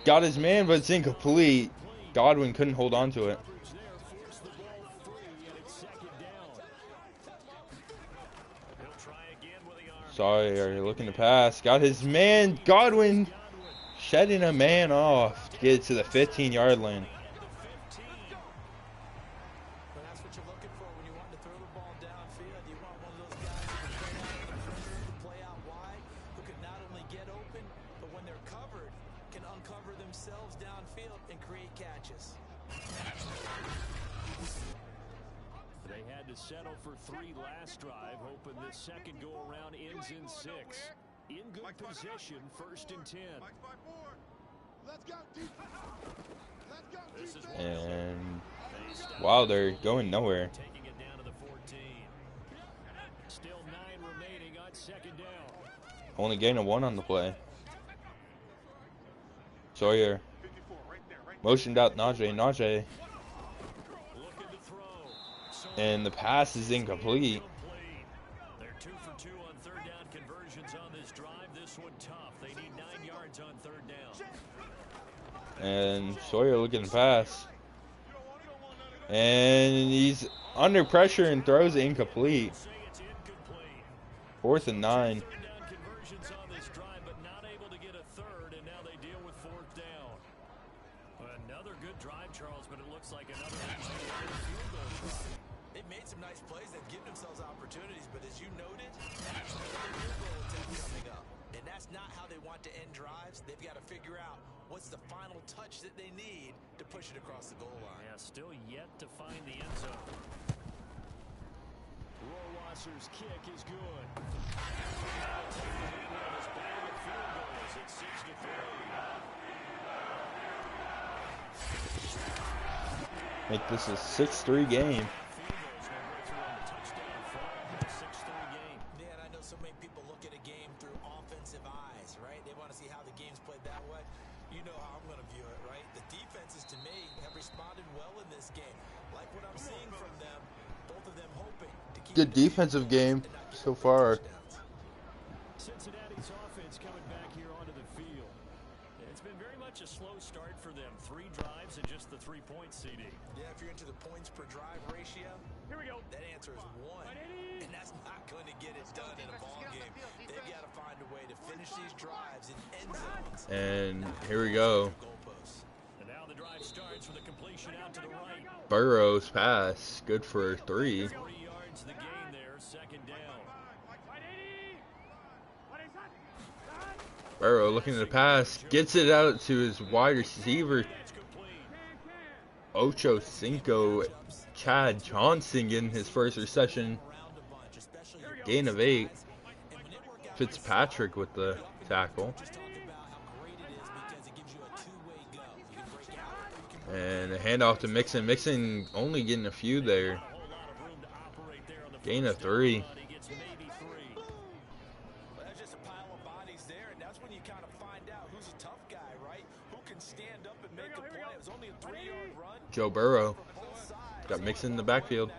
Got his man, but it's incomplete. Godwin couldn't hold on to it. Sawyer looking to pass. Got his man. Godwin shedding a man off to get it to the 15-yard line. But that's what you're looking for when you want to throw the ball downfield. You want one of those guys who can play out in the perimeter, to play out wide, who can not only get open, but when they're covered, can uncover themselves downfield and create catches. They had to settle for 3 last drive, hoping this second go-around ends in 6. In good position, 1st and 10. And wow, they're going nowhere. Taking it down to the 14. Still 9 remaining on 2nd down. Only gain of 1 on the play. Sawyer motioned out Najee. Looking to throw. And the pass is incomplete. They're 2 for 2 on 3rd down conversions on this drive. This one tough. They need 9 yards on 3rd down. And Sawyer looking to pass. And he's under pressure and throws it incomplete. 4th and 9. Conversions on this drive, but not able to get a 3rd, and now they deal with 4th down. Another good drive, Charles, but it looks like another field goal drive. They've made some nice plays. They've given themselves opportunities, but as you noted, there's another field goal attempt coming up. And that's not how they want to end drives. They've got to figure out what's the final touch that they need to push it across the goal line. Yeah, still yet to find the end zone. Rohrwasser's kick is good. It's 6-3. Make this a 6-3 game. Yeah, and I know so many people look at a game through offensive eyes, right? They want to see how the game's played that way. You know how I'm going to view it, right? The defenses, to me, have responded well in this game. Like what I'm seeing from them, both of them hoping to keep Good defensive game so far. Cincinnati's offense coming back here onto the field. It's been very much a slow start for them. 3 drives and just the 3 points, CD. Yeah, if you're into the points per drive ratio, Here we go. that answer is 1. And that's not going to get it done in a ball game. They've got to find a way to finish these drives in end zones. And here we go. And now the drive starts with a completion out to the right. Burrow's pass. Good for 3. 3 yards the gain there, 2nd down. Burrow looking to pass. Gets it out to his wide receiver. Ocho Cinco. Chad Johnson getting his first reception. Gain of 8. Fitzpatrick with the tackle. And a handoff to Mixon. Mixon only getting a few there. Gain of 3. That's just a pile of bodies there, and that's when you kind of find out who's a tough guy, right? Who can stand up and make a play. It was only a 3-yard run. Joe Burrow. Got Mixon in the backfield.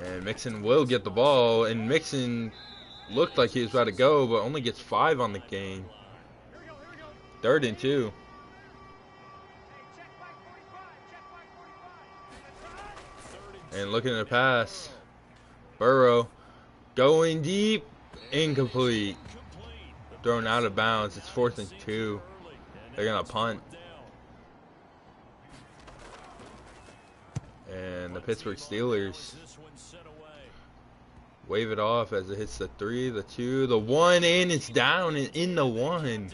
And Mixon will get the ball, and Mixon looked like he was about to go, but only gets 5 on the game. 3rd and 2. And looking at the pass. Burrow going deep. Incomplete. Thrown out of bounds. It's 4th and 2. They're going to punt. And the Pittsburgh Steelers wave it off as it hits the 3, the 2, the 1, and it's down and in the 1.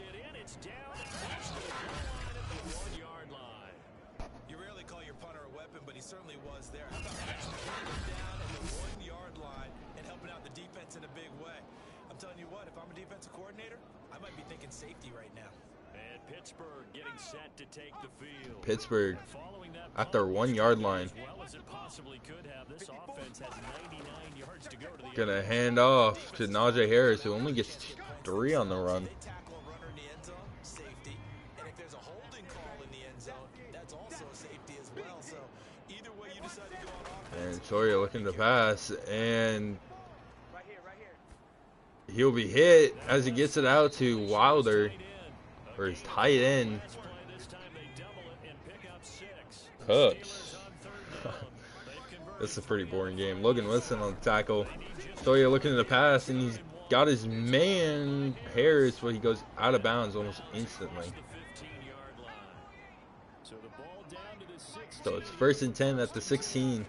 You rarely call your punter a weapon, but he certainly was there. How about down at the 1-yard line and helping out the defense in a big way? I'm telling you what, if I'm a defensive coordinator, I might be thinking safety right now. And Pittsburgh getting set to take the field. Pittsburgh at their 1-yard line. Gonna hand off to Najee Harris, who only gets 3 on the run. They tackle a runner in the end zone, safety. And if there's a holding call in the end zone, that's also safety as well. So either way you decide to go on offense. And Sawyer looking to pass, and he'll be hit as he gets it out to Wilder, or his tight end. Cooks. This is a pretty boring game. Logan Wilson on the tackle. Sawyer looking at the pass, and he's got his man Harris, but he goes out of bounds almost instantly. So it's 1st and 10 at the 16.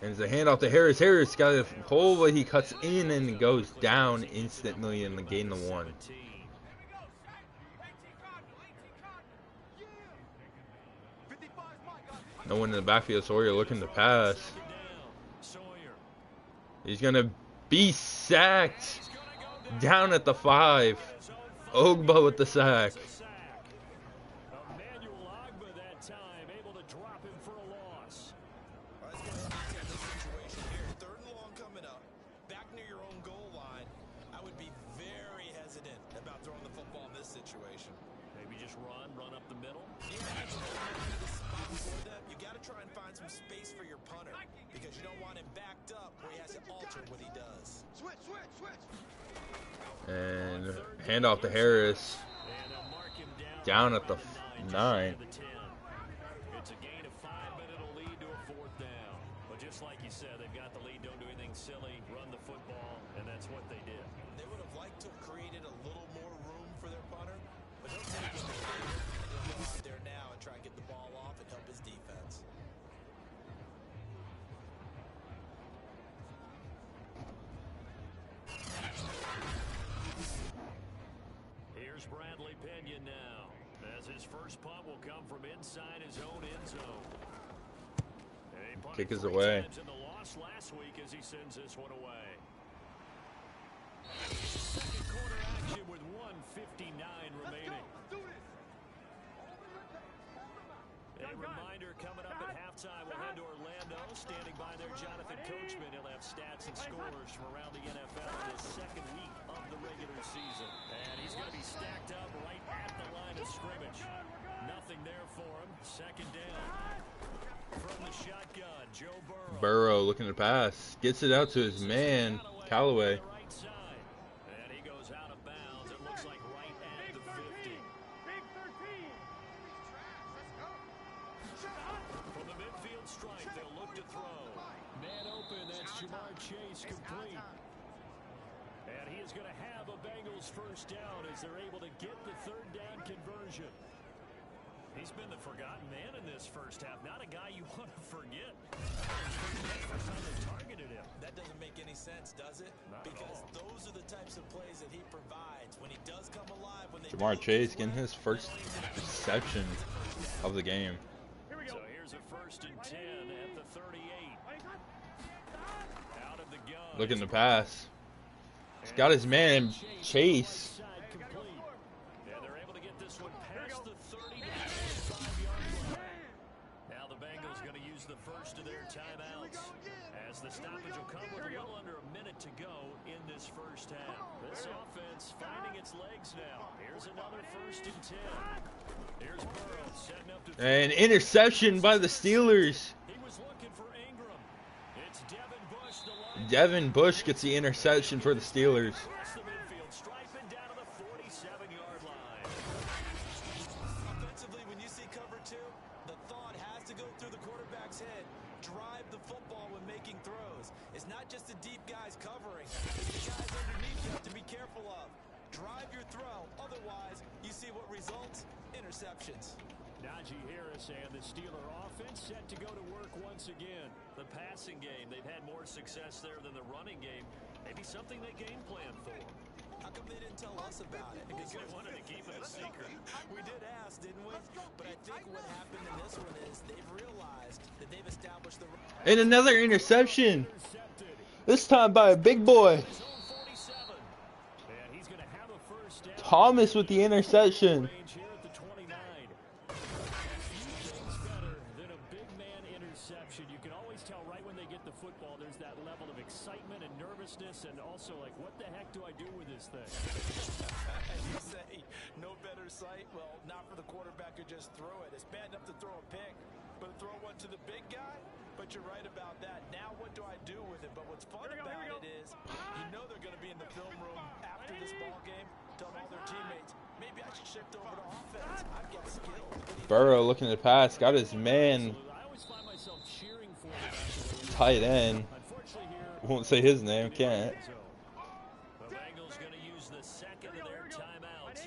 And it's a handoff to Harris. Harris got a hole, but he cuts in and goes down instantly in the gain of 1. No one in the backfield. Sawyer looking to pass. He's going to be sacked down at the 5. Ogba with the sack. And handoff to Harris. Down at the 9. It's a gain of 5, but it'll lead to a 4th down. But just like you said, they've got the lead. Don't do anything silly. Run the football, and that's what they did. They would have liked to have created a little more room for their punter, but he'll take it. He'll go out there now and try and get the ball off and help his defense. Here's Bradley Pena now, as his first punt will come from inside his own end zone. Kick is away. In the loss last week as he sends this one away. Second quarter action with 1:59 remaining. A reminder coming up at halftime. We'll head to Orlando. Standing by there, Jonathan Coachman. He'll have stats and scores from around the NFL in his second week of the regular season. And he's going to be stacked up right at the line of scrimmage. Nothing there for him. Second down. From the shotgun, Joe Burrow. Burrow looking to pass. Gets it out to his man, Callaway. And he goes out of bounds. It looks like right at the 50. From the midfield stripe, they'll look to throw. Man open, that's Jamar Chase complete. And he is going to have a Bengals first down as they're able to get the 3rd down conversion. He's been the forgotten man in this first half. Not a guy you want to forget. First time they targeted him. That doesn't make any sense, does it? Because those are the types of plays that he provides when he does come alive. When they Jamar Chase getting his first reception of the game. So here's a 1st and 10 at the 38. Out of the gun. Looking to pass. He's got his man Chase. And they're able to get this one past the 30 to the 5-yard line. Now the Bengals going to use the first of their timeouts as the stoppage will come with a little under a minute to go in this first half. This offense finding its legs now. Here's another 1st and 10. Here's Burrow setting up to An interception by the Steelers. He was looking for Ingram. It's Devin Bush Devin Bush gets the interception for the Steelers. Across the midfield, striping down to the 47-yard line. Offensively, when you see cover two, the thought has to go through the quarterback's head. Drive the football when making throws. It's not just the deep guys covering. It's the guys underneath you have to be careful of. Drive your throw. Otherwise, you see what results? Interceptions. Najee Harris and the Steeler offense set to go to work once again. The passing game, they've had more success there than the running game. Maybe something they game plan for. How come they didn't tell us about it? Because they wanted to keep it a secret. We did ask, didn't we? But I think what happened in this one is they've realized that they've established the... And another interception. This time by a big boy. His own 47. And he's going to have a first down. Thomas with the interception. Range here at the 29. Few things better than a big man interception. You can always tell right when they get the football, there's that level of excitement and nervousness, and also like, what the heck do I do with this thing? As you say, no better sight. Well, not for the quarterback who just threw it. It's bad enough to throw a pick, but to throw one to the big guy? But you're right about that. Now what do I do with it? But what's fun about it is, you know they're going to be in the film room after this ball game, telling all their teammates, maybe I should shift over to offense. I've got skill. Burrow looking to pass. Got his man. I always find myself cheering for him. Tight end. Unfortunately here, Won't say his name. Can't. The Bengals going to use the second of their timeouts.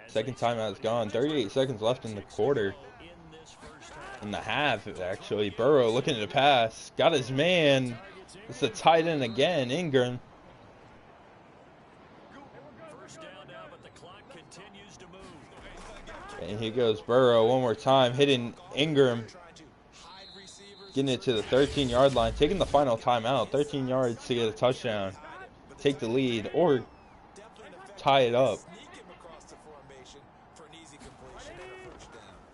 Second timeout's gone. 38 seconds left in the quarter. In this first half. In the half, actually. Burrow looking to pass. Got his man. It's a tight end again. Ingram. First down now, but the clock continues to move. And here goes Burrow one more time. Hitting Ingram. Getting it to the 13-yard line. Taking the final timeout. 13 yards to get a touchdown. Take the lead. Or tie it up.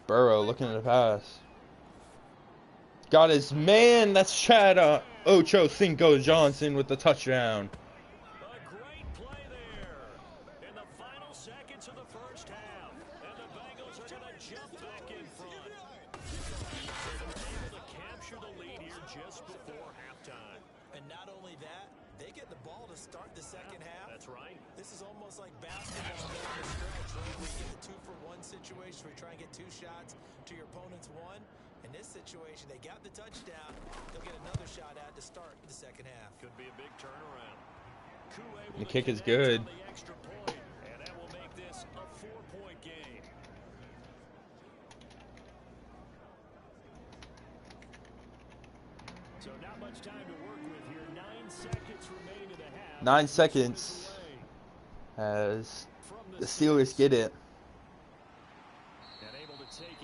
Burrow looking at the pass. Got his man. That's Chad Ocho Cinco Johnson with the touchdown. A great play there in the final seconds of the first half. And the Bengals are going to jump back in front. They were able to capture the lead here just before halftime. And not only that, they get the ball to start the second half. That's right. This is almost like basketball down the stretch, right? Where you get the 2-for-1 situation where you try and get 2 shots to your opponent's 1. In this situation, they got the touchdown. They'll get another shot at to start the second half. Could be a big turnaround. The kick is good. On the extra point, and that will make this a 4-point game. so not much time to work with here. 9 seconds remain in the half. 9 seconds as the Steelers get it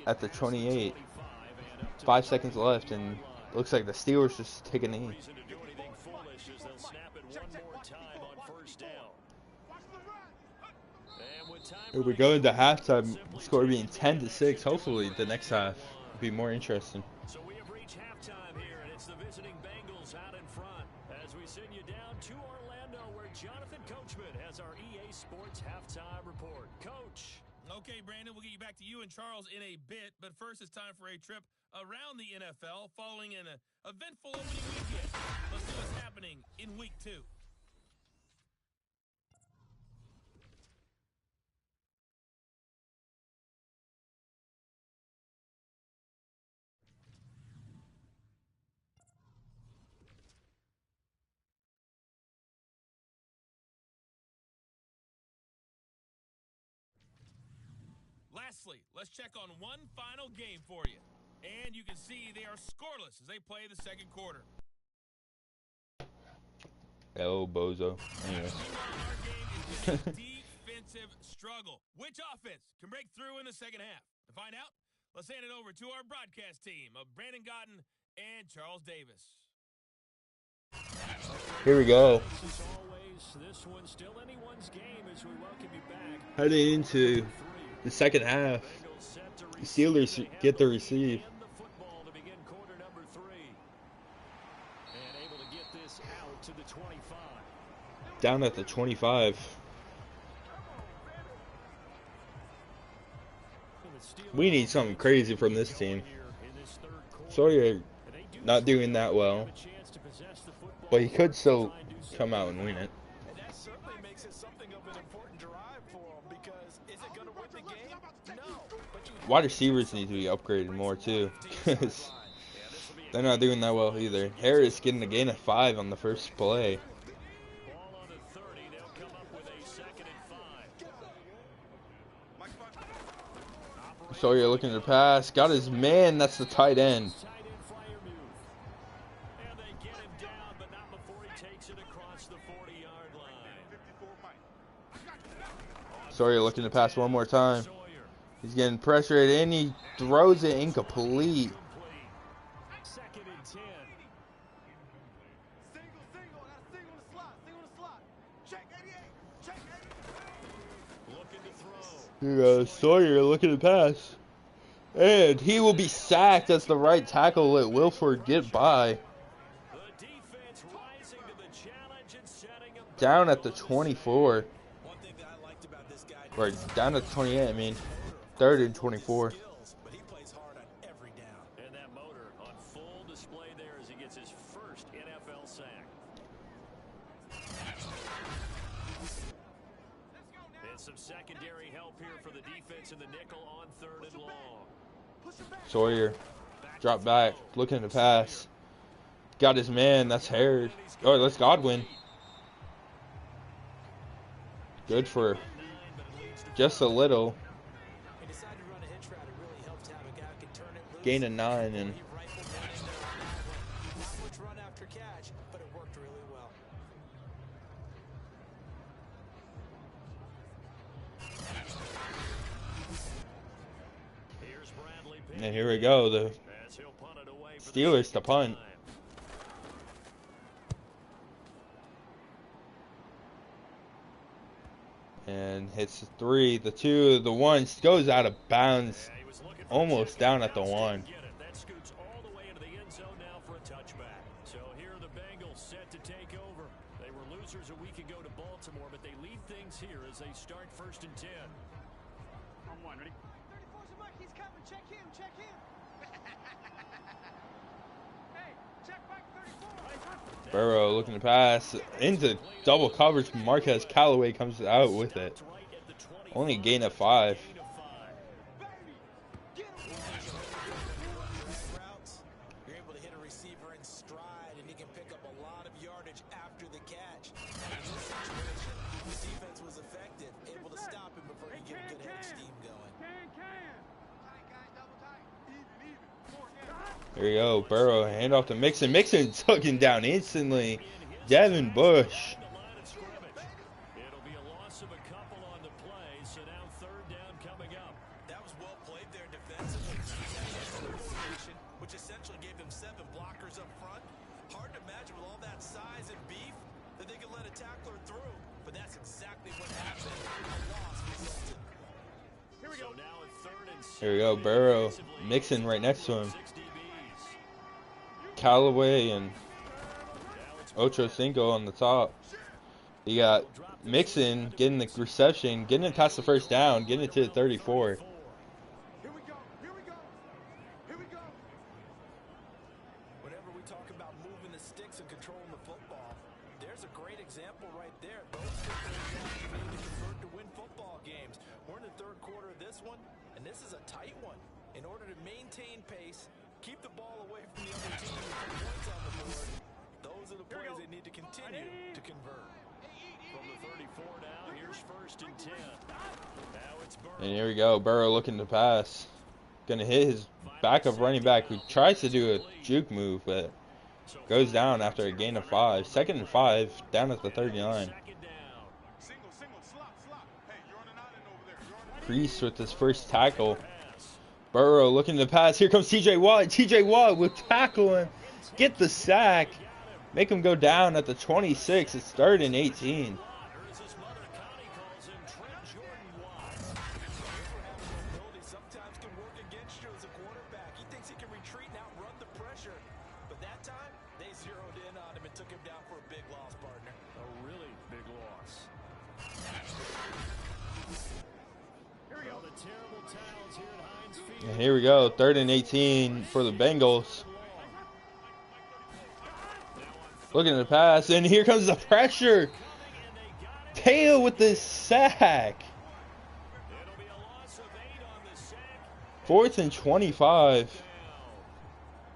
at the 28. 5 seconds left, and looks like the Steelers just take a knee. Reason to do anything foolish is they'll snap it one more time on first down. And with time If we go into halftime, score being 10-6. Hopefully, the next half will be more interesting. So we have reached halftime here, and it's the visiting Bengals out in front as we send you down to Orlando, where Jonathan Coachman has our EA Sports halftime report. Coach. Okay, Brandon, we'll get you back to you and Charles in a bit, but first it's time for a trip around the NFL following an eventful opening weekend. Let's see what's happening in Week 2. Lastly, let's check on one final game for you. And you can see they are scoreless as they play the second quarter. Oh, bozo. Anyway. Our game is just a defensive struggle. Which offense can break through in the second half? To find out, let's hand it over to our broadcast team of Brandon Godden and Charles Davis. Here we go. As always, this one's still anyone's game as we welcome you back. Heading into the second half. The Steelers get the receive. And the football to begin quarter number 3. And able to get this out to the 25. Down at the 25. We need something crazy from this team. Sawyer not doing that well. A chance to possess the football But he could still come out and win it. And that certainly makes it something of an important drive for him, because is it going to win the game? No. But you Wide receivers need to be upgraded more too, because they're not doing that well either. Harris getting a gain of 5 on the first play. Ball on the 30. They'll come up with a 2nd and 5. Sawyer looking to pass. Got his man. That's the tight end. Tight end flyer move. And they get him down, but not before he takes it across the 40-yard line. Sawyer looking to pass one more time. Sawyer. He's getting pressured and he throws it incomplete. 2nd and 10. Single, that's single in the slot, Check 88, check 88. Looking to throw. Here goes Sawyer looking to pass. And he will be sacked as the right tackle. Let Wilford get by. The defense rising to the challenge and setting him Down at the 24. One thing that I liked about this guy, Or down at the 28, I mean. 3rd and 24. skills, but he plays hard on every down. And that motor on full display there as he gets his first NFL sack. And some secondary help here for the defense in the nickel on 3rd and long. Sawyer. Drop back. Looking to pass. Got his man. That's Harris. Oh, that's Godwin. Good for just a little. He decided to run a hitch route. It really helped to have a guy who can turn it loose. Gain of 9 and He rifled one in there on that one. Not much run after catch, but it worked really well. Here's Bradley and here we go. The as he'll punt it away for the Steelers to punt. time. And hits the 3, the 2, the 1 goes out of bounds. Yeah, he was looking for Almost a down at the touchdown. 1. Get it. That scoots all the way into the end zone now for a touchback. So here are the Bengals set to take over. They were losers a week ago to Baltimore, but they lead things here as they start 1st and 10. On one, ready? 34's a Mike, he's coming, check him. Hey, check Mike 34. Burrow looking to pass into double coverage. Marquez Callaway comes out with it. Stopped right at the 25. Only a gain of 5. Gain of 5. Routes, you're able to hit a receiver in stride, and he can pick up a lot of yardage after the catch. In this situation, the defense was effective, able to stop him before he get a good head of steam going. Tight guys, double tight. Even. More down. There you go. Burrow handoff to Mixon. Mixon took him down instantly. Devin Bush. The line of scrimmage. It'll be a loss of a couple on the play, so now 3rd down coming up. That was well played there defensively. Formation, which essentially gave them 7 blockers up front. Hard to imagine with all that size and beef that they could let a tackler through, but that's exactly what happened. A loss resulted. Here we go. So now at 3rd and 6. Here we go. Burrow. Mixon right next to him. 6 DBs. Callaway and Ocho Cinco on the top. You got Mixon getting the reception, getting it past the 1st down, getting it to the 34. Here we go. Whenever we talk about moving the sticks and controlling the football, there's a great example right there. Those sticks are exactly what you need to convert to win football games. We're in the 3rd quarter of this one, and this is a tight one. In order to maintain pace, keep the ball away from the other team and put points on the board, those are the plays they need to continue to convert. From the 34 now, here's 1st and 10. Now it's Burrow. And here we go. Burrow looking to pass. Gonna hit his backup running back who tries to do a juke move, but goes down after a gain of 5. 2nd and 5, down at the 39. 2nd down. Single, slot. Hey, you're on an island over there. Priest with his first tackle. Burrow looking to pass. Here comes TJ Watt. TJ Watt will tackle him. Get the sack. Make him go down at the 26. It's 3rd and 18. Or as his mother Connie calls him, Trent Jordan Watt. Ability sometimes can work against you as a quarterback. He thinks he can retreat and outrun the pressure. But that time, they zeroed in on him and took him down for a big loss, partner. A really big loss. Well, the terrible towels here at Heinz Field. And here we go. 3rd and 18 for the Bengals. Now on Looking at the pass, and here comes the pressure. Tail with the sack. 4th and 25.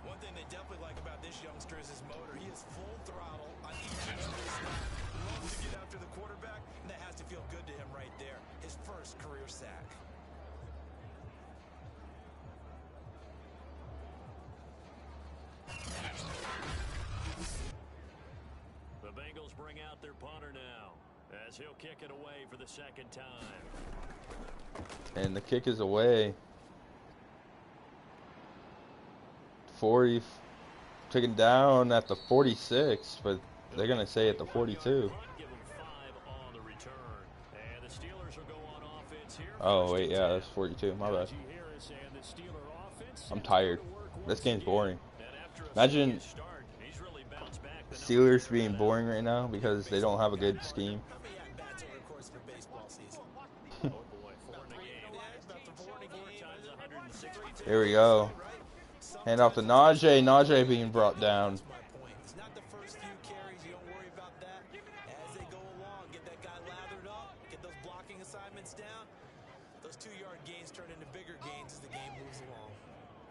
One thing they definitely like about this youngster is his motor. He is full throttle on each and every snap. Loves to get after the quarterback, and that has to feel good to him right there. His first career sack. The Bengals bring out their punter now, as he'll kick it away for the second time. And the kick is away. 40, taken down at the 46, but they're going to say at the 42. Oh, wait, yeah, that's 42. My bad. I'm tired. This game's boring. Imagine Steelers being boring right now because they don't have a good scheme. Here we go. Hand off to Najee. Najee being brought down. It's not the first few carries. You don't worry about that. As they go along, get that guy lathered up, get those blocking assignments down. Those 2-yard gains turn into bigger gains as the game moves along.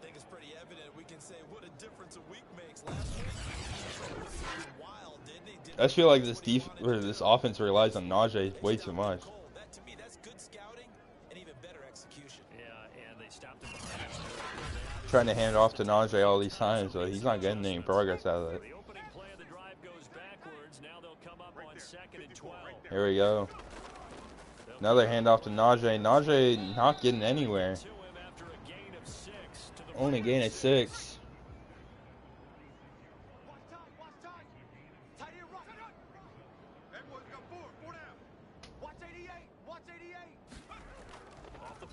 I think it's pretty evident. We can say what a difference a week makes. Last week, he wild, didn't he? I just feel like this offense relies on Najee way too much. That, to me, that's good scouting and even better execution. Yeah, and they stopped him. Trying to hand off to Najee all these times, but he's not getting any progress out of it. The opening play of the drive goes backwards. Now they'll come up on 2nd and 12. Here we go. Another handoff to Najee. Najee not getting anywhere. Only gain of 6.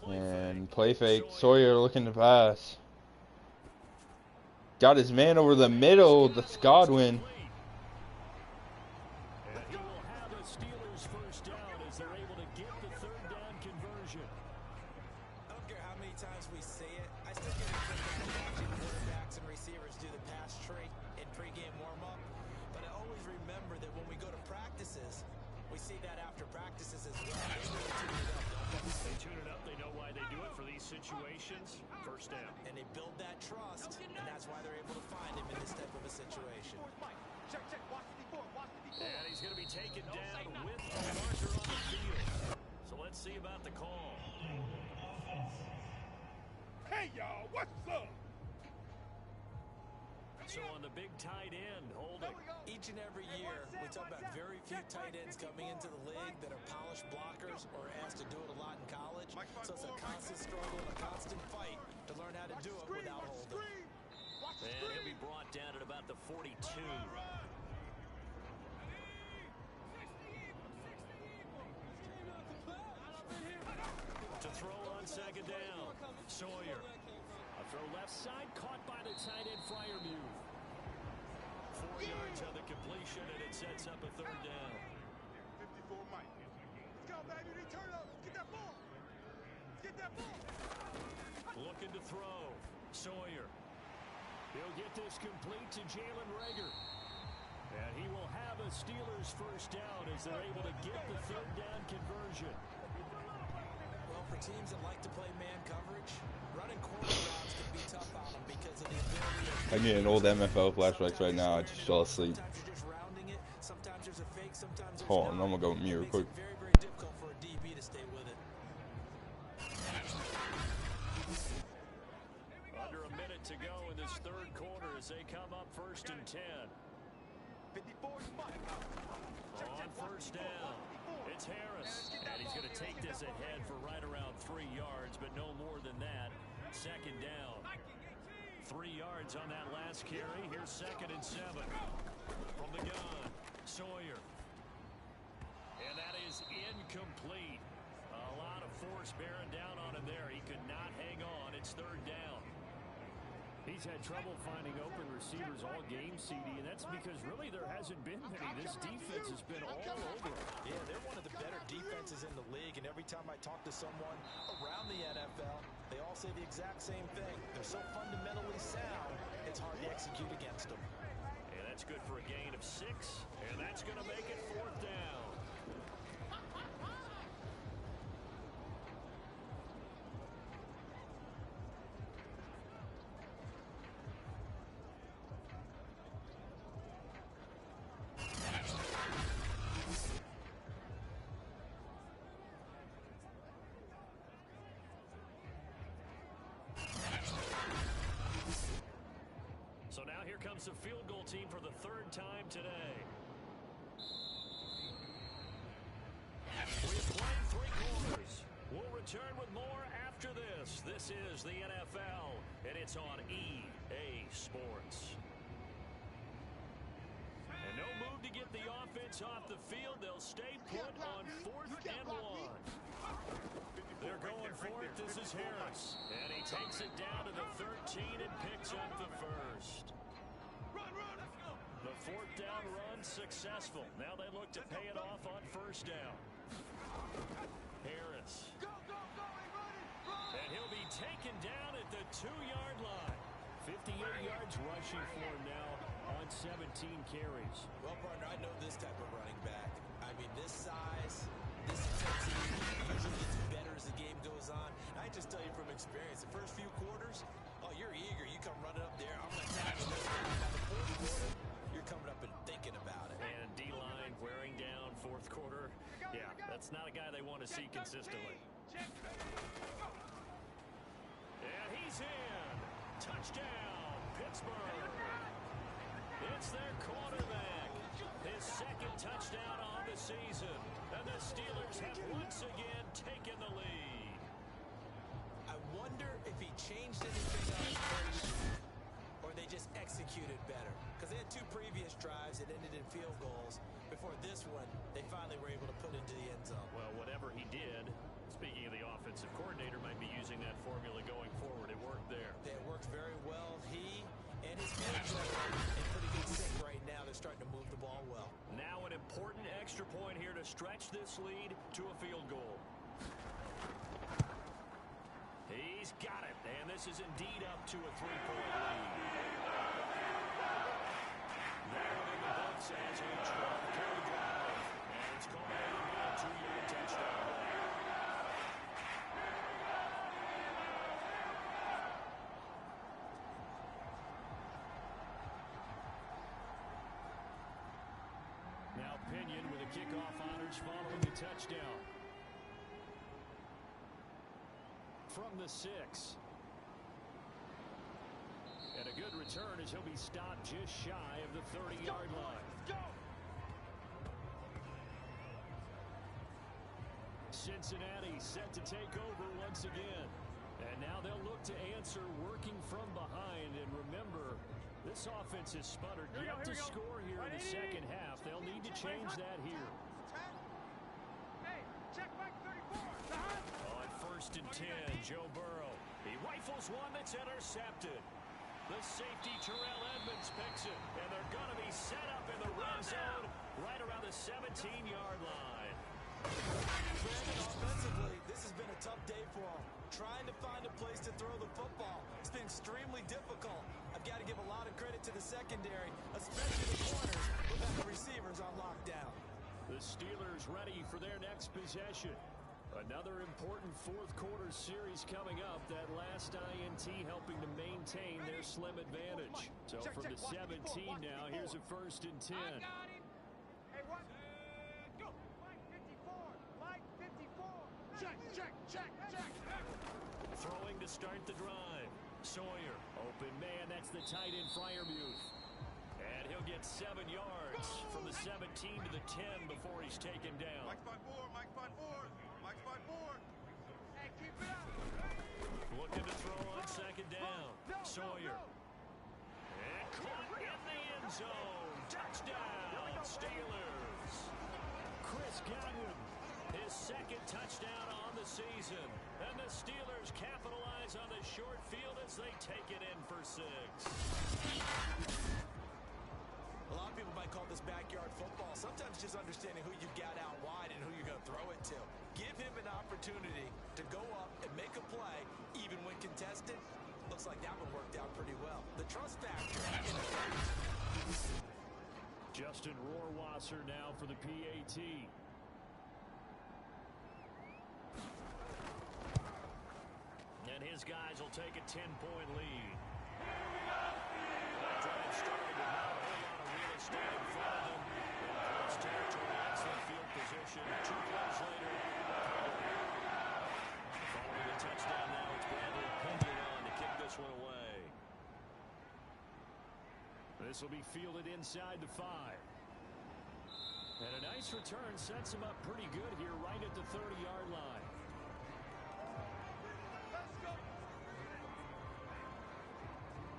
And play fake. Sawyer looking to pass. Got his man over the middle. That's Godwin. And he will have a Steelers first down as they're able to get the 3rd down conversion. I don't care how many times we say it. I still get a kick out of watching quarterbacks and receivers do the pass tree in pregame warm-up. But I always remember that when we go to practices, we see that after practices as well. They tune it up. They know why they do it for these situations. First down. And they build that trust, and that's why they're able to find him in this type of a situation. And he's going to be taken down with a marker on the field. So let's see about the call. Hey, y'all, what's up? So on the big tight end, holding. Each and every year, we talk about very few tight ends coming into the league that are polished blockers or asked to do it a lot in college. So it's a constant struggle and a constant fight to learn how to do it without holding. And he'll be brought down at about the 42. To throw on 2nd down, Sawyer. A throw left side, caught by the tight end, Freiermuth. 4 yards on the completion, and it sets up a 3rd down. 54 Mike. Let's go, baby. Return up. Get that ball. Get that ball. Looking to throw. Sawyer. He'll get this complete to Jalen Reagor. And he will have a Steelers first down as they're able to get the 3rd down conversion. Well, for teams that like to play man coverage, running corner routes can be tough on them because of the ability to... I'm getting old MFL flashbacks right now. I just fell asleep. Sometimes you're just rounding it. Sometimes there's a fake. Sometimes there's Hold on, not. I'm gonna go mute real quick. It makes it very, very difficult for a DB to stay with it. Under a minute to go in this 3rd quarter as they come up 1st and 10. 54 Mike. On 1st down, it's Harris. And he's going to take this ahead for right around 3 yards, but no more than that. 2nd down. 3 yards on that last carry. Here's 2nd and 7. From the gun, Sawyer. And that is incomplete. A lot of force bearing down on him there. He could not hang on. It's 3rd down. He's had trouble finding open receivers all game, CD, and that's because really there hasn't been many. This defense has been all over him. Yeah, they're one of the better defenses in the league, and every time I talk to someone around the NFL, they all say the exact same thing. They're so fundamentally sound, it's hard to execute against them. And that's That's good for a gain of 6, and that's going to make it 4th down. So now here comes the field goal team for the 3rd time today. We've played 3 quarters. We'll return with more after this. This is the NFL, and it's on EA Sports. And no move to get the offense off the field. They'll stay put on 4th and 1. They're going for it. This is Harris. And he takes it down to the 13 and picks up the first. The 4th down run successful. Now they look to pay it off on 1st down. Harris. And he'll be taken down at the 2-yard line. 58 yards rushing for him now on 17 carries. Well, partner, I know this type of running back. I mean, this size, this intensity usually gets better as the game goes on. I just tell you from experience, the first few quarters, oh, you're eager. You come running up there. I'm going to tackle this guy. By the 4th quarter, you're coming up and thinking about it. And D-line wearing down 4th quarter. Yeah, that's not a guy they want to see consistently. And he's in. Touchdown, Pittsburgh. It's their quarterback. His 2nd touchdown on the season. And the Steelers have once again taken the lead. I wonder if he changed anything on his play, or they just executed better. Because they had 2 previous drives that ended in field goals. Before this one, they finally were able to put into the end zone. Well, whatever he did, speaking of the offensive coordinator, might be using that formula going forward. It worked there. It worked very well. He and his field are in pretty good sync right now. They're starting to move the ball well. Now an important extra point here to stretch this lead to a field goal. He's got it, and this is indeed up to a 3-point lead. Now in the books as a 12-carry drive, and it's going to be a 2-yard touchdown. Now Pinion with a kickoff honors following the touchdown. From the 6. And a good return as he'll be stopped just shy of the 30-yard line. Cincinnati set to take over once again. And now they'll look to answer working from behind. And remember, this offense has sputtered yet to score here in the 2nd half. They'll need to change that here. Hey, check back 34. On 1st and 10, Joe Burrow. He rifles one that's intercepted. The safety, Terrell Edmonds, picks it. And they're going to be set up in the red zone right around the 17-yard line. Brandon, offensively, this has been a tough day for him. Trying to find a place to throw the football. It's been extremely difficult. I've got to give a lot of credit to the secondary, especially the corners who have the receivers on lockdown. The Steelers ready for their next possession. Another important 4th quarter series coming up. That last INT helping to maintain their slim advantage. So from the 17 now, here's a 1st and 10. I got him. Hey, what? Go. Mike 54. Mike 54. Check. Throwing to start the drive. Sawyer, open man, that's the tight end Freiermuth. And he'll get 7 yards from the 17 to the 10 before he's taken down. Mike's by 4. Hey, keep it up. Looking to throw on 2nd down. Sawyer. And caught in the end zone. Touchdown, Steelers. Chris Godwin, his 2nd touchdown on the season. And the Steelers capitalize on the short field as they take it in for 6. A lot of people might call this backyard football. Sometimes just understanding who you got out wide and who you're going to throw it to. Give him an opportunity to go up and make a play, even when contested. Looks like that one worked out pretty well. The trust factor in effect. Justin Rohrwasser now for the PAT. And his guys will take a 10-point lead. That drive started with not a whole lot of real estate in front of them. In close territory, excellent field position. 2 plays later, following the touchdown now, it's Bradley Pinion to kick this one away. This will be fielded inside the 5. And a nice return sets him up pretty good here right at the 30-yard line.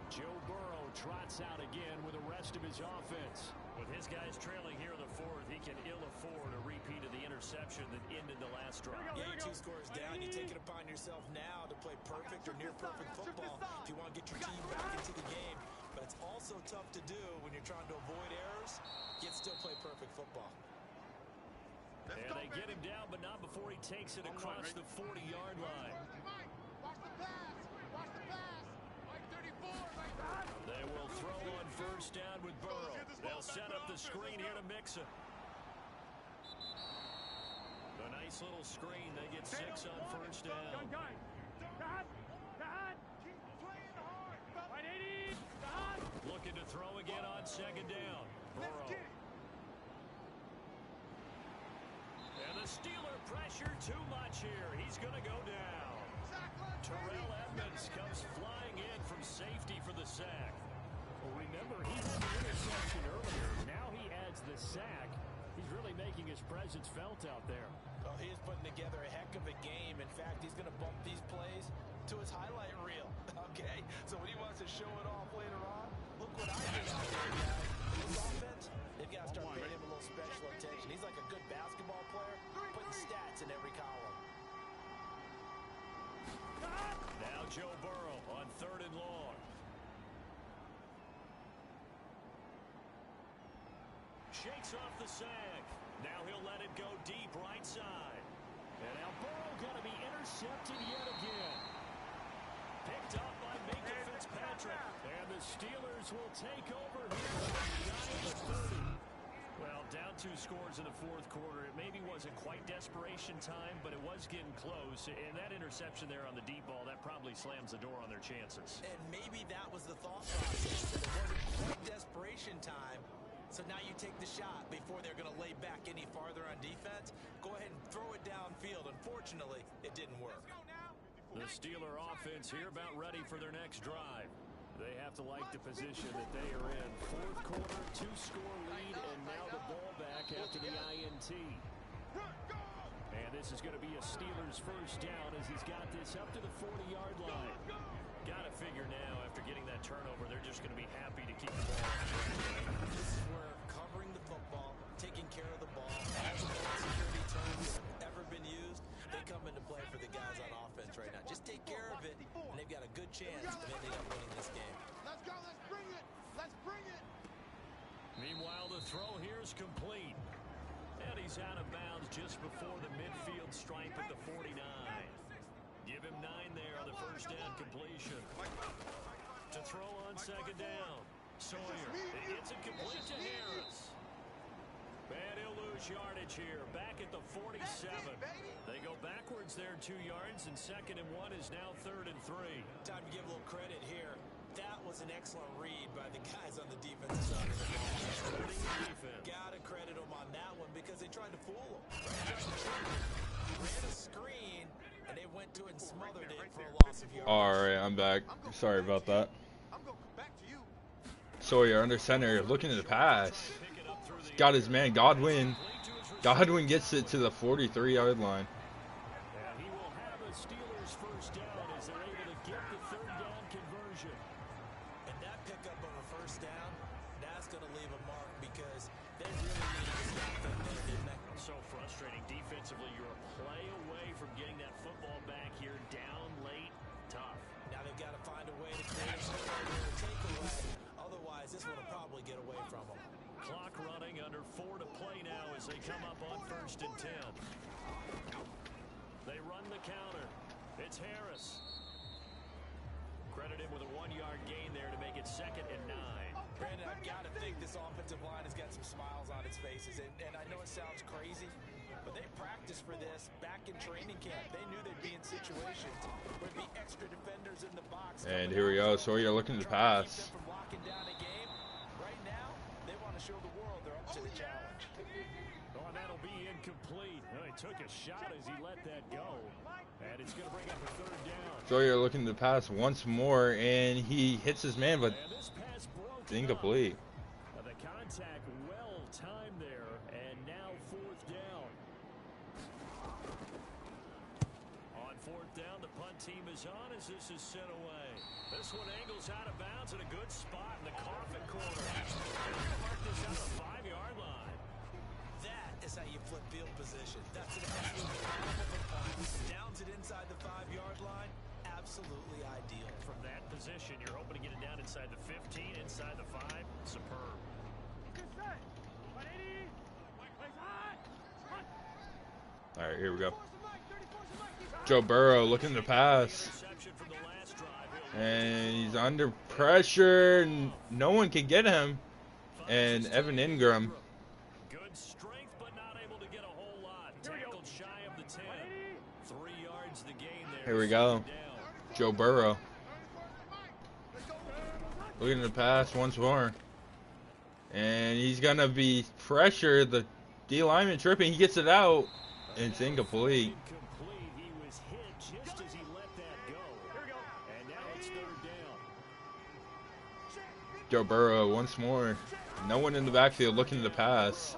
Joe Burrow trots out again with the rest of his offense. With his guys trailing here in the 4th, he can ill afford a repeat of the interception that ended the last drive. Yeah, you're 2 scores down. You take it upon yourself now to play perfect or near perfect football if you want to get your team back into the game. But it's also tough to do when you're trying to avoid errors, yet still play perfect football. And they get him down, but not before he takes it across the 40-yard line. Watch the pass. Watch the pass. Mike 34. They will throw on first down with Burrow. They'll set up the screen here to Mixon. A nice little screen. They get 6 on first down. Looking to throw again on second down. Burrow. And the Steeler pressure too much here. He's going to go down. Terrell Edmonds comes flying in from safety for the sack. Well, remember, he had the interception earlier. Now he adds the sack. He's really making his presence felt out there. Well, he is putting together a heck of a game. In fact, he's going to bump these plays to his highlight reel. Okay? So when he wants to show it off later on, look what I did out there, guys. This offense, they've got to start paying him a little special attention. He's like a good basketball player, putting stats in every column. Now Joe Burrow on 3rd and long. Shakes off the sack. Now he'll let it go deep right side. And now Burrow going to be intercepted yet again. Picked up by Minka Fitzpatrick. And the Steelers will take over here. Well, down 2 scores in the 4th quarter. It maybe wasn't quite desperation time, but it was getting close. And that interception there on the deep ball, that probably slams the door on their chances. And maybe that was the thought process. That it wasn't quite desperation time. So now you take the shot before they're going to lay back any farther on defense. Go ahead and throw it downfield. Unfortunately, it didn't work. The Steeler offense here about ready for their next drive. They have to like the position that they are in. 4th quarter, 2-score lead, and now the ball back after the INT. And this is going to be a Steelers first down as he's got this up to the 40-yard line. Got to figure now, after getting that turnover, they're just going to be happy to keep the ball. This is where covering the football, taking care of the ball, all the ball security terms that have ever been used, they come into play for the guys on offense right now. Just take care of it, and they've got a good chance of ending up winning this game. Let's go. Let's bring it. Let's bring it. Meanwhile, the throw here is complete. And he's out of bounds just before the midfield stripe at the 49. Give him 9 there on the first down completion. To throw on second down. Sawyer. It's incomplete to Harris. And he'll lose yardage here. Back at the 47. They go backwards there 2 yards, and 2nd and 1 is now 3rd and 3. Time to give a little credit here. That was an excellent read by the guys on the defensive side of the ball. Got to credit them on that one because they tried to fool them. Ran a screen, and they went to it and smothered it for a loss of yards. All right, I'm back. Sorry about that. I'm going back to you. Sawyer under center, looking at the pass. He's got his man Godwin. Godwin gets it to the 43-yard line. And he will have a Steelers first down as they're able to get the 3rd down conversion. And that pickup of a first down, that's going to leave a mark because they really needed to stop that there, didn't they? So frustrating defensively. You're a play away from getting that football back here down late. Tough. Now they've got to find a way to create some takeaway. Otherwise, this one will probably get away from them. Clock running, under 4 to play now as they come up on 1st and 10. They run the counter. It's Harris. Credit him with a 1-yard gain there to make it 2nd and 9. Brandon, I've got to think this offensive line has got some smiles on its faces. And I know it sounds crazy, but they practiced for this back in training camp. They knew they'd be in situations where there'd be extra defenders in the box. And here we go. Sawyer looking to pass. Right now, they want to show the world they're up to the challenge. Oh, and that'll be incomplete. Oh, he took a shot as he let that go. And it's going to bring up a 3rd down. Sawyer looking to pass once more, and he hits his man, but it's incomplete. The contact well timed there, and now 4th down. On 4th down, the punt team is on as this is sent away. This one angles out of bounds in a good spot in the coffin corner. Mark this out the 5-yard line. That is how you flip field position. That's an absolute compliment punt. Downs it inside the 5-yard line. Absolutely ideal. From that position, you're hoping to get it down inside the 15, inside the 5. Superb. All right, here we go. Joe Burrow looking to pass. And he's under pressure. No one can get him. And Evan Ingram. Good strength, but not able to get a whole lot. Tackled shy of the 10. 3 yards the gain there. Here we go. Joe Burrow. Looking to pass once more. And he's going to be pressured. The D lineman tripping. He gets it out. And it's incomplete. He was hit just as he let that go. And now it's 3rd down. Joe Burrow once more. No one in the backfield looking to pass.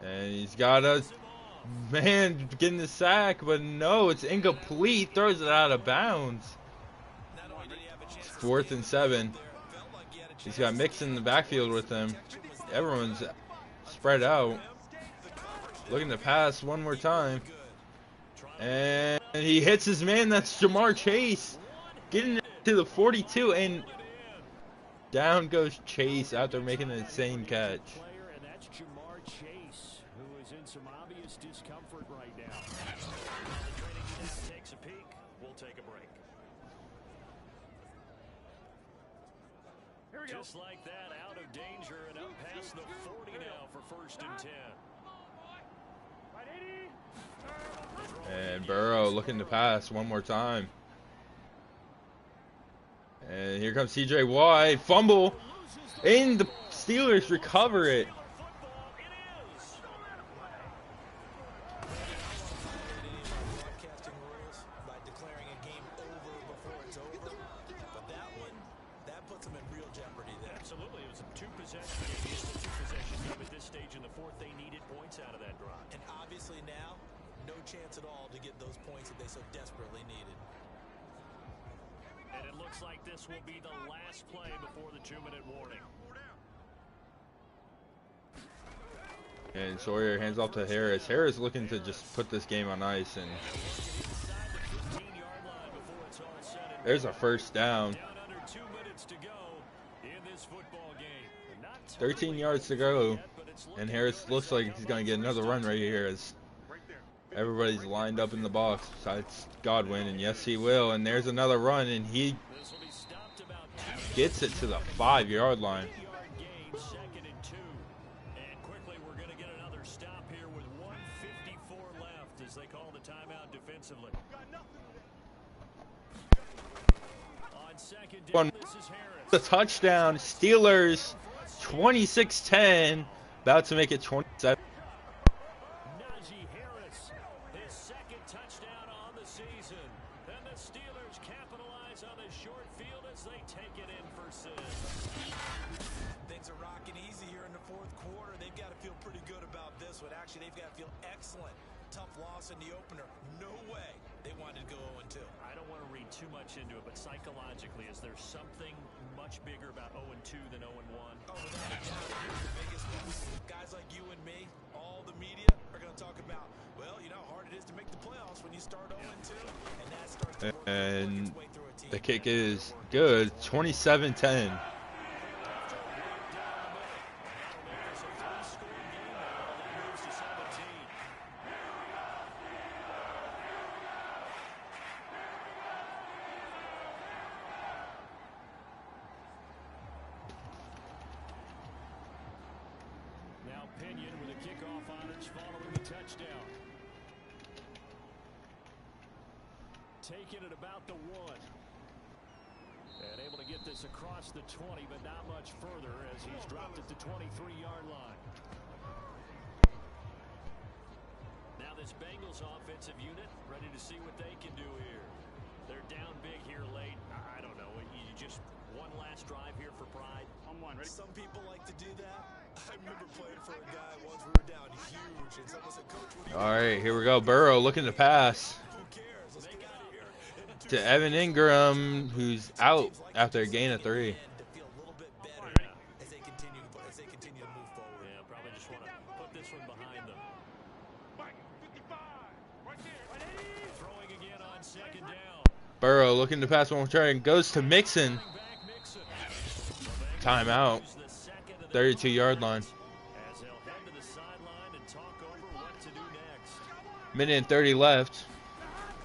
And he's got a man getting the sack, but no, it's incomplete. Throws it out of bounds. It's 4th and 7. He's got Mix in the backfield with him. Everyone's spread out. Looking to pass one more time. And he hits his man. That's Jamar Chase. Getting to the 42. And down goes Chase after making an insane catch. And that's Jamar Chase, who is in some obvious discomfort right now. The training staff takes a peek. We'll take a break. Just like that, out of danger and up past the 40 now for 1st and 10. And Burrow looking to pass one more time. And here comes CJ Watt. Fumble. And the Steelers recover it. By declaring a game over before it's over. But that puts them in real jeopardy there. Absolutely. It was a 2-possession game. It's a 2-possession game at this stage in the 4th. They needed points out of that drive. And obviously now, no chance at all to get those points that they so desperately needed. And it looks like this will be the last play before the 2-minute warning. And Sawyer hands off to Harris. Harris looking to just put this game on ice. And there's a 1st down. 13 yards to go. And Harris looks like he's going to get another run right here as everybody's lined up in the box besides Godwin. And yes, he will. And there's another run. And he gets it to the 5-yard line. They call the timeout defensively. On 2nd down, this is Harris. The touchdown. Steelers 26-10. About to make it 27. Najee Harris, his 2nd touchdown on the season. And the Steelers capitalize on the short field as they take it in for 6. Things are rocking easy here in the 4th quarter. They've got to feel pretty good about this one. Actually, they've got to feel excellent. Tough loss in the opener. No way they wanted to go 0-2. I don't want to read too much into it, but psychologically, is there something much bigger about 0-2 than 0-1? Oh, without a doubt, here's the biggest one. Guys like you and me, all the media are going to talk about, well, you know how hard it is to make the playoffs when you start 0-2, and that starts to work And its way through a team. the kick is good. 27-10. Pinion with the kickoff honors following the touchdown. Taking it about the 1. And able to get this across the 20, but not much further as he's dropped it to 23-yard line. Now this Bengals offensive unit ready to see what they can do here. They're down big here late. I don't know. You just one last drive here for pride. On one. Ready? Some people like to do that. I remember playing for a guy once we were down huge, and someone said, "Coach, what do you?" All right, here we go. Burrow looking to pass Who cares? Let's get out of here. to Evan Ingram, who's out after a gain of 3. To feel a little bit better as they continue to move forward. Yeah, probably just want to put this one behind them. Mike, 55. Right there. Throwing again on second down. Burrow looking to pass one more try and goes to Mixon. Timeout. 32-yard line. As they'll head to the sideline and talk over what to do next. Minute and 30 left.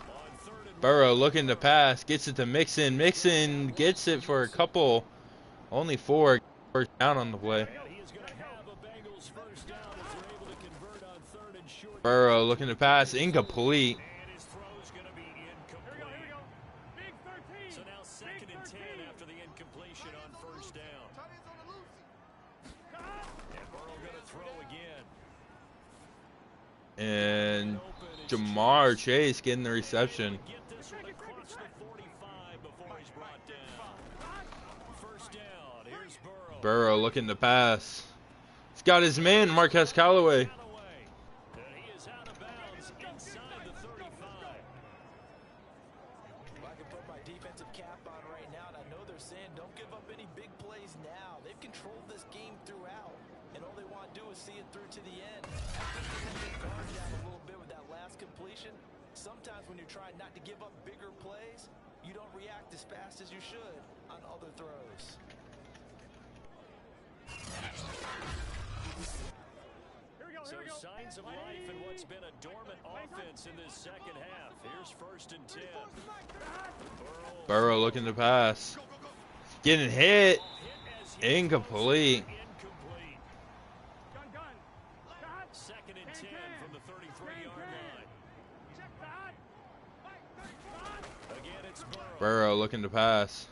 On third and Burrow looking to pass. Gets it to Mixon. Mixon gets it for a couple. Only 4. First down on the play. he is going to have a Bengals first down as they're able to convert on third and short. Burrow looking to pass. Incomplete. And his throw's going to be incomplete. Big 13. So now second and 10 after the incompletion on first down. And Burrow going to throw again. And Jamar Chase getting the reception. Get this one across the 45 before he's brought down. First down. Here's Burrow. Burrow looking to pass. He's got his man, Marquez Callaway. And he is out of bounds inside the 35. I can put my defensive cap on right now, and I know they're saying don't give up any big plays now. They've controlled this game throughout, and all they want to do is see it through to the end. I think they let their guard down a little bit with that last completion. Sometimes when you're trying not to give up bigger plays, you don't react as fast as you should on other throws. So signs of life in what's been a dormant offense in this second half. Here's first and 10. Burrow looking to pass. Getting hit. Incomplete. Incomplete. Second and 10 from the 33-yard line. Again, it's Burrow. Burrow looking to pass.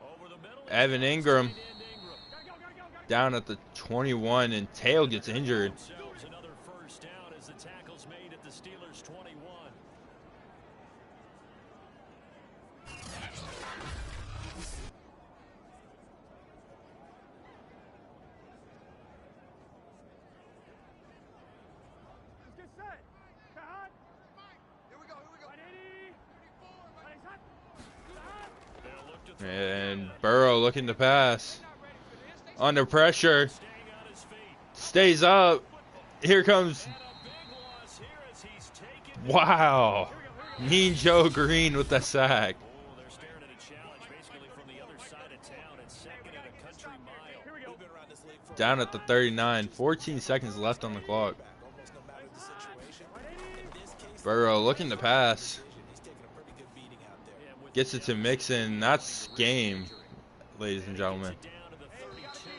Over the middle. Evan Ingram Tight end Ingram. down at the 21, and Tail gets injured. Themselves another first down as the tackle's made at the Steelers' 21. Let's get set. Cut. Here we go. 180. And Burrow looking to pass. Under pressure. Staying on his feet. Stays up. Here comes. And a big loss here as he's taken. Wow. Mean Joe Green with the sack. Oh, they're staring at a challenge basically from the other side of town at second and a country mile. We've been around this league for Down at the 39. 14 seconds left on the clock. almost no matter the situation. In this case, Burrow looking to pass. he's taking a pretty good beating out there. And with Gets it to Mixon. That's game, ladies and gentlemen. it down to the 32.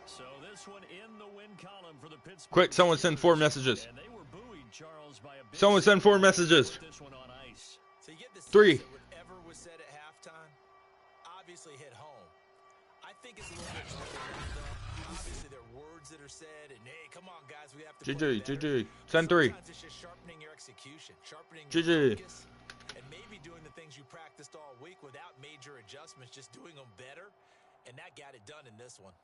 So this one in the win column for the Pittsburgh. Quick, someone send 4 messages. And they were buoyed, Charles, by a big Someone send 4 messages. this one on ice. So you get the sense 3. that whatever was said at halftime obviously hit home. I think it's a little bit more than that, though. Obviously, there are words that are said, and hey, come on, guys, we have to. play better. GG. Send 3. Sometimes it's just sharpening your execution, sharpening GG. your focus, and maybe doing the things you practiced all week without major adjustments, just doing them better, and that got it done in this one.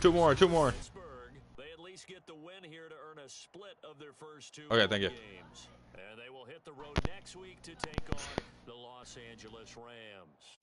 2 more. Pittsburgh, they at least get the win here to earn a split of their first 2 Okay, thank you. games. And they will hit the road next week to take on the Los Angeles Rams.